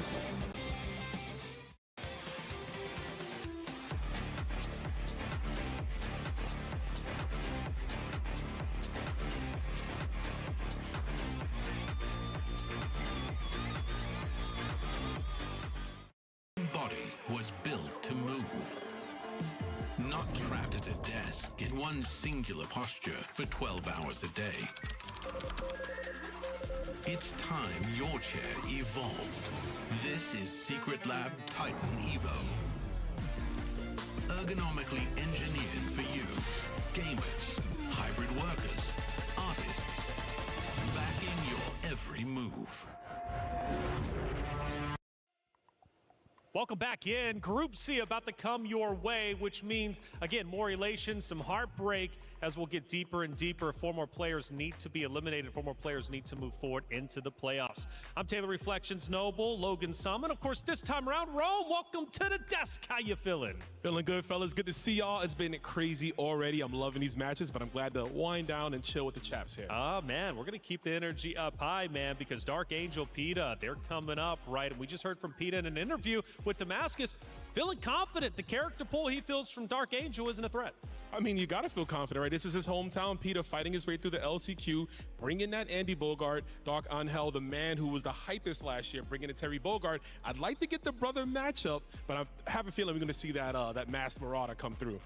Body was built to move. Not trapped at a desk in one singular posture for 12 hours a day. It's time your chair evolved. This is Secret Lab Titan Evo. Ergonomically engineered for you. Gamers, hybrid workers, artists. Backing your every move. Welcome back in. Group C about to come your way, which means, again, more elation, some heartbreak as we'll get deeper and deeper. 4 more players need to be eliminated. 4 more players need to move forward into the playoffs. I'm Taylor Reflections Noble, Logan Summon. Of course, this time around, Rome, welcome to the desk. How you feeling? Feeling good, fellas. Good to see y'all. It's been crazy already. I'm loving these matches, but I'm glad to wind down and chill with the chaps here. Oh, man, we're going to keep the energy up high, man, because Dark Angel, PETA, they're coming up, right? And we just heard from PETA in an interview with Damascus, feeling confident the character pool he feels from Dark Angel isn't a threat. I mean, you got to feel confident, right? This is his hometown. PETA fighting his way through the LCQ, bringing that Andy Bogart, Dark Angel, the man who was the hypest last year, bringing in Terry Bogart. I'd like to get the brother matchup, but I have a feeling we're going to see that that masked Marauder come through.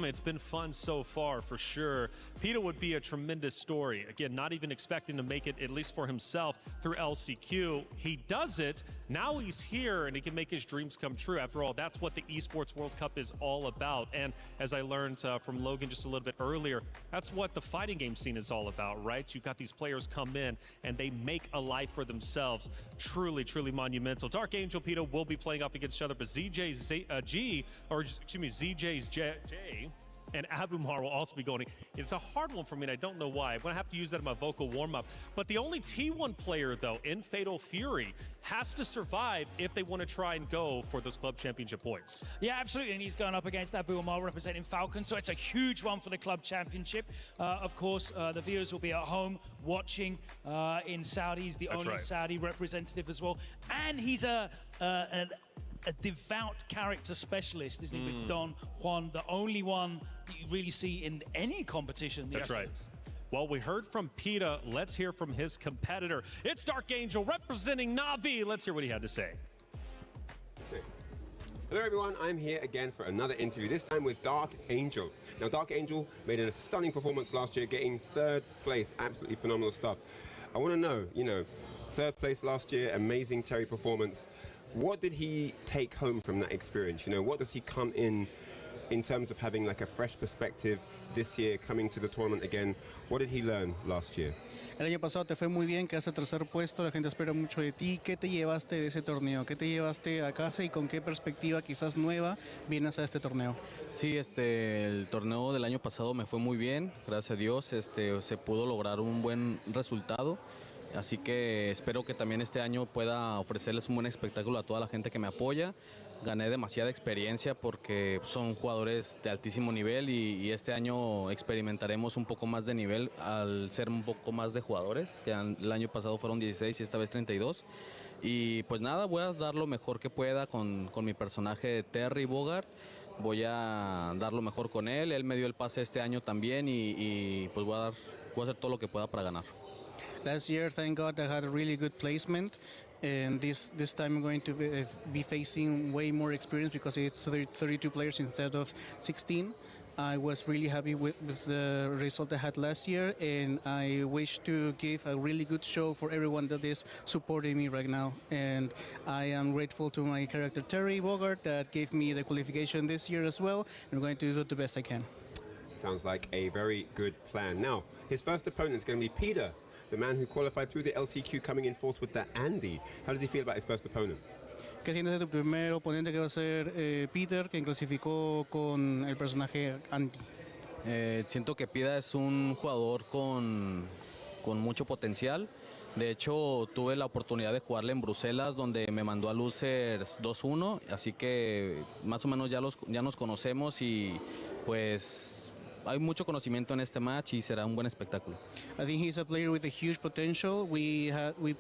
It's been fun so far, for sure. PETA would be a tremendous story. Again, not even expecting to make it, at least for himself, through LCQ. He does it. Now he's here, and he can make his dreams come true. After all, that's what the Esports World Cup is all about. And as I learned from Logan just a little bit earlier, that's what the fighting game scene is all about, right? You've got these players come in, and they make a life for themselves. Truly, truly monumental. Dark Angel, PETA will be playing up against each other, but ZJ's J, and Abumar will also be going. It's a hard one for me, and I don't know why. I'm going to have to use that in my vocal warm-up. But the only T1 player, though, in Fatal Fury has to survive if they want to try and go for those club championship points. Yeah, absolutely, and he's going up against Abumar representing Falcon, so it's a huge one for the club championship. Of course, the viewers will be at home watching in Saudi. He's the only Saudi representative as well. And he's a devout character specialist, isn't he, with Don Juan, the only one that you really see in any competition. That's right. Well, we heard from PETA. Let's hear from his competitor. It's Dark Angel representing Na'Vi. Let's hear what he had to say. Hello everyone, I'm here again for another interview, this time with Dark Angel. Now Dark Angel made a stunning performance last year, getting 3rd place, absolutely phenomenal stuff. I want to know, 3rd place last year, amazing Terry performance. What did he take home from that experience? What does he come in terms of having like a fresh perspective this year, coming to the tournament again? What did he learn last year? El año pasado te fue muy bien, quedaste 3er puesto, la gente espera mucho de ti. ¿Qué te llevaste de ese torneo? ¿Qué te llevaste a casa y con qué perspectiva quizás nueva vienes a este torneo? Sí, el torneo del año pasado me fue muy bien, gracias a Dios, se pudo lograr un buen resultado. Así que espero que también este año pueda ofrecerles un buen espectáculo a toda la gente que me apoya. Gané demasiada experiencia porque son jugadores de altísimo nivel y este año experimentaremos un poco más de nivel al ser un poco más de jugadores, que el año pasado fueron 16 y esta vez 32. Y pues nada, voy a dar lo mejor que pueda con mi personaje Terry Bogard. Voy a dar lo mejor con él me dio el pase este año también y pues voy a hacer todo lo que pueda para ganar. Last year, thank God, I had a really good placement, and this time I'm going to be facing way more experience because it's 32 players instead of 16. I was really happy with the result I had last year, and I wish to give a really good show for everyone that is supporting me right now. And I am grateful to my character Terry Bogard that gave me the qualification this year as well. I'm going to do the best I can. Sounds like a very good plan. Now, his first opponent is going to be Peter, the man who qualified through the LCQ, coming in fourth with the Andy. How does he feel about his first opponent? ¿Qué sientes de tu primer oponente que va a ser Peter, quien clasificó con el personaje Andy? Siento que Peter es un jugador con mucho potencial. De hecho, tuve la oportunidad de jugarle en Bruselas, donde me mandó a Losers 2-1, así que más o menos ya nos conocemos y pues hay mucho conocimiento en este match y será un buen espectáculo. I think he's a player with a huge potential. We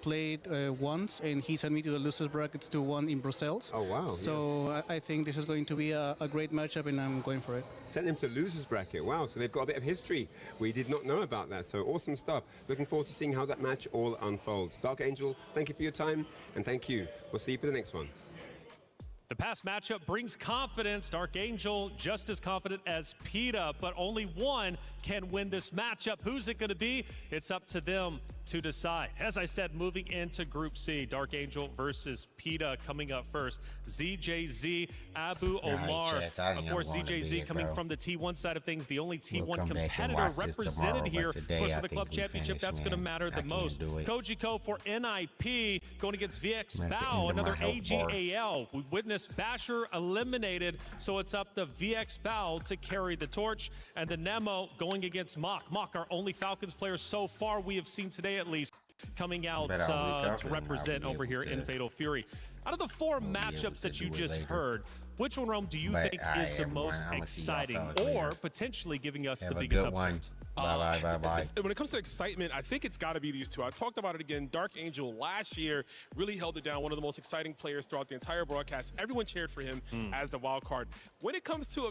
played once, and he sent me to the losers brackets 2-1 in Brussels. Oh wow! So yeah. I think this is going to be a great matchup, and I'm going for it. Sent him to losers bracket. Wow! So they've got a bit of history. We did not know about that. So awesome stuff. Looking forward to seeing how that match all unfolds. Dark Angel, thank you for your time, and thank you. We'll see you for the next one. The past matchup brings confidence. Dark Angel just as confident as PETA, but only one can win this matchup. Who's it going to be? It's up to them to decide. As I said, moving into Group C, Dark Angel versus PETA coming up first. ZJZ, Abu Omar. Of course, ZJZ coming from the T1 side of things, the only T1 competitor represented here. Of course, for the club championship, that's going to matter the most. Kojiko for NIP going against VX Bao, another AGAL. We witnessed Basher eliminated, so it's up to VX Bao to carry the torch. And the Nemo going against Mock. Mock, our only Falcons player so far we have seen today at least, coming out to represent over here in Fatal Fury. Out of the four matchups that you just heard, which one, Rome, do you think is the most exciting or potentially giving us the biggest upset? Bye. When it comes to excitement, I think it's got to be these two. I talked about it again. Dark Angel last year really held it down. One of the most exciting players throughout the entire broadcast. Everyone cheered for him as the wild card. When it comes to